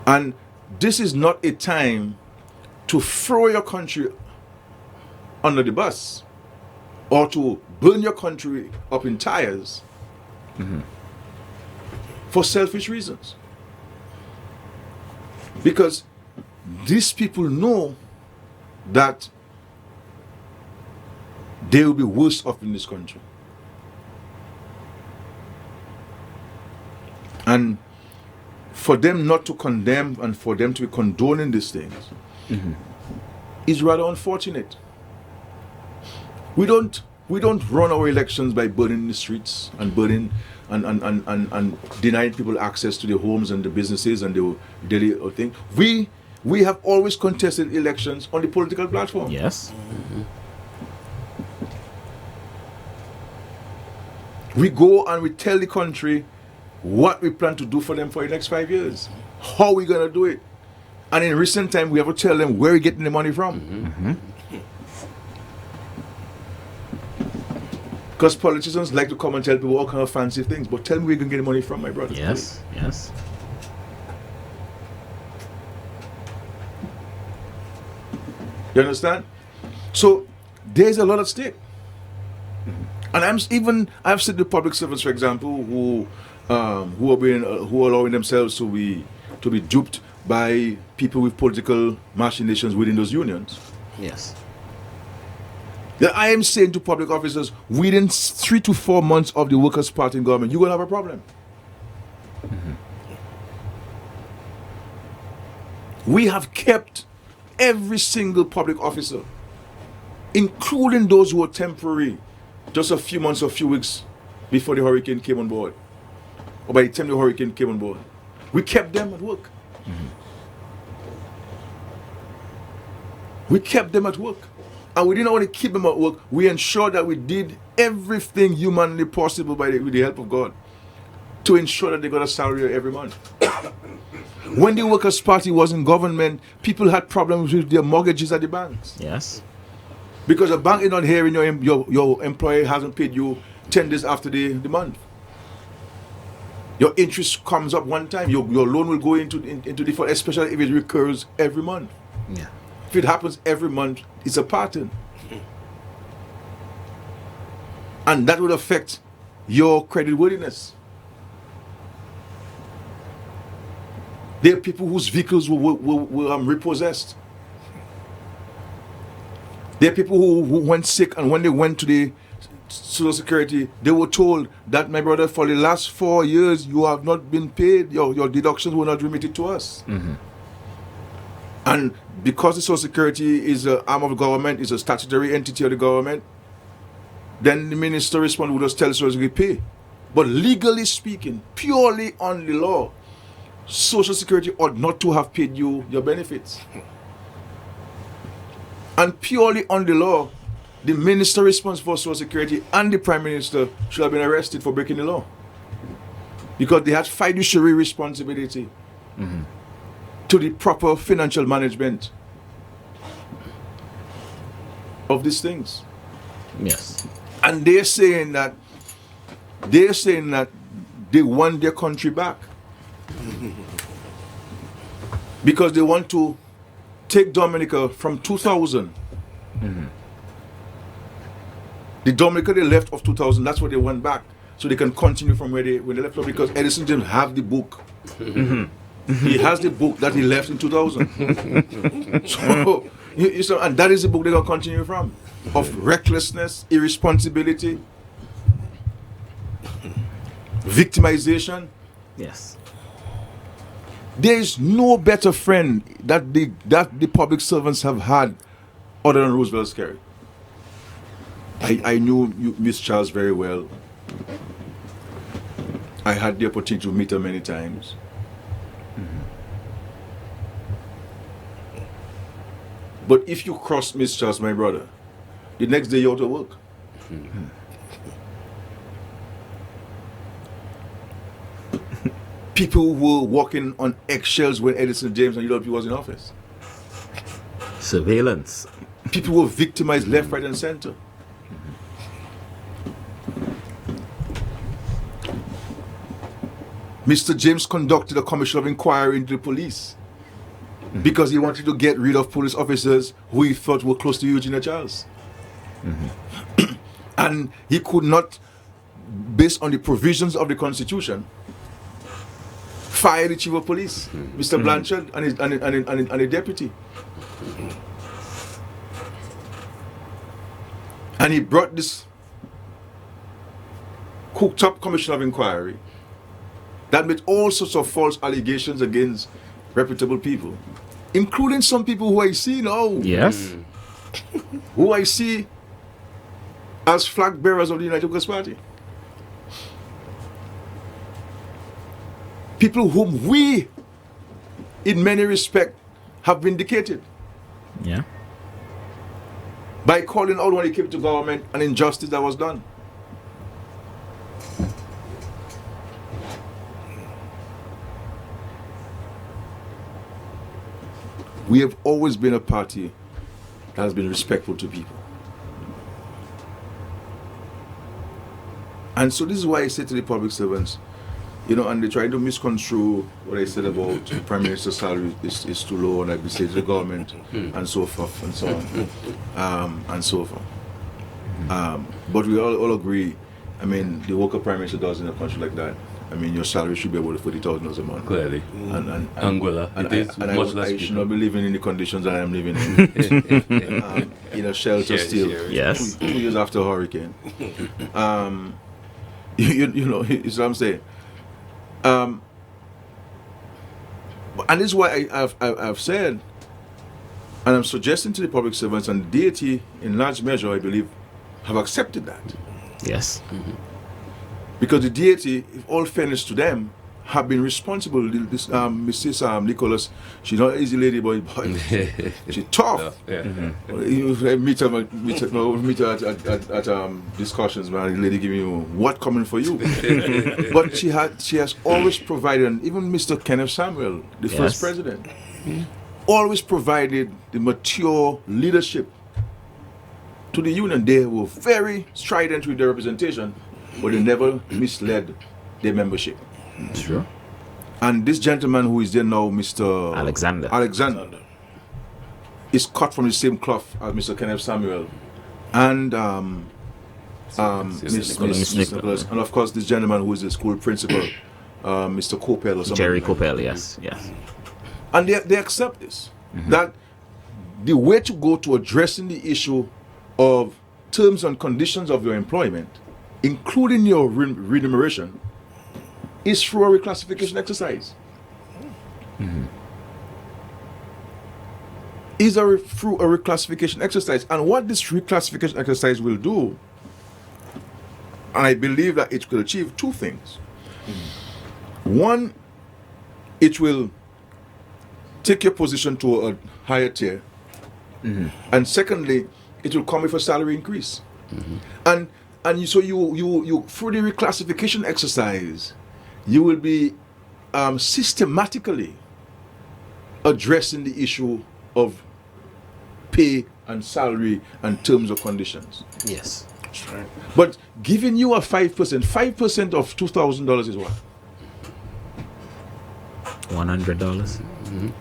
And this is not a time to throw your country under the bus or to burn your country up in tires for selfish reasons. Because these people know that they will be worse off in this country. And for them not to condemn and for them to be condoning these things is rather unfortunate. We don't run our elections by burning the streets and burning and denying people access to their homes and the businesses and the daily thing. We have always contested elections on the political platform. Yes. We go and we tell the country what we plan to do for them for the next 5 years. How we going to do it. And in recent time, we have to tell them where we're getting the money from. Because politicians like to come and tell people all kind of fancy things, but tell me where you can get the money from, my brother. Yes. Yes. You understand? So there's a lot at stake. And I've seen the public servants, for example, who are allowing themselves to be duped by people with political machinations within those unions. Yes. That I am saying to public officers, within 3 to 4 months of the Workers' Party in government, you're going to have a problem. We have kept every single public officer, including those who were temporary, just a few months or a few weeks before the hurricane came on board, or by the time the hurricane came on board. We kept them at work. We kept them at work. And we didn't only keep them at work, we ensured that we did everything humanly possible with the help of God to ensure that they got a salary every month. When the Workers' Party was in government, people had problems with their mortgages at the banks. Yes. Because the bank is not hearing your employer hasn't paid you 10 days after the month. Your interest comes up one time, your loan will go into default, especially if it recurs every month. Yeah. If it happens every month, it's a pattern. And that will affect your creditworthiness. There are people whose vehicles were repossessed. There are people who went sick, and when they went to the Social Security, they were told that, my brother, for the last 4 years, you have not been paid. Your deductions were not remitted to us. And because the Social Security is an arm of the government, is a statutory entity of the government, then the minister responds, will just tell us what we pay. But legally speaking, purely on the law, Social Security ought not to have paid you your benefits. And purely on the law, the minister responsible for Social Security and the Prime Minister should have been arrested for breaking the law. Because they had fiduciary responsibility to the proper financial management of these things. Yes. And they're saying that they want their country back. Because they want to take Dominica from 2000. The Dominica they left of 2000, that's what they want back. So they can continue from where they left off, because Edison didn't have the book. He has the book that he left in 2000. So, and that is the book they're going to continue from. Of recklessness, irresponsibility, victimization. Yes. There is no better friend that the public servants have had other than Roosevelt Skerry. I knew Miss Charles very well. I had the opportunity to meet her many times. But if you cross Miss Charles, my brother, the next day you're out of work. People were walking on eggshells when Edison James and UWP was in office. Surveillance. People were victimized left, right, and center. Mr. James conducted a commission of inquiry into the police because he wanted to get rid of police officers who he thought were close to Eugenia Charles. And he could not, based on the provisions of the Constitution, fire the chief of police, Mr. Blanchard, and a deputy. And he brought this cooked up commission of inquiry that made all sorts of false allegations against reputable people, including some people who I see now. Yes. Who I see as flag bearers of the United Workers' Party. People whom we, in many respects, have vindicated Yeah. by calling out when it came to government an injustice that was done. We have always been a party that has been respectful to people. And so this is why I say to the public servants, you know, and they try to misconstrue what I said about the Prime Minister's salary is too low, and I would say to the government, and so forth, and so on, and so forth. But we all agree, I mean, the work a Prime Minister does in a country like that, I mean, your salary should be about $40,000 a month. Clearly. Anguilla. I should not be living in the conditions that I am living in. In a shelter still. Yes. 2 years after a hurricane. You know, it's what I'm saying. And this is why I've said, and I'm suggesting to the public servants, and the deity, in large measure, I believe, have accepted that. Yes. Because the deity, in all fairness to them, have been responsible. This Mrs. Nicholas, she's not an easy lady, but she's tough. You meet her at discussions, man. The lady giving you what coming for you. But she has always provided, and even Mr. Kenneth Samuel, the first president, always provided the mature leadership to the union. They were very strident with their representation, but they never misled their membership. Sure. And this gentleman who is there now, Mr. Alexander, is cut from the same cloth as Mr. Kenneth Samuel and Miss Nicholas. And of course, this gentleman who is the school principal, Mr. Coppell or something. Jerry Coppell, yes. And they accept this. That the way to go to addressing the issue of terms and conditions of your employment, including your remuneration, is through a reclassification exercise. Is through a reclassification exercise. And what this reclassification exercise will do, and I believe that it will achieve two things. One, it will take your position to a higher tier. And secondly, it will come with a salary increase. And so you through the reclassification exercise, you will be systematically addressing the issue of pay and salary and terms of conditions. Yes. That's right. But giving you a 5% of $2,000 is what? $100.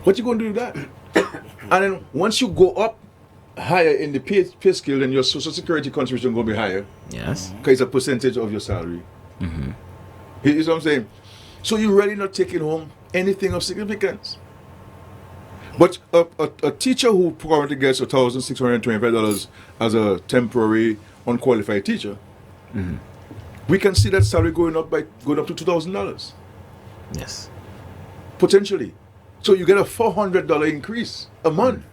What you going to do with that? And then once you go up higher in the pay scale, then your social security contribution going to be higher. Yes. Because it's a percentage of your salary. You see what I'm saying? So you're really not taking home anything of significance. But a teacher who probably gets $1,625 as a temporary unqualified teacher, we can see that salary going up to $2,000. Yes. Potentially. So you get a $400 increase a month.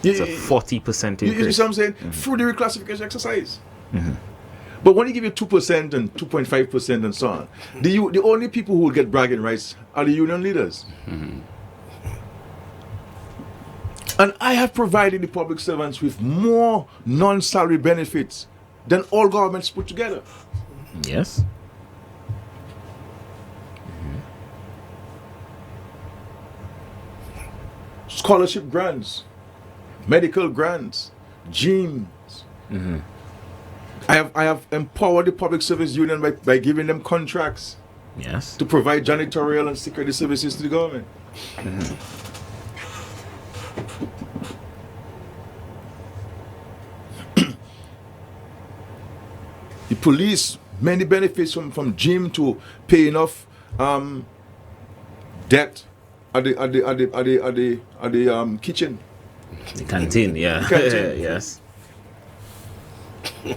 It's a 40% You increase. see what I'm saying? Through the reclassification exercise. But when you give you 2% and 2.5% and so on, the only people who will get bragging rights are the union leaders. And I have provided the public servants with more non-salary benefits than all governments put together. Yes. Scholarship grants, medical grants, gyms. I have empowered the public service union by giving them contracts Yes. to provide janitorial and security services to the government. The police, many benefits from gym to paying off debt at the kitchen. The canteen, yeah. Canteen. Yes.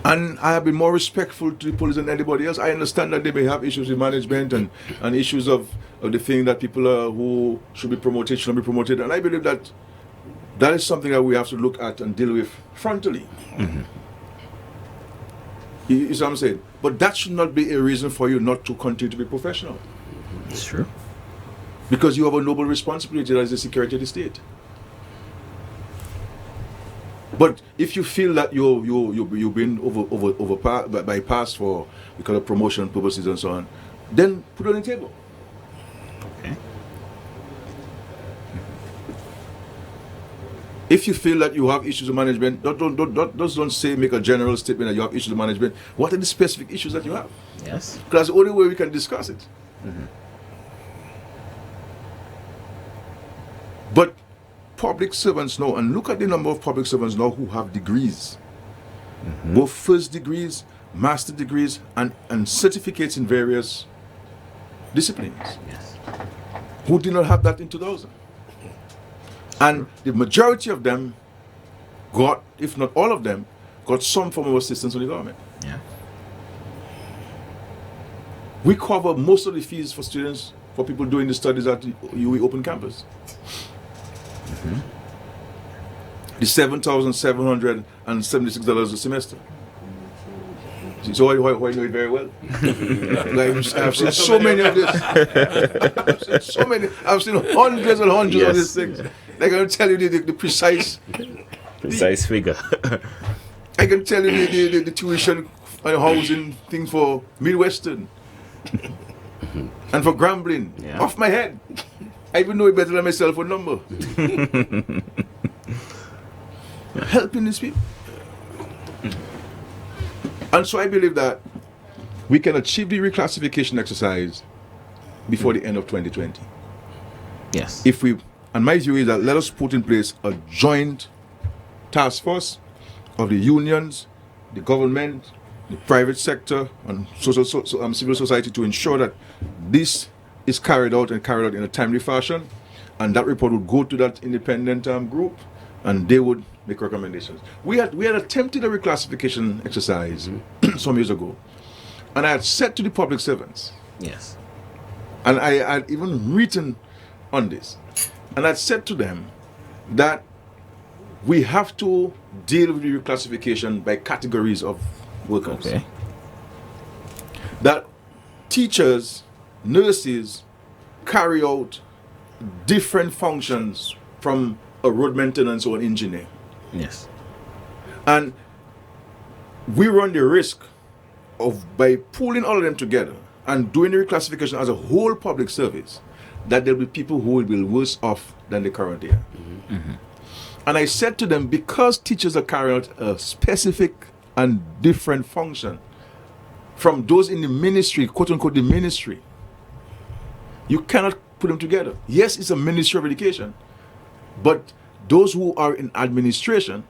And I have been more respectful to the police than anybody else. I understand that they may have issues with management and issues of the thing that people who should be promoted should not be promoted. And I believe that is something that we have to look at and deal with frontally. You see what I'm saying? But that should not be a reason for you not to continue to be professional. It's true. Because you have a noble responsibility as the security of the state. But if you feel that you've been bypassed for because of promotion purposes and so on, then put it on the table. Okay. If you feel that you have issues with management, don't say make a general statement that you have issues with management. What are the specific issues that you have? Yes. Because that's the only way we can discuss it. But public servants now, and look at the number of public servants now who have degrees, both first degrees, master degrees, and certificates in various disciplines, Yes. who did not have that in 2000. And the majority of them got, if not all of them, got some form of assistance from the government. Yeah. We cover most of the fees for students, for people doing the studies at the UE Open Campus. The $7,776 a semester. So I know it very well. Like, I've seen so many of this. I've seen hundreds and hundreds of these things. They're going to tell you the precise figure. I can tell you the tuition and housing thing for Midwestern and for Grambling. Yeah. Off my head. I even know it better than myself with number. Helping these people. And so I believe that we can achieve the reclassification exercise before the end of 2020. Yes. And my view is that let us put in place a joint task force of the unions, the government, the private sector, and civil society to ensure that this is carried out in a timely fashion, and that report would go to that independent group, and they would make recommendations. We had attempted a reclassification exercise some years ago, and I had said to the public servants, Yes. and I had even written on this, and I said to them that we have to deal with the reclassification by categories of workers. Okay. That teachers, nurses carry out different functions from a road maintenance or an engineer. Yes. And we run the risk of, by pulling all of them together and doing the reclassification as a whole public service, that there'll be people who will be worse off than the current year. And I said to them, because teachers are carrying out a specific and different function from those in the ministry, quote unquote, the ministry, you cannot put them together. Yes, it's a ministry of education, but those who are in administration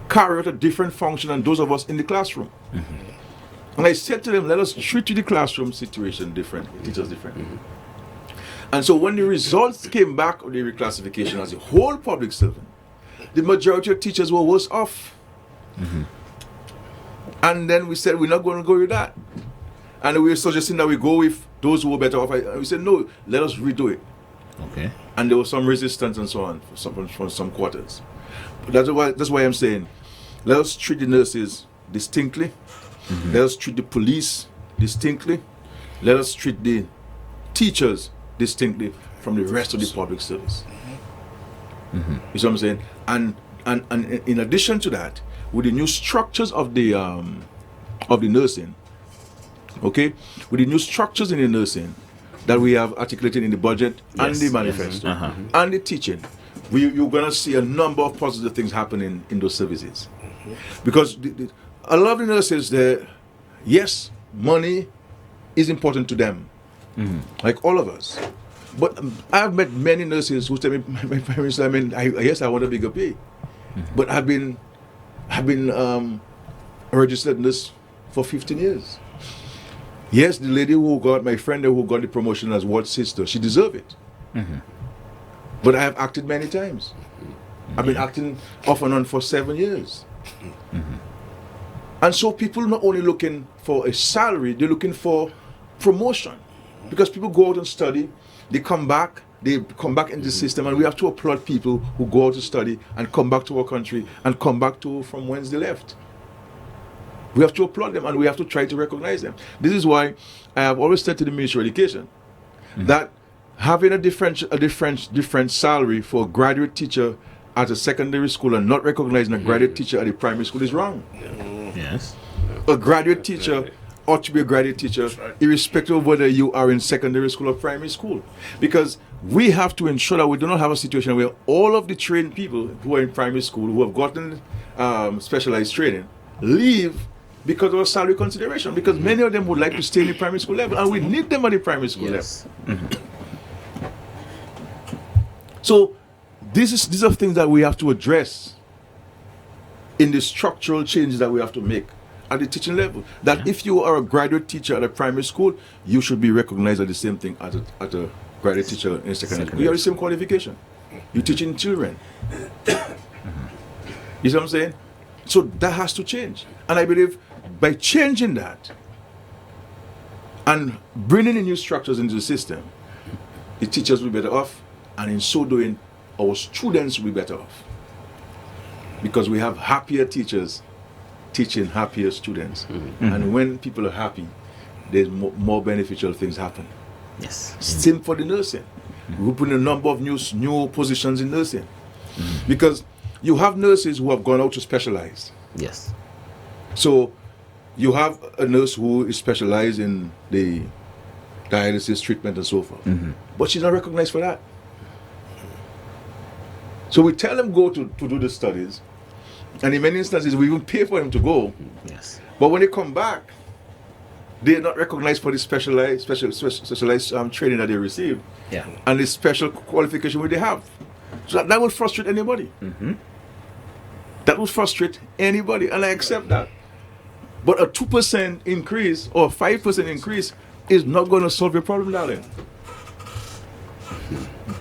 carry out a different function than those of us in the classroom. And I said to them, let us treat the classroom situation differently, teachers differently. And so when the results came back of the reclassification as a whole public servant, the majority of teachers were worse off. And then we said, we're not going to go with that. And we were suggesting that we go with those who were better off. And we said, no, let us redo it. Okay. And there was some resistance and so on from some quarters. But that's why I'm saying, let us treat the nurses distinctly. Let us treat the police distinctly. Let us treat the teachers distinctly from the rest of the public service. You see what I'm saying? And in addition to that, with the new structures of the nursing, okay, with the new structures in the nursing that we have articulated in the budget and the manifesto and the teaching, you're gonna see a number of positive things happening in those services. Because a lot of the nurses, yes, money is important to them, like all of us. But I've met many nurses who tell me, my parents, I mean, yes, I want a bigger pay, but I've been a registered nurse for 15 years. Yes, the lady my friend who got the promotion as ward sister, she deserved it. But I have acted many times. I've been acting off and on for 7 years. And so people not only looking for a salary, they're looking for promotion. Because people go out and study, they come back into the system, and we have to applaud people who go out to study and come back to our country and come back to from whence they left. We have to applaud them, and we have to try to recognize them. This is why I have always said to the Ministry of Education that having a different salary for a graduate teacher at a secondary school and not recognizing a graduate teacher at a primary school is wrong. Yes. A graduate teacher ought to be a graduate teacher, irrespective of whether you are in secondary school or primary school. Because we have to ensure that we do not have a situation where all of the trained people who are in primary school, who have gotten specialized training, leave because of a salary consideration. Because many of them would like to stay in the primary school level, and we need them at the primary school level. So these are things that we have to address in the structural changes that we have to make at the teaching level. That if you are a graduate teacher at a primary school, you should be recognized as the same thing as a graduate teacher in secondary school. You have the same qualification. You're teaching children. You see what I'm saying? So that has to change. And I believe by changing that and bringing in new structures into the system, the teachers will be better off, and in so doing, our students will be better off. Because we have happier teachers teaching happier students. And when people are happy, there's more beneficial things happen. Yes. Same for the nursing. We put in a number of new positions in nursing. Because you have nurses who have gone out to specialize. Yes. So you have a nurse who is specialized in the dialysis treatment and so forth. But she's not recognized for that. So we tell them go to do the studies, and in many instances we even pay for them to go. Yes. But when they come back, they're not recognized for the specialized training that they received, and the special qualification that they have. So that will frustrate anybody. That will frustrate anybody, and I accept that. But a 2% increase or 5% increase is not going to solve your problem, darling.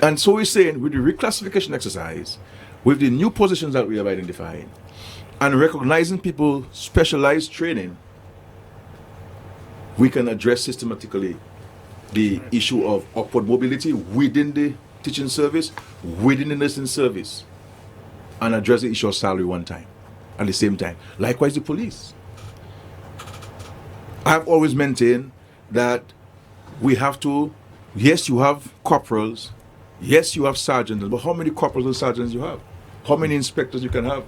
And so we're saying with the reclassification exercise, with the new positions that we have identified, and recognizing people's specialized training, we can address systematically the issue of upward mobility within the teaching service, within the nursing service, and address the issue of salary one time, at the same time. Likewise, the police. I've always maintained that we have to, yes, you have corporals, yes, you have sergeants, but how many corporals and sergeants you have? How many inspectors you can have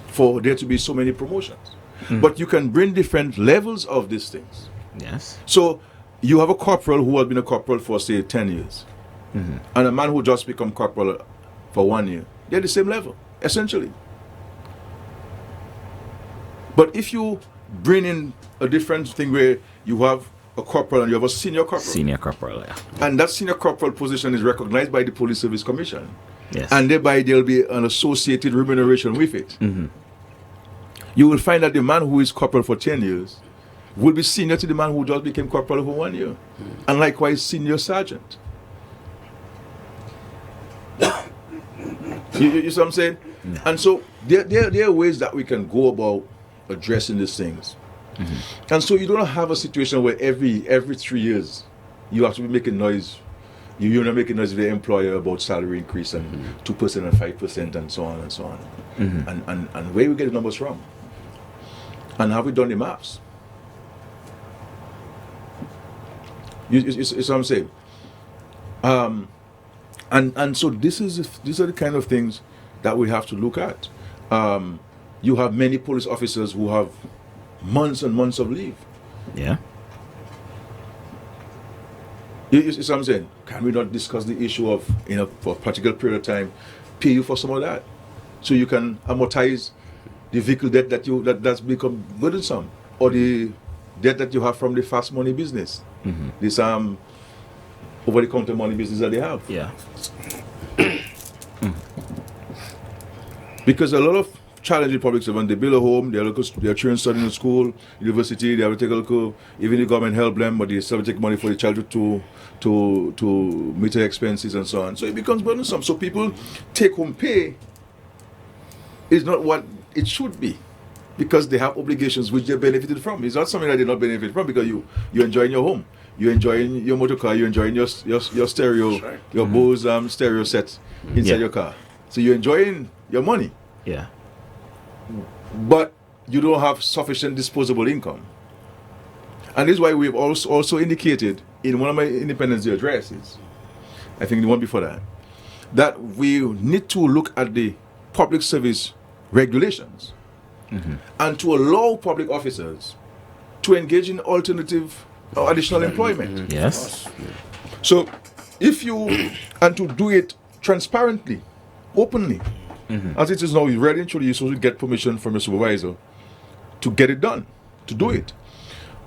for there to be so many promotions? But you can bring different levels of these things. Yes. So you have a corporal who has been a corporal for, say, 10 years, and a man who just become corporal for 1 year. They're the same level, essentially. But if you bring in a different thing where you have a corporal and you have a senior corporal. Senior corporal, yeah. And that senior corporal position is recognized by the Police Service Commission. Yes. And thereby there'll be an associated remuneration with it. You will find that the man who is corporal for 10 years will be senior to the man who just became corporal for 1 year. And likewise, senior sergeant. You see what I'm saying? Yeah. And so there are ways that we can go about addressing these things. And so you don't have a situation where every 3 years you have to be making noise You're not making us the employer about salary increase and 2% and 5% and so on and so on. And where we get the numbers from? And have we done the maths? It's what I'm saying. And so these are the kind of things that we have to look at. You have many police officers who have months and months of leave. Yeah. It's what I'm saying. Can we not discuss the issue of, for a particular period of time, pay you for some of that, so you can amortize the vehicle debt that's become burdensome, or the debt that you have from the fast money business, this over-the-counter money business that they have. Yeah. Because a lot of challenging public servants, they build a home, their children studying in school, university, they have to take a look, even the government help them, but they still have to take money for the child to meet their expenses and so on. So it becomes burdensome. So people take home pay is not what it should be, because they have obligations which they benefited from. It's not something that they not benefit from, because you're enjoying your home, you're enjoying your motor car, you're enjoying your stereo, Right. your Bose stereo set inside your car. So you're enjoying your money, Yeah. but you don't have sufficient disposable income. And this is why we've also indicated in one of my Independence Day addresses, I think the one before that we need to look at the public service regulations and to allow public officers to engage in alternative or additional employment. Yes. So if you, and to do it transparently, openly, as it is now, you ready actually, you're supposed to get permission from your supervisor to get it done, to do it.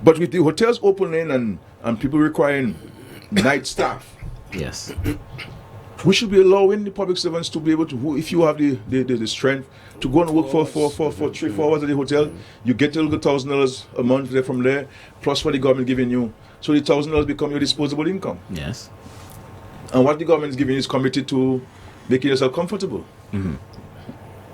But with the hotels opening and people requiring night staff, Yes. we should be allowing the public servants to be able to, if you have the strength to go and work for 3-4 hours at the hotel, you get a little $1,000 a month there from there, plus what the government giving you. So the $1,000 become your disposable income. Yes. And what the government is giving you is committed to making yourself comfortable.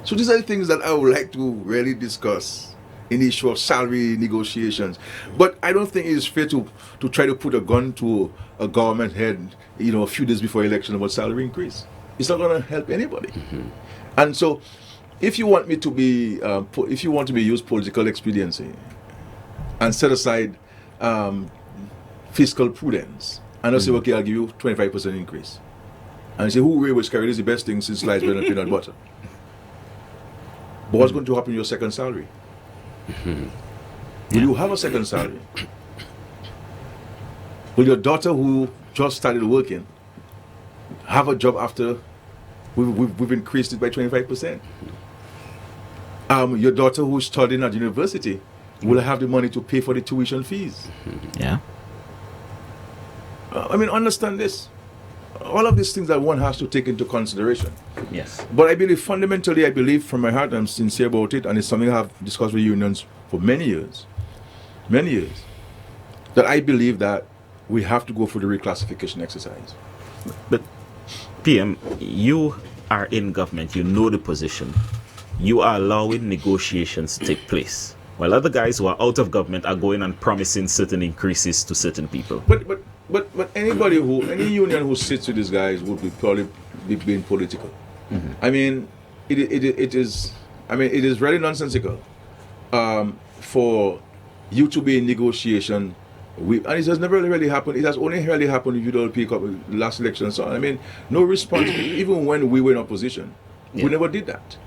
So these are the things that I would like to really discuss in the issue of salary negotiations. But I don't think it is fair to try to put a gun to a government head, a few days before election about salary increase. It's not going to help anybody. And so, if you want me to be, use political expediency and set aside fiscal prudence, and I say, okay, I'll give you 25% increase, and you say, who which carry is the best thing since sliced bread and peanut butter. But what's going to happen to your second salary? Will you have a second salary? Will your daughter who just started working have a job after we've increased it by 25%? Your daughter who's studying at university will have the money to pay for the tuition fees. Yeah. Understand this. All of these things that one has to take into consideration. Yes. But I believe, fundamentally, from my heart, I'm sincere about it, and it's something I've discussed with unions for many years, that I believe that we have to go for the reclassification exercise. But PM, you are in government, you know the position. You are allowing negotiations to take place, while other guys who are out of government are going and promising certain increases to certain people. But any union who sits with these guys would be probably be being political. It is really nonsensical for you to be in negotiation and it has never really happened. It has only really happened if you don't pick up the last election and so on. No response. Even when we were in opposition, we never did that.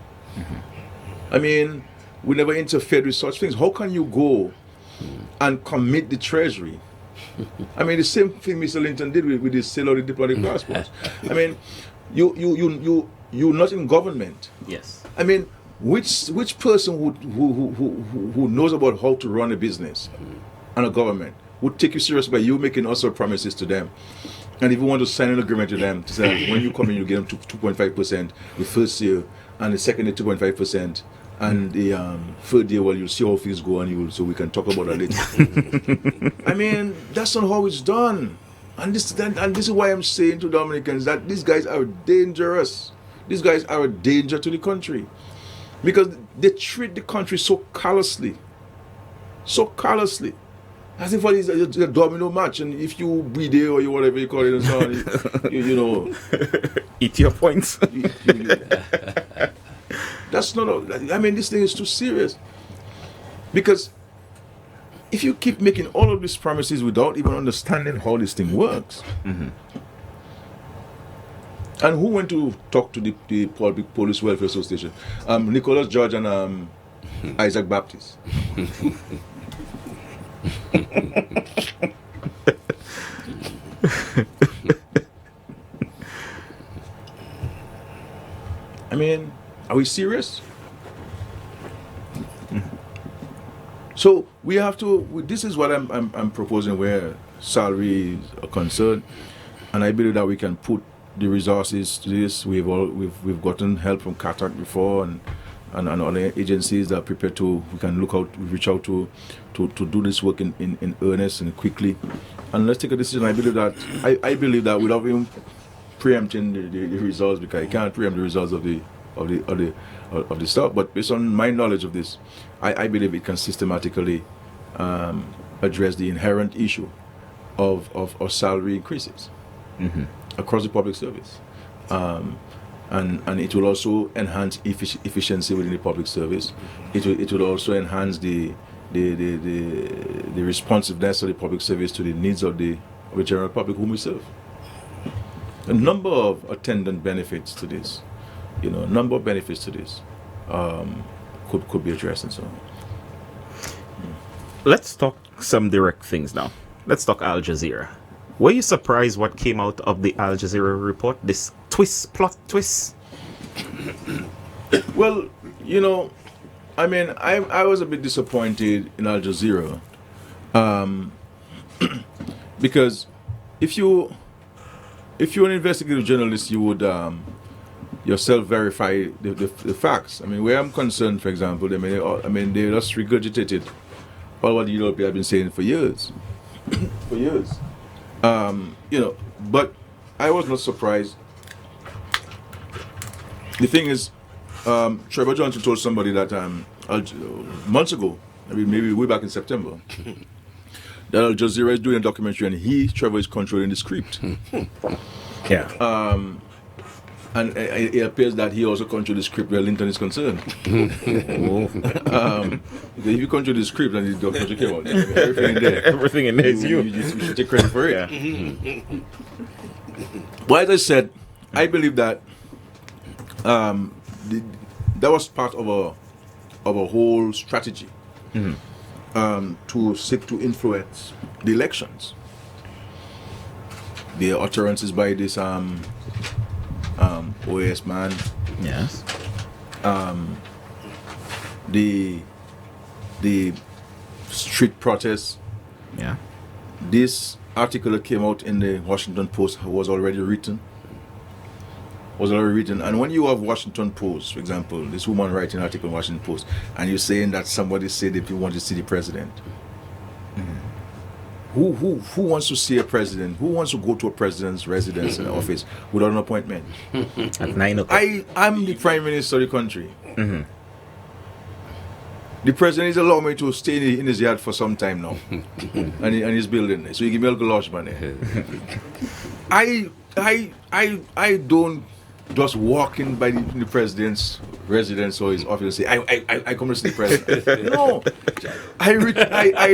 We never interfered with such things. How can you go and commit the treasury? The same thing Mr. Linton did with the sale of the diplomatic passports. You're not in government. Yes. Which person who knows about how to run a business and a government would take you serious by you making also promises to them? And if you want to sign an agreement with them to say when you come in you get them to 2.5% the first year, and the second year 2.5%, and the third year, you'll see how things go, and so we can talk about that later. That's not how it's done. And this is why I'm saying to Dominicans that these guys are dangerous. These guys are a danger to the country, because they treat the country so callously. As if it's a domino match, and if you be there or you whatever you call it and so on, you know, Eat your points. that's not. I mean, this thing is too serious. Because if you keep making all of these promises without even understanding how this thing works, and who went to talk to the Public Police Welfare Association? Nicholas George and Isaac Baptist. I mean, are we serious? So we have to. This is what I'm proposing, where salaries are concerned, and I believe that we can put the resources to this. We've gotten help from CATAC before, and other agencies that are prepared to. We can reach out to do this work in earnest and quickly, and let's take a decision. I believe that without even preempting the results, because I can't preempt the results of the stuff. But based on my knowledge of this, I believe it can systematically address the inherent issue of salary increases across the public service, and it will also enhance efficiency within the public service. It will also enhance the responsiveness of the public service to the needs of the general public whom we serve. A number of attendant benefits to this, could be addressed and so on. Let's talk some direct things now. Let's talk Al Jazeera. Were you surprised what came out of the Al Jazeera report? This plot twist? Well, I mean, I was a bit disappointed in Al Jazeera, because if you're an investigative journalist, you would yourself verify the facts. I mean, where I'm concerned, for example, they just regurgitated all what the Europeans have been saying for years, But I was not surprised. The thing is, Trevor Johnson told somebody that months ago, I mean, maybe way back in September, that Al Jazeera is doing a documentary and Trevor, is controlling the script. Yeah. And it appears that he also controls the script where Linton is concerned. If you control the script and the documentary came out, everything in there. Everything in there is you. You should take credit for it. Yeah. But as I said, I believe that that was part of a whole strategy to seek to influence the elections. The utterances by this OAS man. Yes. The street protests. Yeah. This article that came out in the Washington Post was already written. And when you have Washington Post, for example, this woman writing an article in Washington Post, and you're saying that somebody said that you want to see the president. Who wants to see a president? Who wants to go to a president's residence and office without an appointment? At 9 o'clock. I'm the prime minister of the country. The president is allowing me to stay in his yard for some time now, and his building. So he give me a galosh money. I don't just walk in by the president's residence or his office and say I come to see the president. No, I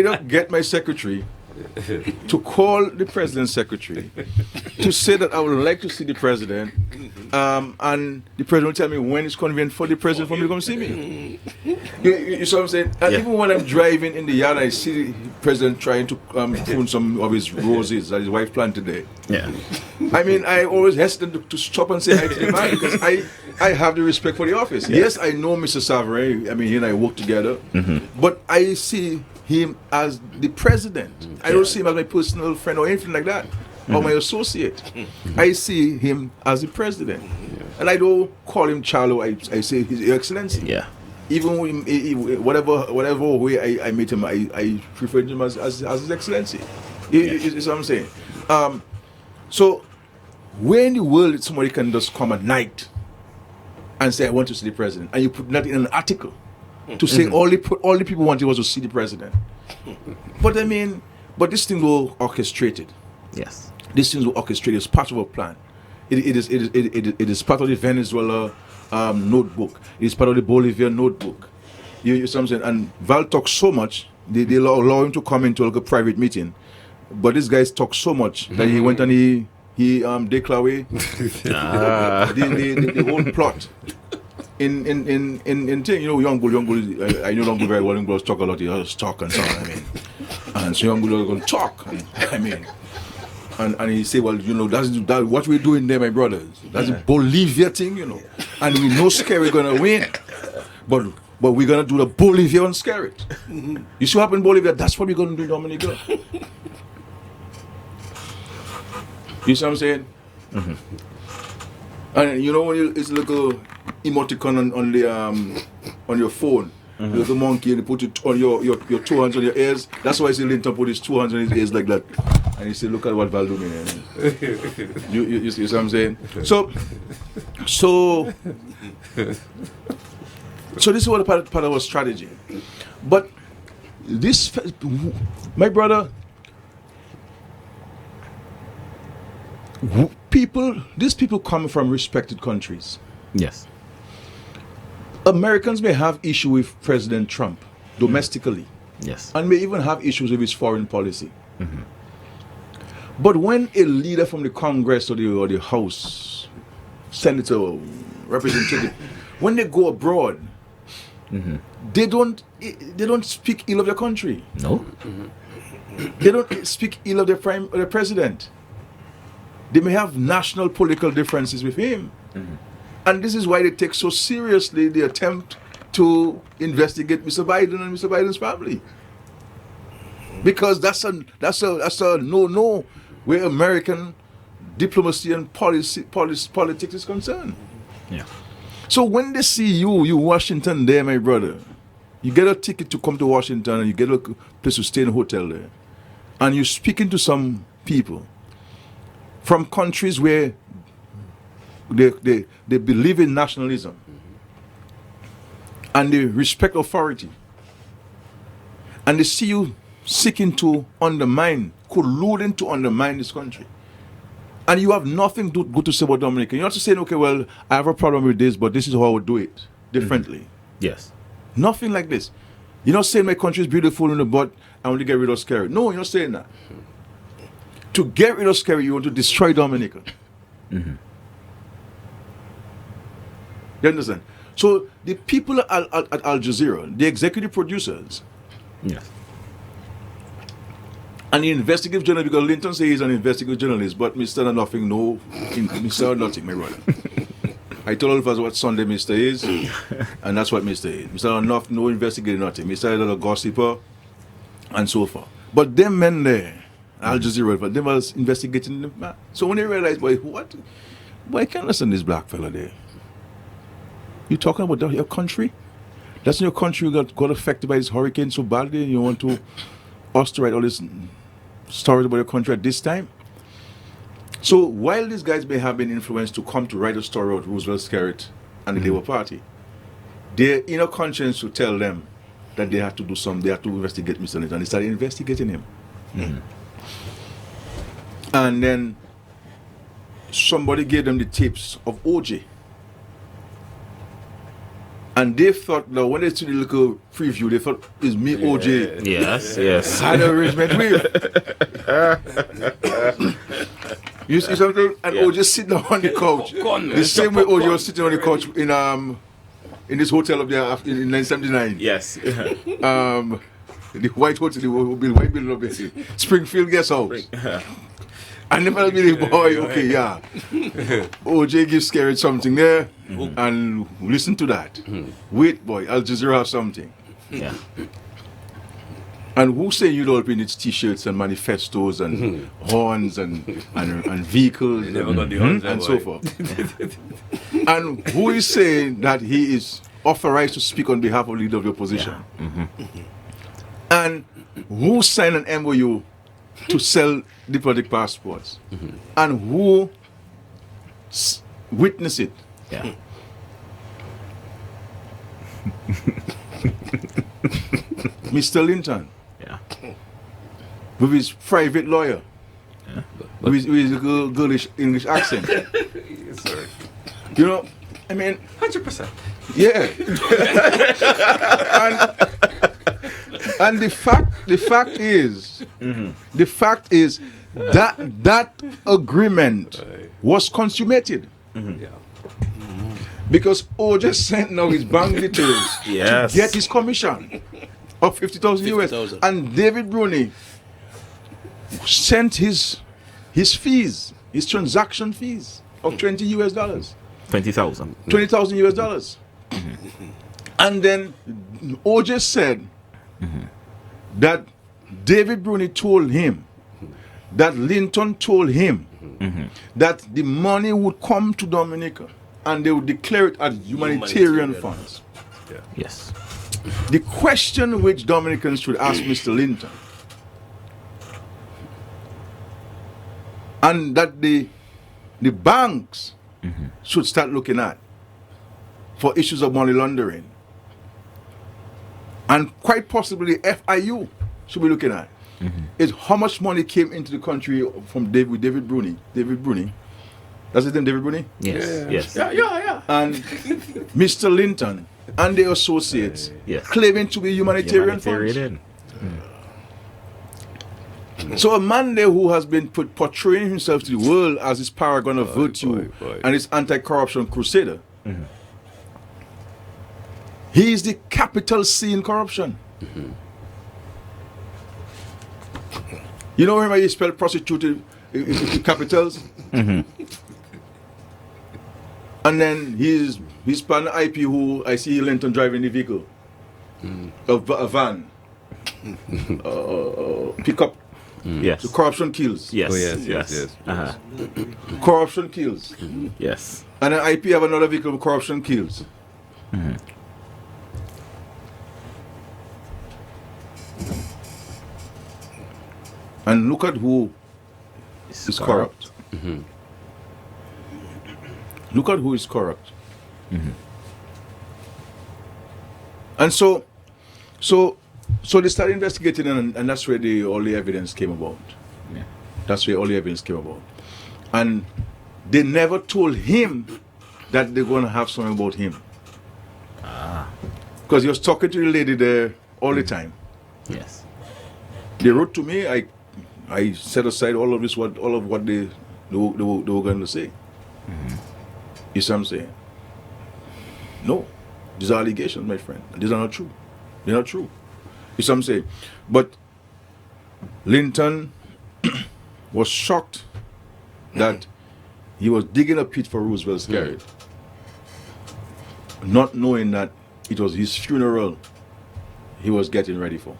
don't get my secretary to call the president's secretary to say that I would like to see the president, and the president will tell me when it's convenient for the president for me to come see me. You see what I'm saying? And even when I'm driving in the yard, I see the president trying to prune some of his roses that his wife planted there. Yeah. I mean, I always hesitate to stop and say hi to the man because I have the respect for the office. Yes, I know Mr. Savary. I mean, he and I work together, but I see him as the president. I don't see him as my personal friend or anything like that, or my associate. I see him as the president, and I don't call him Charlo. I say His Excellency. Yeah. Even when, whatever way I meet him, I refer to him as His Excellency. You see what I'm saying? So, where in the world somebody can just come at night and say, I want to see the president, and you put that in an article to say all the people wanted was to see the president. But I mean, But this thing was orchestrated. Yes. These things were orchestrated. It's part of a plan. It is part of the Venezuela notebook. It is part of the Bolivian notebook. You see what I'm saying? And Val talks so much, they allow him to come into like a private meeting. But this guy talks so much that he went and he declared the whole plot. In thing, young bull, I know young bull very well. Young bulls talk a lot. He just talk and so on. I mean, and so young bull is going to talk. I mean, and he say, well, that's what we're doing there, my brothers. That's a Bolivia thing, and we know Scary gonna win, but we're gonna do the Bolivian Scary. You see what happened in Bolivia? That's what we're gonna do, Dominica. You see what I'm saying? And when it's like a emoticon on your phone, like a monkey, and you put it on your 2 hands on your ears. That's why I see Linton put his 2 hands on his ears like that, and he say, "Look at what Val doing." You see what I'm saying? So this is what part of our strategy. But this, my brother. These people come from respected countries. Yes. Americans may have issue with President Trump domestically, Yes. and may even have issues with his foreign policy. But when a leader from the Congress or the House, senator, representative, when they go abroad, they don't speak ill of their country. No. They don't speak ill of their president. They may have national political differences with him. And this is why they take so seriously the attempt to investigate Mr. Biden and Mr. Biden's family. Because that's a no where American diplomacy and politics is concerned. Yeah. So when they see you Washington there, my brother, you get a ticket to come to Washington and you get a place to stay in a hotel there, and you're speaking to some people from countries where they believe in nationalism and they respect authority, and they see you seeking to colluding to undermine this country, and you have nothing good to say about Dominica. You're not saying, okay, well, I have a problem with this, but this is how I would do it differently. Yes. Nothing like this. You're not saying my country is beautiful in the butt, I want to get rid of Scary. No, you're not saying that. To get rid of Scary, you want to destroy Dominica. You understand? So the people at Al Jazeera, the executive producers, Yes. and the investigative journalist, because Linton says he's an investigative journalist, but Mr. Nothing, no, Mr. Nothing, my brother. I told all of us what Sunday Mr. is, and that's what Mr. is. Mr. Nothing, no investigating nothing. Mr. is a gossiper, and so forth. But them men there, Al Jazeera, but they was investigating them. So when they realized, boy, I can't listen to this black fella there. You talking about your country? That's in your country you got affected by this hurricane so badly, and you want to us to write all this stories about your country at this time? So while these guys may have been influenced to come to write a story about Roosevelt Skerritt and the Labour Party, their inner conscience will tell them that they have to do something, they have to investigate Mr. Linton. And they started investigating him. And then somebody gave them the tapes of OJ. And they thought, now when they see the little preview, they thought, it's me, OJ. Yes. Had an arrangement with. You see something? And OJ sitting on the couch. The same way OJ was sitting on the couch in this hotel up there in 1979. Yes. The white hotel, the white building up there. Springfield Guest House. And the fellow be the boy, okay, yeah. OJ gives Skerritt something there, and listen to that. Wait, boy, Al Jazeera have something. Yeah. And who say you don't print its t-shirts and manifestos and horns and vehicles and so forth? And who is saying that he is authorized to speak on behalf of the leader of the opposition? And who signed an MOU to sell diplomatic passports? And who witnessed it? Yeah. Mr. Linton. Yeah. with his private lawyer, with his girlish English accent. Yes, sir. You know, I mean, 100%. yeah. and the fact is that agreement was consummated. Yeah. Because OJ sent now his bank details Yes. to get his commission of 50,000 US. 50,000. And David Bruni sent his fees, his transaction fees of $20 US, 20,000. 20,000 US dollars. And then OJ said that David Bruni told him, that Linton told him that the money would come to Dominica and they would declare it as humanitarian funds. Yes. The question which Dominicans should ask Mr. Linton, and that the banks should start looking at for issues of money laundering, and quite possibly FIU should be looking at, is how much money came into the country from David Bruni. David Bruni. That's his name, David Bruni? Yes. Yes. Yeah. And Mr. Linton and the associates Yes. claiming to be humanitarian funds. Humanitarian. So a man there who has been portraying himself to the world as this paragon of virtue and this anti-corruption crusader, he is the capital C in corruption. You know how you spell prostitute in capitals? And then he's pan IP who I see Linton driving the vehicle, a van, pickup. Yes. The corruption kills. Yes. Oh, yes. Uh-huh. Corruption kills. Yes. And then IP have another vehicle with corruption kills. And look at who is corrupt. Look at who is corrupt. And so they started investigating, and that's where all the evidence came about. Yeah. That's where all the evidence came about. And they never told him that they're going to have something about him. Because he was talking to the lady there all the time. Yes. They wrote to me. I set aside all of what they were going to say. You see what I'm saying? No, these are allegations, my friend. These are not true. They're not true. You see what I'm saying? But Linton was shocked that he was digging a pit for Roosevelt's carriage, not knowing that it was his funeral he was getting ready for,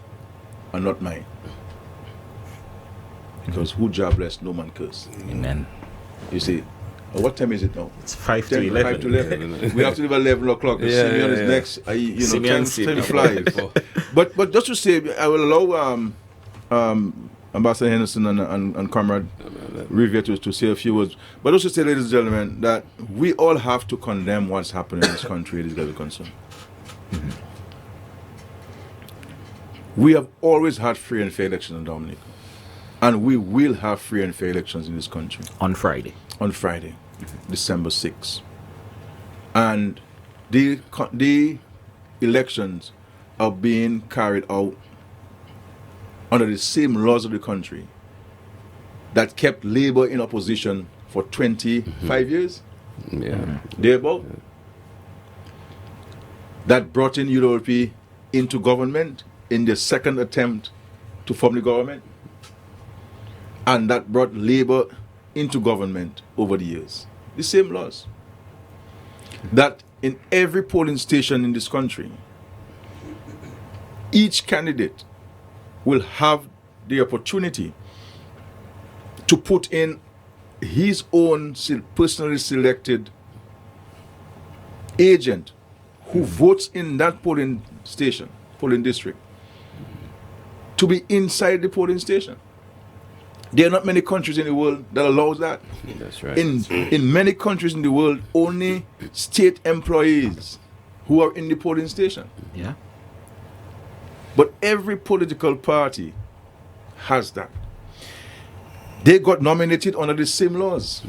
and not mine. Because who Jah bless, no man curse. Amen. You see, what time is it now? It's 5 to 10, 11. 5 to 11. We have to leave at 11 o'clock. You see me on his next, See me on time flies. But just to say, I will allow Ambassador Henderson and Comrade Riviere to say a few words. But also say, ladies and gentlemen, that we all have to condemn what's happening in this country. This is concerned. We have always had free and fair elections in Dominica. And we will have free and fair elections in this country. On Friday. On Friday, December 6th. And the elections are being carried out under the same laws of the country that kept Labour in opposition for 25 years. Yeah. Thereabout. That brought in UWP into government in their second attempt to form the government. And that brought Labour into government over the years. The same laws. That in every polling station in this country, each candidate will have the opportunity to put in his own personally selected agent who votes in that polling station, polling district, to be inside the polling station. There are not many countries in the world that allows that. That's right. In many countries in the world, only state employees who are in the polling station. Yeah. But every political party has that. They got nominated under the same laws.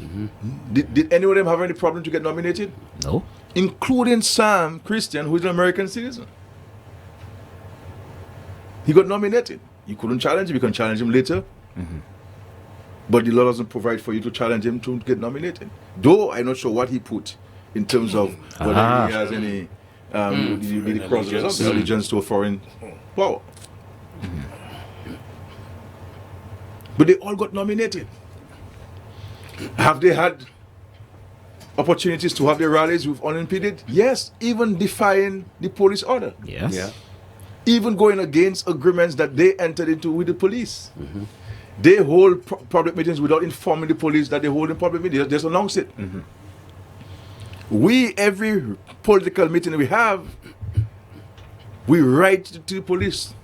Did any of them have any problem to get nominated? No. Including Sam Christian, who is an American citizen. He got nominated. You couldn't challenge him. You can challenge him later. But the law doesn't provide for you to challenge him to get nominated. Though I'm not sure what he put in terms of whether he has any allegiance to a foreign power. But they all got nominated. Have they had opportunities to have their rallies with unimpeded? Yes, even defying the police order. Yes. Yeah. Even going against agreements that they entered into with the police. They hold public meetings without informing the police that they hold in public meetings. They just announce it. We, every political meeting we have, we write to the police,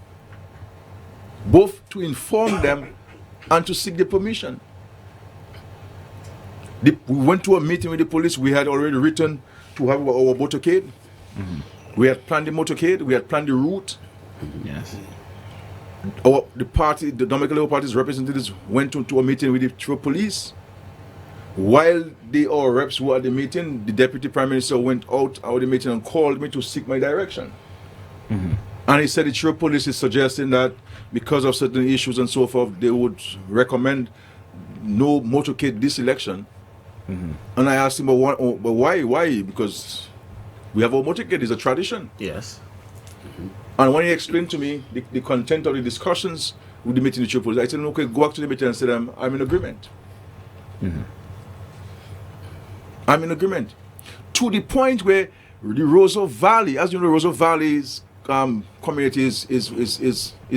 both to inform them and to seek their permission. We went to a meeting with the police. We had already written to have our motorcade. We had planned the motorcade. We had planned the route. Yes. The Dominican Labour Party's representatives went to a meeting with the police. While our reps were at the meeting, the Deputy Prime Minister went out of the meeting and called me to seek my direction. And he said the True Police is suggesting that because of certain issues and so forth, they would recommend no motorcade this election. And I asked him, but why? Why? Because we have a motorcade, it's a tradition. Yes. And when he explained to me the content of the discussions with the meeting with the True Police, I said, okay, go back to the meeting and say, I'm in agreement. I'm in agreement. To the point where the Roseau Valley, as you know, Roseau Valley's community is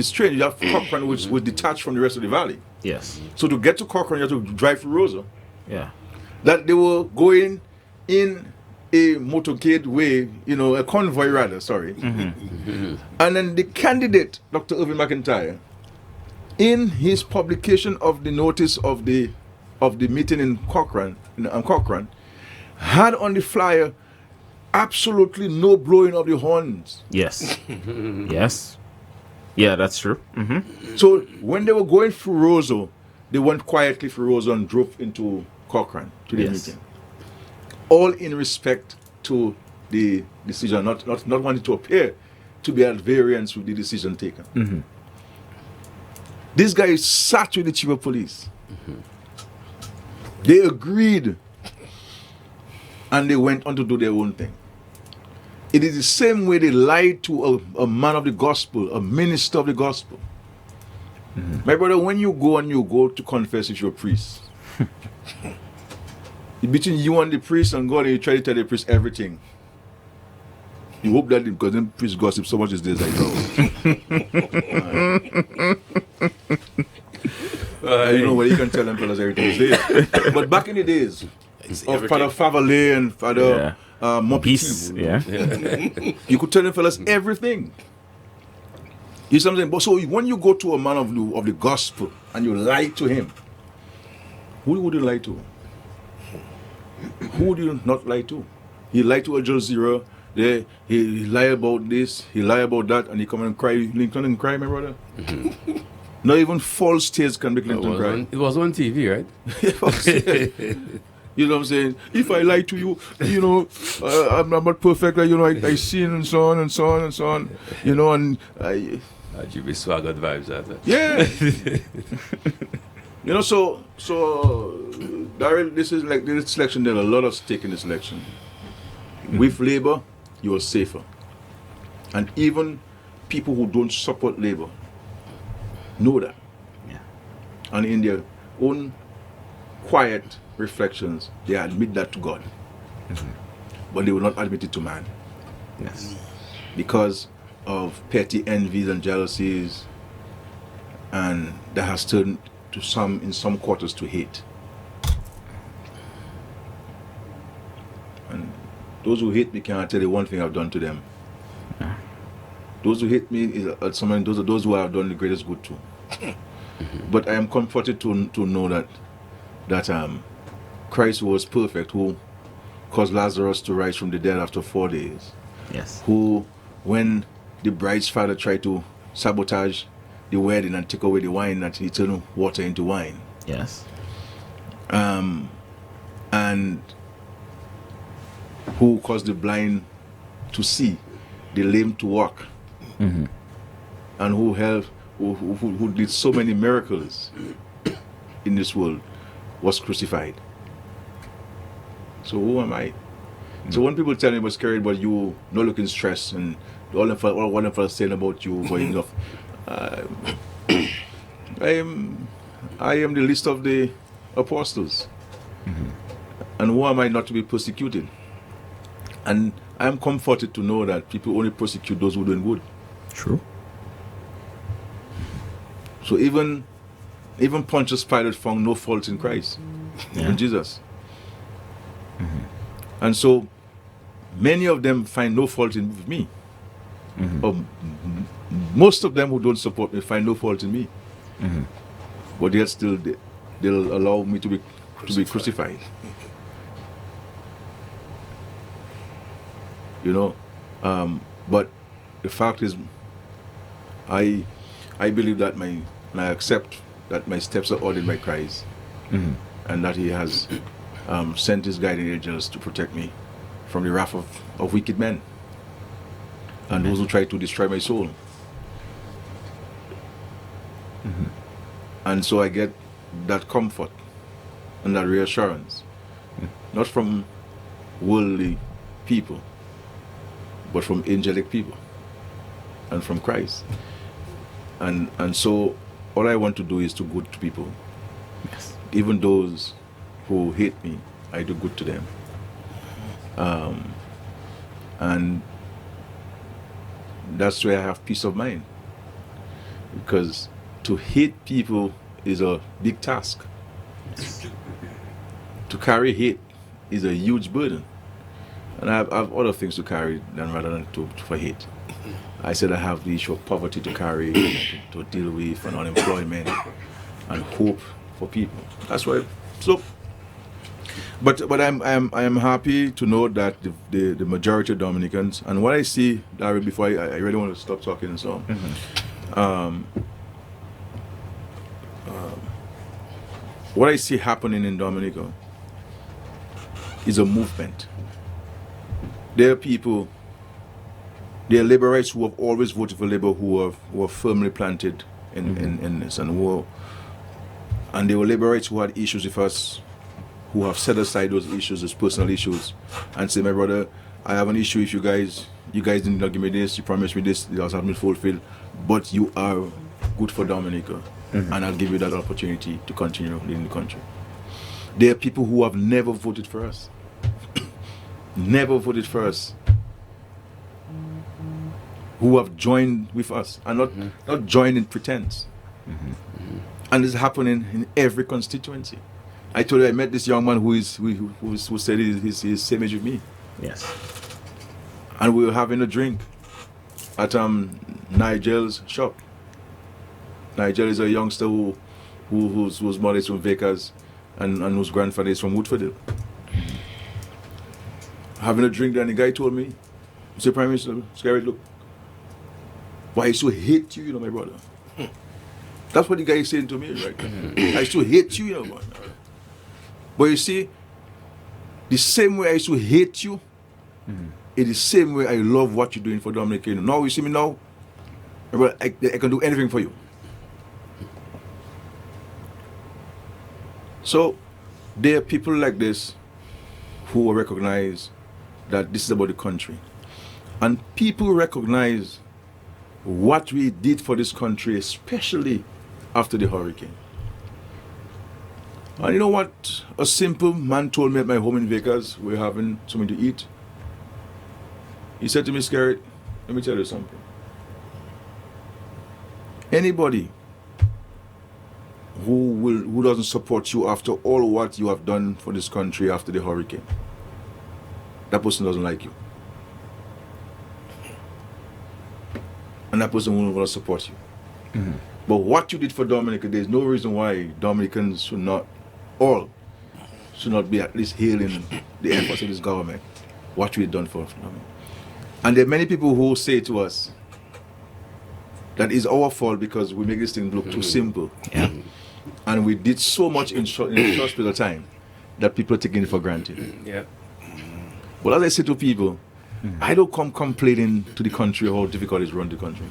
strange. You have Cochrane, which was detached from the rest of the valley. Yes. So to get to Cochrane, you have to drive through Roseau. Yeah. That they were going in a motorcade way, a convoy rather, sorry. And then the candidate, Dr. Irvin McIntyre, in his publication of the notice of the meeting in Cochrane, had on the flyer absolutely no blowing of the horns. Yes. Yes. Yeah, that's true. So when they were going through Roseau, they went quietly through Roseau and drove into Cochrane to the meeting. All in respect to the decision, not wanting to appear to be at variance with the decision taken. This guy sat with the chief of police. They agreed and they went on to do their own thing. It is the same way they lied to a man of the gospel, a minister of the gospel. My brother, when you go to confess with your priest, between you and the priest and God, and you try to tell the priest everything. You hope that because then priest gossip so much these days, like you know what, you can tell them fellas everything is there. But back in the days of Father Favalay and Father Mopitu, you could tell them fellas everything. You see what I'm saying? But so when you go to a man of the gospel and you lie to him, who would you lie to? Who would you not lie to? He lied to Al Jazeera. He lie about this, he lie about that, and he come and cry. Clinton and cry, my brother. Not even false tears can make Clinton cry. It was on TV, right? You know what I'm saying? If I lie to you, I'm not perfect. I sin and so on and so on and so on. And I. You be swaggered vibes out there. Yeah. So Daryl, this is like this election. There's a lot of stake in this election. With Labour, you are safer, and even people who don't support Labour know that. Yeah. And in their own quiet reflections, they admit that to God, but they will not admit it to man. Yes. Because of petty envies and jealousies, and that has turned to in some quarters to hate. And those who hate me cannot tell you one thing I've done to them. Those who hate me those are those who I have done the greatest good to. But I am comforted to know that Christ was perfect, who caused Lazarus to rise from the dead after 4 days. Yes. Who, when the bride's father tried to sabotage the wedding and take away the wine that he turned water into wine. Yes. And who caused the blind to see, the lame to walk, and who did so many miracles in this world, was crucified. So who am I? So when people tell me about scared, but you not looking stressed, and all one of us saying about you going enough, I am the least of the apostles, and who am I not to be persecuted? And I am comforted to know that people only persecute those who are doing good. True. So even Pontius Pilate found no fault in Christ, in Jesus. And so many of them find no fault in me. Most of them who don't support me find no fault in me. But yet still they'll allow me to be crucified. You know, but the fact is, I believe that and I accept that my steps are ordered by Christ, and that He has sent His guiding angels to protect me from the wrath of wicked men and those who try to destroy my soul. And so I get that comfort and that reassurance, not from worldly people, but from angelic people and from Christ. And so all I want to do is to good to people. Yes. Even those who hate me, I do good to them. And that's where I have peace of mind. Because to hate people is a big task. To carry hate is a huge burden. And I have other things to carry rather than for hate. I said I have the issue of poverty to carry, to deal with, and unemployment, and hope for people. That's why. So, but I'm happy to know that the majority of Dominicans, and what I see, Larry, before I really want to stop talking and so on. What I see happening in Dominica is a movement. There are people, there are Laborites who have always voted for Labour, who are firmly planted in this, and there were Laborites who had issues with us, who have set aside those issues as personal issues, and say, my brother, I have an issue with you guys did not give me this, you promised me this, it hasn't been fulfilled, but you are good for Dominica, and I'll give you that opportunity to continue leading the country. There are people who have never voted for us. Never voted for us, who have joined with us, and not joined in pretense. And it's happening in every constituency. I told you I met this young man who said he's same age with me. Yes. And we were having a drink at Nigel's shop. Nigel is a youngster whose mother is from Vickers and whose grandfather is from Woodford. Having a drink there, and the guy told me, Mr. Prime Minister, Scary, look, why I so hate you, my brother. That's what the guy is saying to me right now. I so hate you, man. But you see, the same way I so hate you, it's the same way I love what you're doing for Dominica. Now you see me now, brother, I can do anything for you. So there are people like this who recognize that this is about the country. And people recognize what we did for this country, especially after the hurricane. And you know what a simple man told me at my home in Vickers? We're having something to eat. He said to me, Scarrett, let me tell you something. Anybody who doesn't support you after all what you have done for this country after the hurricane, that person doesn't like you. And that person won't want to support you. But what you did for Dominica, there's no reason why Dominicans should not be at least hailing the efforts of this government, what we have done for Dominica. And there are many people who say to us, that is our fault because we make this thing look too simple. Yeah. And we did so much in a short period of time that people are taking it for granted. Yeah. Well, as I say to people, I don't come complaining to the country how difficult it is to run the country.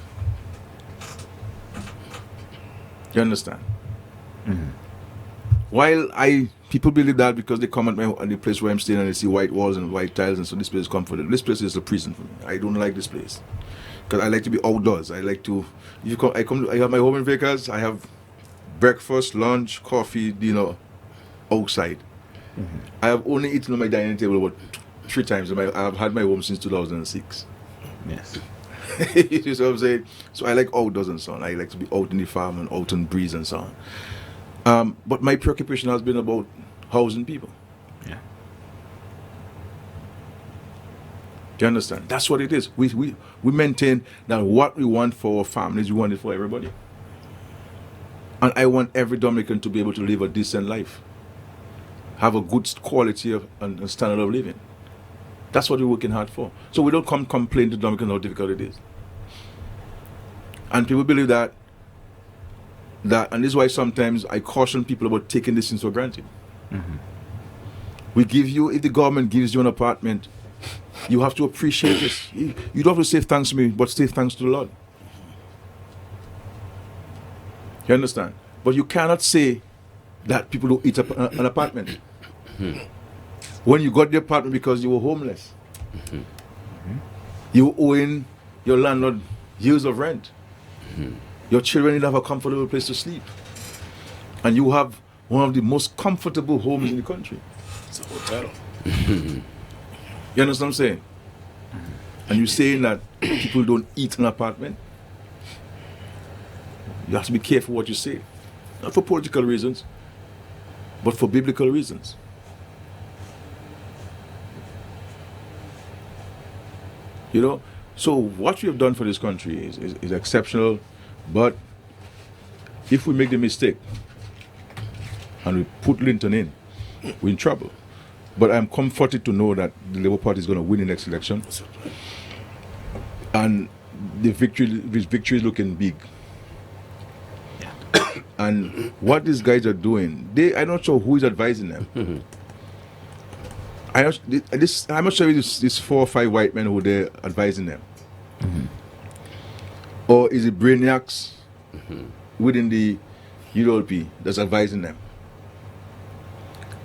You understand? While people believe that because they come at the place where I'm staying and they see white walls and white tiles and so this place is comfortable. This place is a prison for me. I don't like this place because I like to be outdoors. I like to. I have my home in Vegas. I have breakfast, lunch, coffee, dinner outside. I have only eaten on my dining table about 3 times. I've had my home since 2006. Yes. You see what I'm saying? So I like outdoors and so on. I like to be out in the farm and out in breeze and so on. But my preoccupation has been about housing people. Yeah. Do you understand? That's what it is. We maintain that what we want for our families, we want it for everybody. And I want every Dominican to be able to live a decent life. Have a good quality of and standard of living. That's what we're working hard for. So we don't come complain to Dominicans how difficult it is. And people believe that, and this is why sometimes I caution people about taking this things for granted. We give you, if the government gives you an apartment, you have to appreciate this. You don't have to say thanks to me, but say thanks to the Lord. You understand? But you cannot say that people don't eat an apartment. When you got the apartment because you were homeless. You were owing your landlord years of rent. Your children need to have a comfortable place to sleep. And you have one of the most comfortable homes in the country. It's a hotel. You understand what I'm saying? And you're saying that people don't eat an apartment? You have to be careful what you say. Not for political reasons, but for biblical reasons. You know? So what we have done for this country is exceptional, but if we make the mistake and we put Linton in, we're in trouble. But I'm comforted to know that the Labour Party is going to win the next election. And his victory is looking big. And what these guys are doing, I'm not sure who is advising them. I'm not sure if it's 4 or 5 white men who they're advising them. Or is it brainiacs within the ULP that's advising them?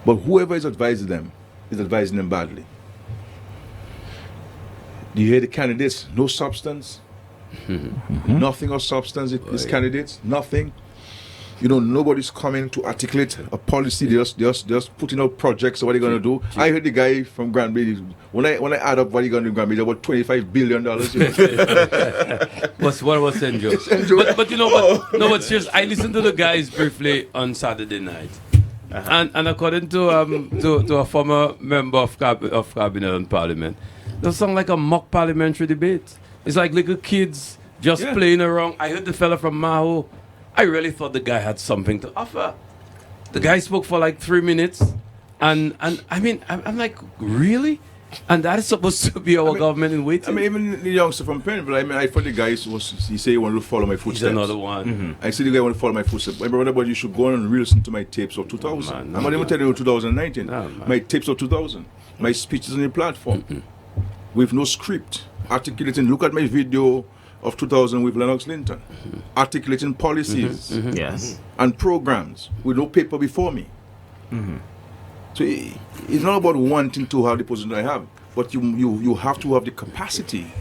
But whoever is advising them badly. Do you hear the candidates? No substance. Nothing of substance. These candidates, nothing. You know, nobody's coming to articulate a policy. They're just putting out projects. So what are they going to do? I heard the guy from Granby. When I add up what he going to do in Granby, about $25 billion. What was St. Joe? But you know what? No, but seriously, I listened to the guys briefly on Saturday night. And according to a former member of cabinet and parliament, they sound like a mock parliamentary debate. It's like little kids just playing around. I heard the fella from Maho. I really thought the guy had something to offer. The guy spoke for like 3 minutes, and I mean, I'm like, really? And that is supposed to be our government in waiting. I mean, even the youngster from Penn, I thought the guy he said he wanted to follow my footsteps. He's another one. I said the guy wanted to follow my footsteps. My brother, but you should go on and re-listen to my tapes of 2000. I'm not even telling you 2019. My tapes of 2000. My speeches on the platform. With no script. Articulating, look at my video of 2000 with Lennox Linton, articulating policies Yes. and programs with no paper before me. So it's not about wanting to have the position I have, but you have to have the capacity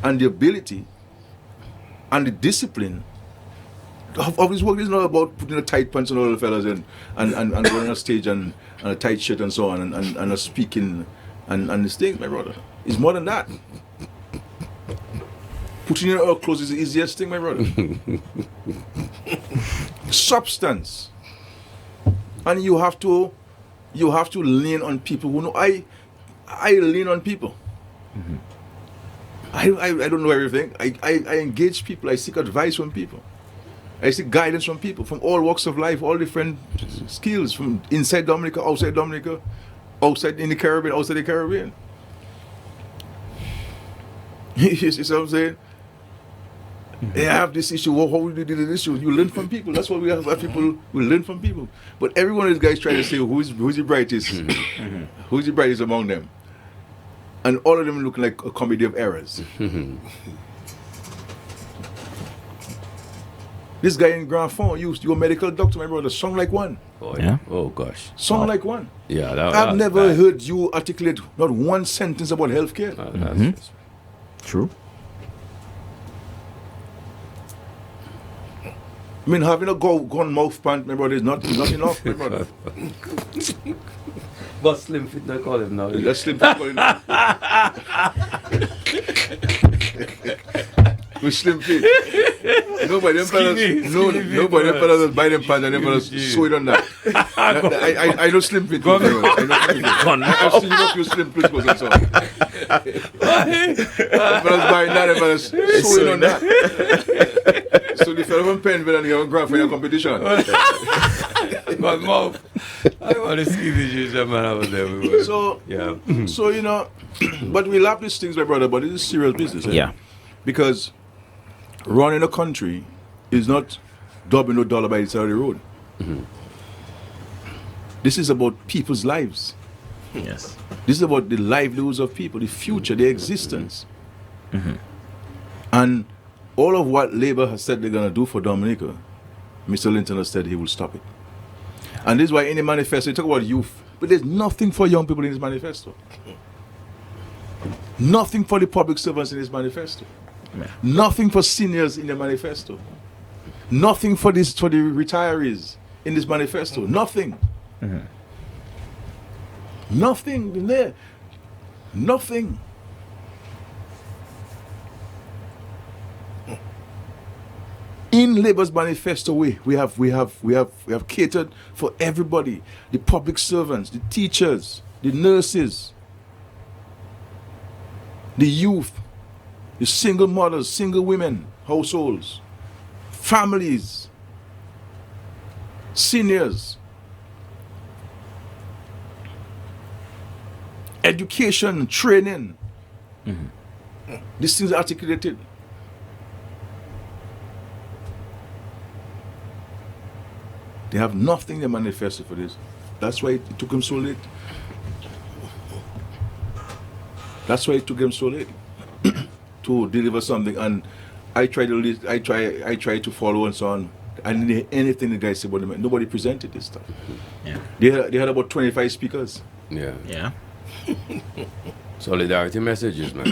and the ability and the discipline of this work. It's not about putting a tight pants on all the fellas and going on a stage and a tight shirt and so on and speaking and these things, my brother. It's more than that. Putting your clothes is the easiest thing, my brother. Substance. And you have to lean on people who know. I lean on people. I don't know everything. I engage people. I seek advice from people. I seek guidance from people from all walks of life, all different skills, from inside Dominica, outside Dominica, outside in the Caribbean, outside the Caribbean. You see what I'm saying? They have this issue. How will you deal with this issue? You learn from people. That's what we have. People we learn from people. But every one of these guys try to say who's the brightest, who's the brightest among them, and all of them look like a comedy of errors. This guy in Grand Fond used you a medical doctor, my brother. Sung like one. Oh, Yeah. Oh gosh. Sung like one. Yeah. I've never heard you articulate not one sentence about healthcare. That's True. I mean, having a gun mouth pant, my brother, is not enough, my brother. But Slim Fit, they call him now. That's slim fit. With slim fit. Nobody them fellas, nobody them fellas buy them pants and them fellas sew it on that. I know slim fit. I know slim fit. I've seen a few slim fit and so on. Them fellas buying that, them fellas sew it on that. So the fellow from Penville and he grab for your competition. My mouth. I want to see the ginger man over there. So, yeah. so you know, but we laugh these things, my brother, but it is serious business. Eh? Yeah. Because running a country is not dubbing no dollar by the side of the road. This is about people's lives. Yes. This is about the livelihoods of people, the future, their existence. And all of what Labour has said they're going to do for Dominica, Mr. Linton has said he will stop it. And this is why in the manifesto, you talk about youth, but there's nothing for young people in this manifesto. Nothing for the public servants in this manifesto. Yeah. Nothing for seniors in the manifesto. Nothing for the retirees in this manifesto. Nothing. Nothing in there. Nothing. In Labour's manifesto, we have catered for everybody: the public servants, the teachers, the nurses, the youth, the single mothers, single women, households, families, seniors, education, training. These things are articulated. They have nothing in the manifesto for this. That's why it took them so late. That's why it took them so late to deliver something. And I try to follow and so on. I didn't hear anything the guys said about them. Nobody presented this stuff. Yeah. They had about 25 speakers. Yeah. Yeah. Solidarity messages, man.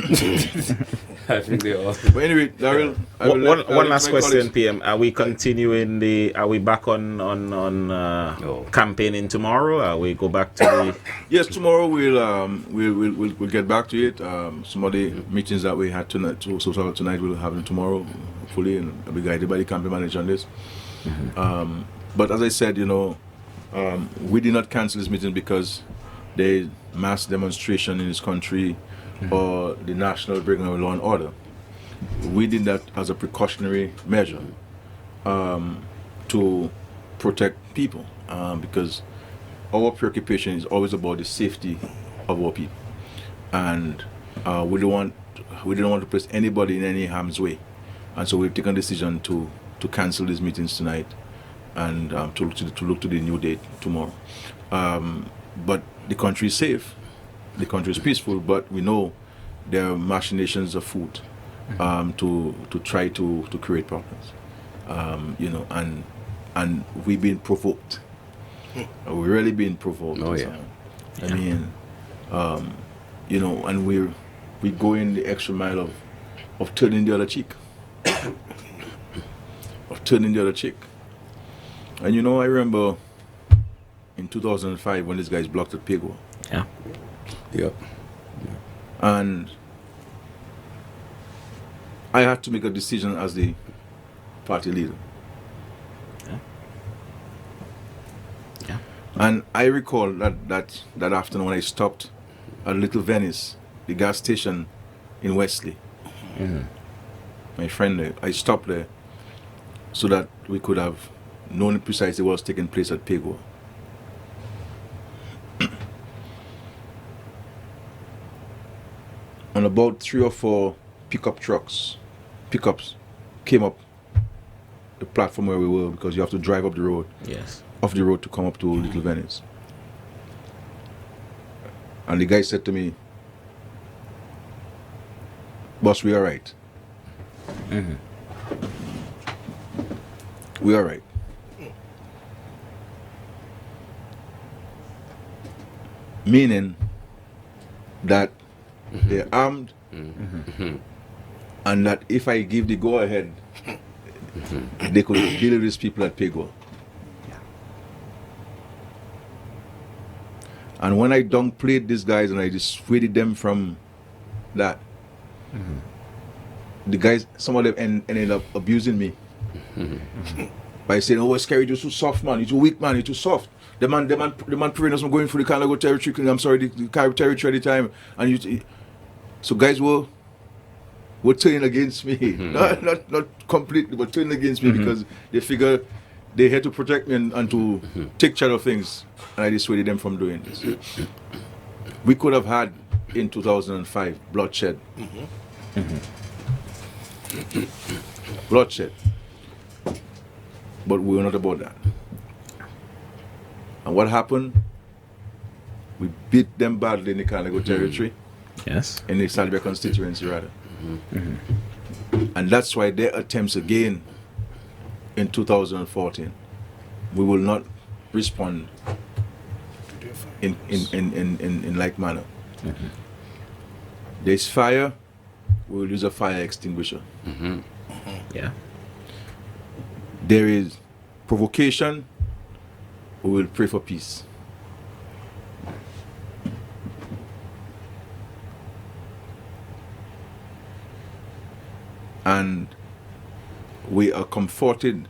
I think they all. But anyway, Daryl, One last question, PM. Are we continuing are we back on campaigning tomorrow? Are we go back to the? Yes, tomorrow we'll get back to it. Some of the meetings that we had tonight, so tonight we'll have them tomorrow, hopefully, and I'll be guided by the campaign manager on this. But as I said, we did not cancel this meeting because there's mass demonstration in this country or the national bringing of law and order. We did that as a precautionary measure to protect people because our preoccupation is always about the safety of our people, and we didn't want to place anybody in any harm's way, and so we've taken a decision to cancel these meetings tonight and to look to the new date tomorrow. But the country is safe, the country is peaceful, but we know there are machinations afoot to try to create problems, and we've been provoked. We're really being provoked. Oh yeah. I mean, and we go in the extra mile of turning the other cheek, And I remember in 2005 when these guys blocked the Pego. Yeah. Yep. And I had to make a decision as the party leader. Yeah. And I recall that afternoon when I stopped at Little Venice, the gas station in Wesley. My friend there, I stopped there so that we could have known precisely what was taking place at Pego. And about 3 or 4 pickups came up the platform where we were, because you have to drive up the road, Yes. off the road to come up to Little Venice. And the guy said to me, "Boss, we all right. We all right." Meaning that they're armed, and that if I give the go ahead, they could deal with these people at Pego. And when I downplayed these guys and I dissuaded them from that, the guys, some of them ended up abusing me by saying, "Oh, Scary, you're too soft, man. You're too weak, man. You're too soft. The man prevented us from going through the Canada territory. I'm sorry, the Carib territory at the time." And so guys were turning against me, not completely, but turning against me because they figure they had to protect me and to take charge of things, and I dissuaded them from doing this. We could have had in 2005 bloodshed. Bloodshed. But we were not about that. And what happened? We beat them badly in the Canada territory, Yes. in the Salibia constituency rather. And that's why their attempts again in 2014, we will not respond in like manner. There's fire, we will use a fire extinguisher. Yeah. There is provocation, we will pray for peace. And we are comforted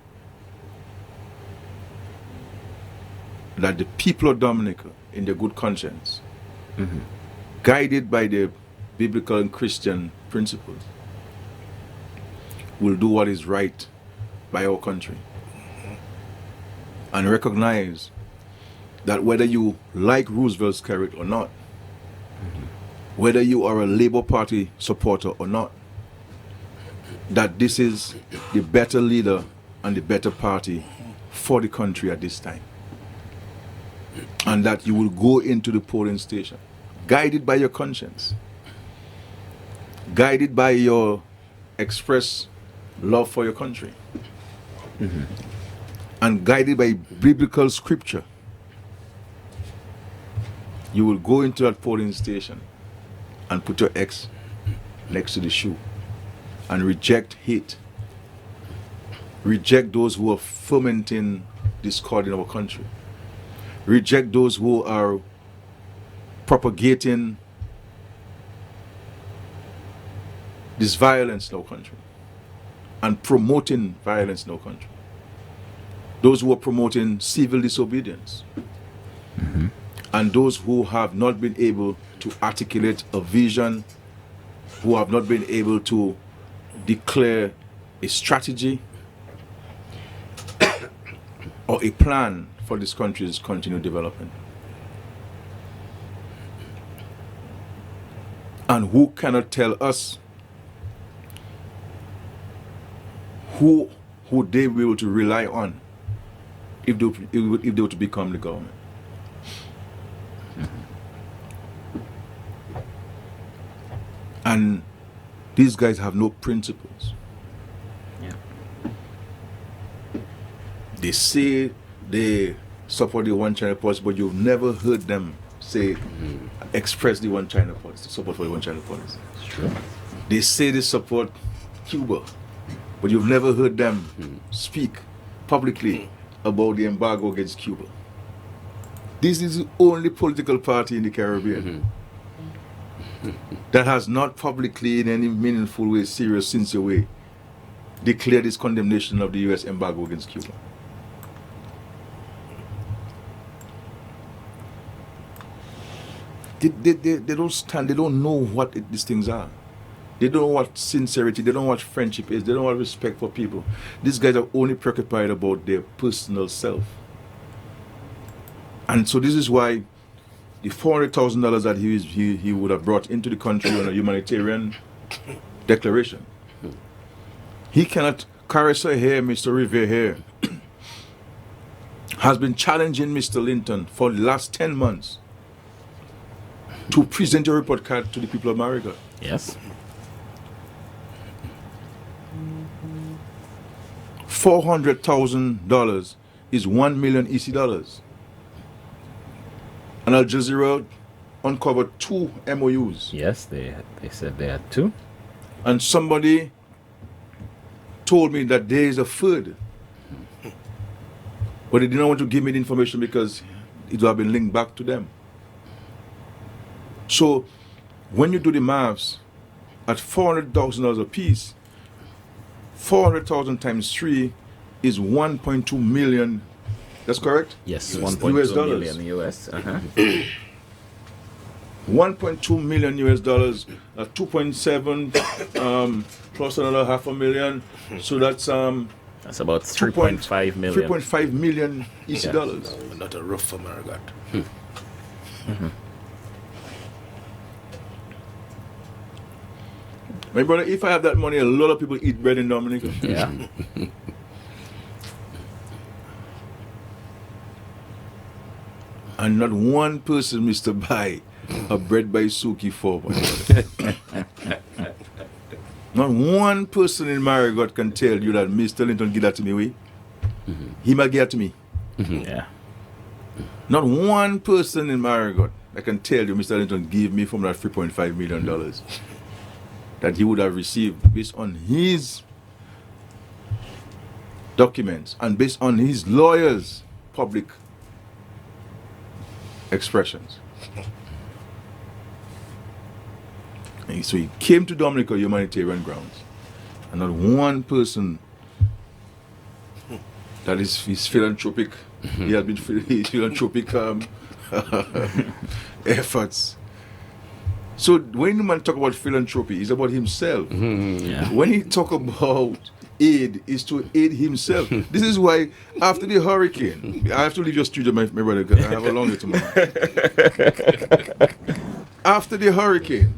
that the people of Dominica, in their good conscience, guided by the biblical and Christian principles, will do what is right by our country. And recognize that whether you like Roosevelt's character or not, whether you are a Labour Party supporter or not, that this is the better leader and the better party for the country at this time. And that you will go into the polling station guided by your conscience, guided by your express love for your country, and guided by biblical scripture. You will go into that polling station and put your X next to the shoe and reject hate, reject those who are fomenting discord in our country, reject those who are propagating this violence in our country and promoting violence in our country, those who are promoting civil disobedience, and those who have not been able to articulate a vision, who have not been able to declare a strategy or a plan for this country's continued development. And who cannot tell us who they will to rely on if they were to become the government. And these guys have no principles. Yeah. They say they support the one China policy, but you've never heard them say, express the one China policy, support for the one China policy. It's true. They say they support Cuba, but you've never heard them speak publicly about the embargo against Cuba. This is the only political party in the Caribbean that has not publicly, in any meaningful way, serious, sincere way, declared its condemnation of the U.S. embargo against Cuba. They don't stand, they don't know what these things are. They don't know what sincerity, they don't know what friendship is, they don't know what respect for people. These guys are only preoccupied about their personal self. And so this is why the $400,000 that he would have brought into the country on a humanitarian declaration He cannot caress her hair, Mr. Revere here, has been challenging Mr. Linton for the last 10 months to present a report card to the people of Marigot. Yes. $400,000 is 1 million EC dollars. And Al Jazeera uncovered 2 MOUs. Yes, they said they had 2. And somebody told me that there is a third. But they did not want to give me the information because it would have been linked back to them. So when you do the maths, at $400,000 a piece, 400,000 times 3 is 1.2 million. That's correct? Yes, US 1.2 dollars. million US. 1.2 million US dollars, 2.7 plus another $500,000. So that's That's about 3.5 million. 3.5 million EC dollars. Not a rough for Marigot. My brother, if I have that money, a lot of people eat bread in Dominica. Yeah. And not one person, Mr. Buy a bread by Suki for. Not one person in Marigot can tell you that Mr. Linton give that to me. He might give that to me. Yeah. Not one person in Marigot that can tell you Mr. Linton gave me from that $3.5 million that he would have received based on his documents and based on his lawyers' public expressions. And so he came to Dominica humanitarian grounds, and not one person that is his philanthropic, he has been his philanthropic efforts. So when the man talk about philanthropy, it's about himself. Yeah. When he talk about aid, is to aid himself. This is why after the hurricane, I have to leave your studio, my brother, because I have a longer tomorrow. After the hurricane,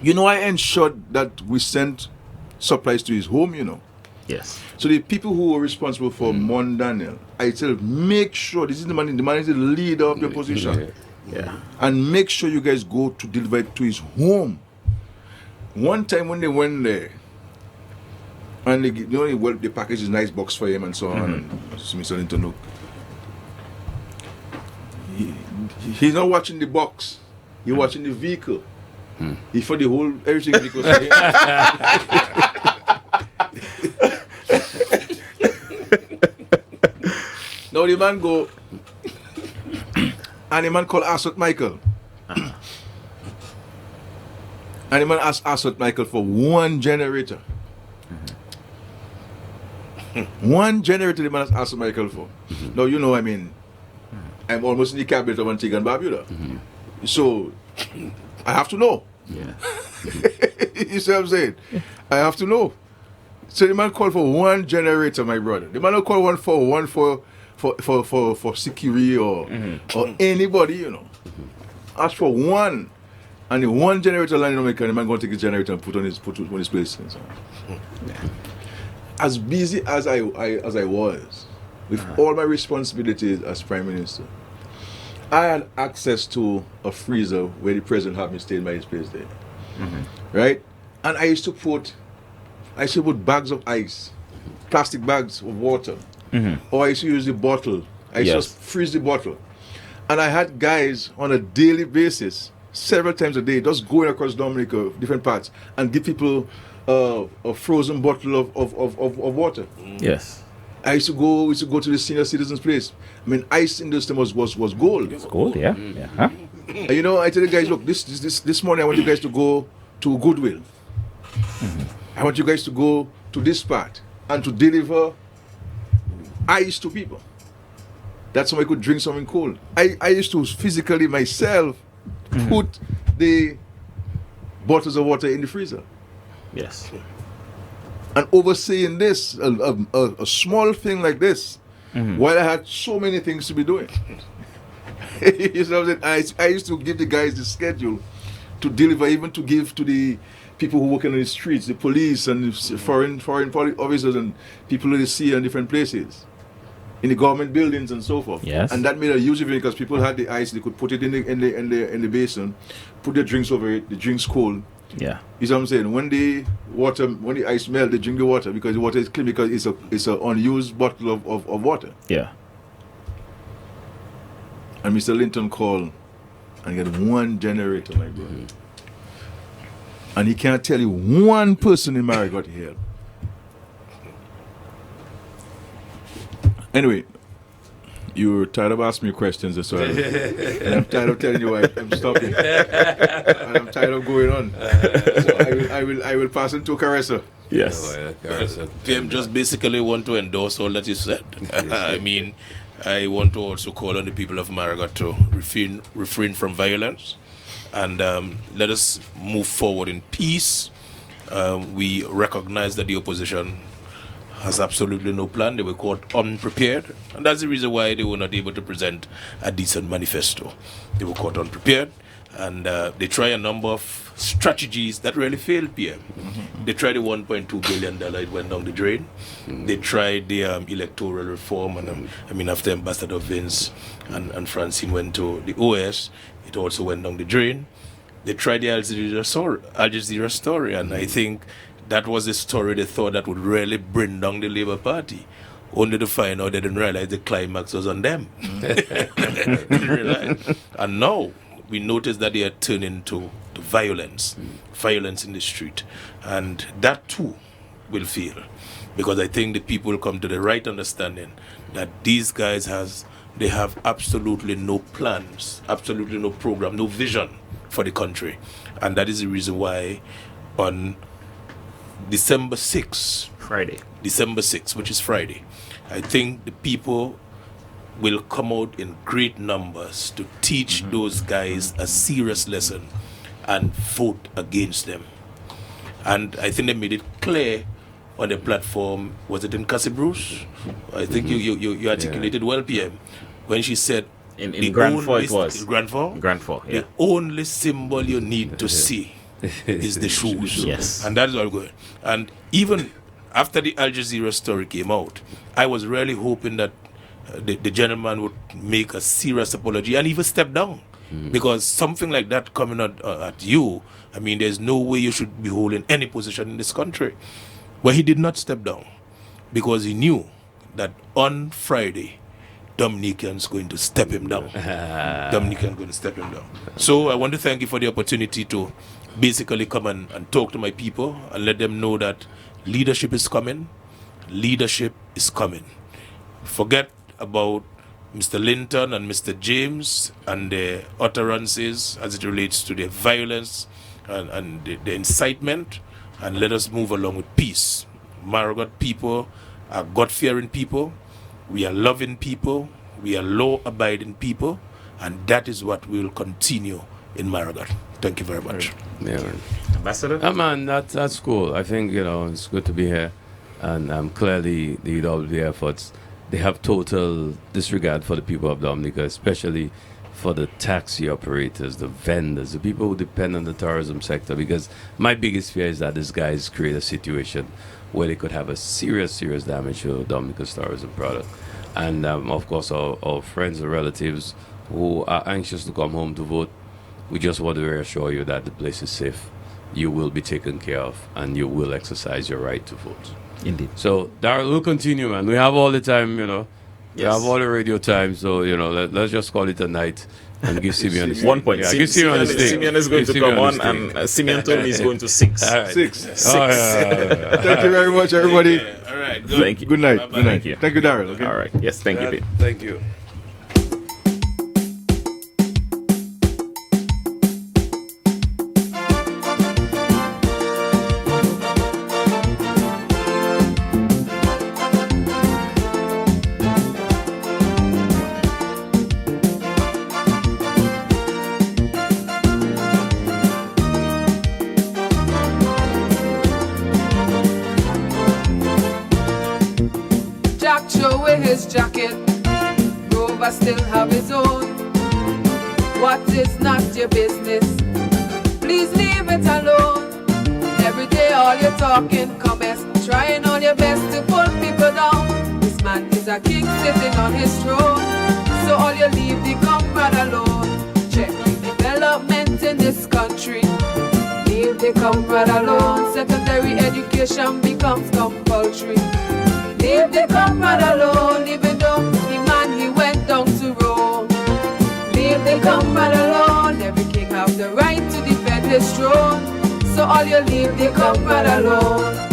you know, I ensured that we sent supplies to his home, you know. Yes. So the people who were responsible for Mon Daniel, I tell them, make sure, this is the man is the leader of your position. Yeah. And make sure you guys go to deliver it to his home. One time when they went there, and they packaged his nice box for him and so on, and Mr. Linton look. He's not watching the box, he's watching the vehicle. He for the whole everything because of him. Now the man go, and the man called Asot Michael. And the man asked Asot Michael for 1 generator. 1 generator the man asked Asot Michael for. Now you know, I mean, I'm almost in the cabinet of Antigua and Barbuda. So I have to know. Yeah. You see what I'm saying? I have to know. So the man called for 1 generator, my brother. The man don't call one for Sikiri or anybody, you know. Ask for 1, and the 1 generator landing on my car, the man going to take his generator and put on his place. And so on. As busy as I was with all my responsibilities as Prime Minister, I had access to a freezer where the president had me staying by his place there. Right? And I used to put bags of ice, plastic bags of water, or I used to use the bottle. I used to freeze the bottle. And I had guys on a daily basis, several times a day, just going across Dominica, different parts, and give people a frozen bottle of water. Yes. I used to go to the senior citizens' place. I mean, ice in those times was gold. It's gold, yeah. Yeah. Huh? And you know, I tell the guys, look, this morning I want you guys to go to Goodwill. I want you guys to go to this part and to deliver ice to people. That somebody could drink something cold. I used to physically myself put the bottles of water in the freezer. Yes. And overseeing this, a small thing like this, while I had so many things to be doing. You know what I'm saying? I used to give the guys the schedule to deliver, even to give to the people who work in the streets, the police and the foreign officers and people in the sea and different places, in the government buildings and so forth. Yes. And that made a huge difference because people had the ice, they could put it in the basin, put their drinks over it, the drinks cold. Yeah. You see what I'm saying? When the ice melt, they drink the water because the water is clean because it's an unused bottle of water. Yeah. And Mr. Linton called and get one generator, my brother. And he can't tell you one person in Marigot here. Anyway, you're tired of asking me questions as well. And I'm tired of telling you why I'm stopping. And I'm tired of going on. So I will pass it to Caressa. Yes. PM just basically want to endorse all that you said. I mean, I want to also call on the people of Marigot to refrain from violence and let us move forward in peace. We recognize that the opposition has absolutely no plan. They were caught unprepared, and that's the reason why they were not able to present a decent manifesto. They were caught unprepared, and they try a number of strategies that really failed, PM. They tried the $1.2 billion, it went down the drain. They tried the electoral reform, and I mean, after Ambassador Vince and Francine went to the OS, it also went down the drain. They tried the Al Jazeera story, and I think that was the story they thought that would really bring down the Labour Party, only to find out they didn't realize the climax was on them. They didn't realize. And now we notice that they are turning to violence in the street. And that too will fail, because I think the people come to the right understanding that these guys they have absolutely no plans, absolutely no program, no vision for the country. And that is the reason why on December 6th, which is Friday, I think the people will come out in great numbers to teach those guys a serious lesson and vote against them. And I think they made it clear on the platform. Was it in Cassie Bruce? I think you articulated well, PM, when she said in Grand Four it was. Grand Four? Grand Four, yeah. The only symbol you need to see is the shoes. Yes. And that's all good. And even after the Al Jazeera story came out, I was really hoping that the gentleman would make a serious apology and even step down. Because something like that coming at you, I mean, there's no way you should be holding any position in this country. But he did not step down because he knew that on Friday, Dominican's going to step him down. Dominican's going to step him down. So I want to thank you for the opportunity to basically come and talk to my people and let them know that leadership is coming. Leadership is coming. Forget about Mr. Linton and Mr. James and their utterances as it relates to their violence and the incitement, and let us move along with peace. Marigot people are God-fearing people. We are loving people. We are law-abiding people. And that is what we will continue in Marigot. Thank you very much. Yeah, man. Ambassador? Man, that's cool. I think, it's good to be here. And clearly the UWD efforts, they have total disregard for the people of Dominica, especially for the taxi operators, the vendors, the people who depend on the tourism sector. Because my biggest fear is that these guys create a situation where they could have a serious damage to Dominica's tourism product. And of course, our friends and relatives who are anxious to come home to vote, we just want to reassure you that the place is safe. You will be taken care of, and you will exercise your right to vote. Indeed. So, Darryl, we'll continue, man. We have all the time, We have all the radio time, so, let's just call it a night and give Simeon the 1 point. Yeah, give Simeon the stick. Simeon is going to come on, and Simeon told me he's going to 6. All right. 6. Oh, yeah. Thank you very much, everybody. All right. Good. Thank you. Good night. Bye-bye. Good night. Thank you. Thank you, Darryl. Okay? All right. Yes, thank you, Pete. Thank you. Jack throw away his jacket, Rover still have his own. What is not your business? please leave it alone. Every day all you're talking comments, trying all your best to pull people down. This man is a king sitting on his throne, so all you leave the comrade alone. Check the development in this country, leave the comrade alone. Secondary education becomes compulsory, leave the comrade alone. Even though the man he went down to Rome, leave the comrade alone. Every king have the right to defend his throne, so all you leave the comrade alone.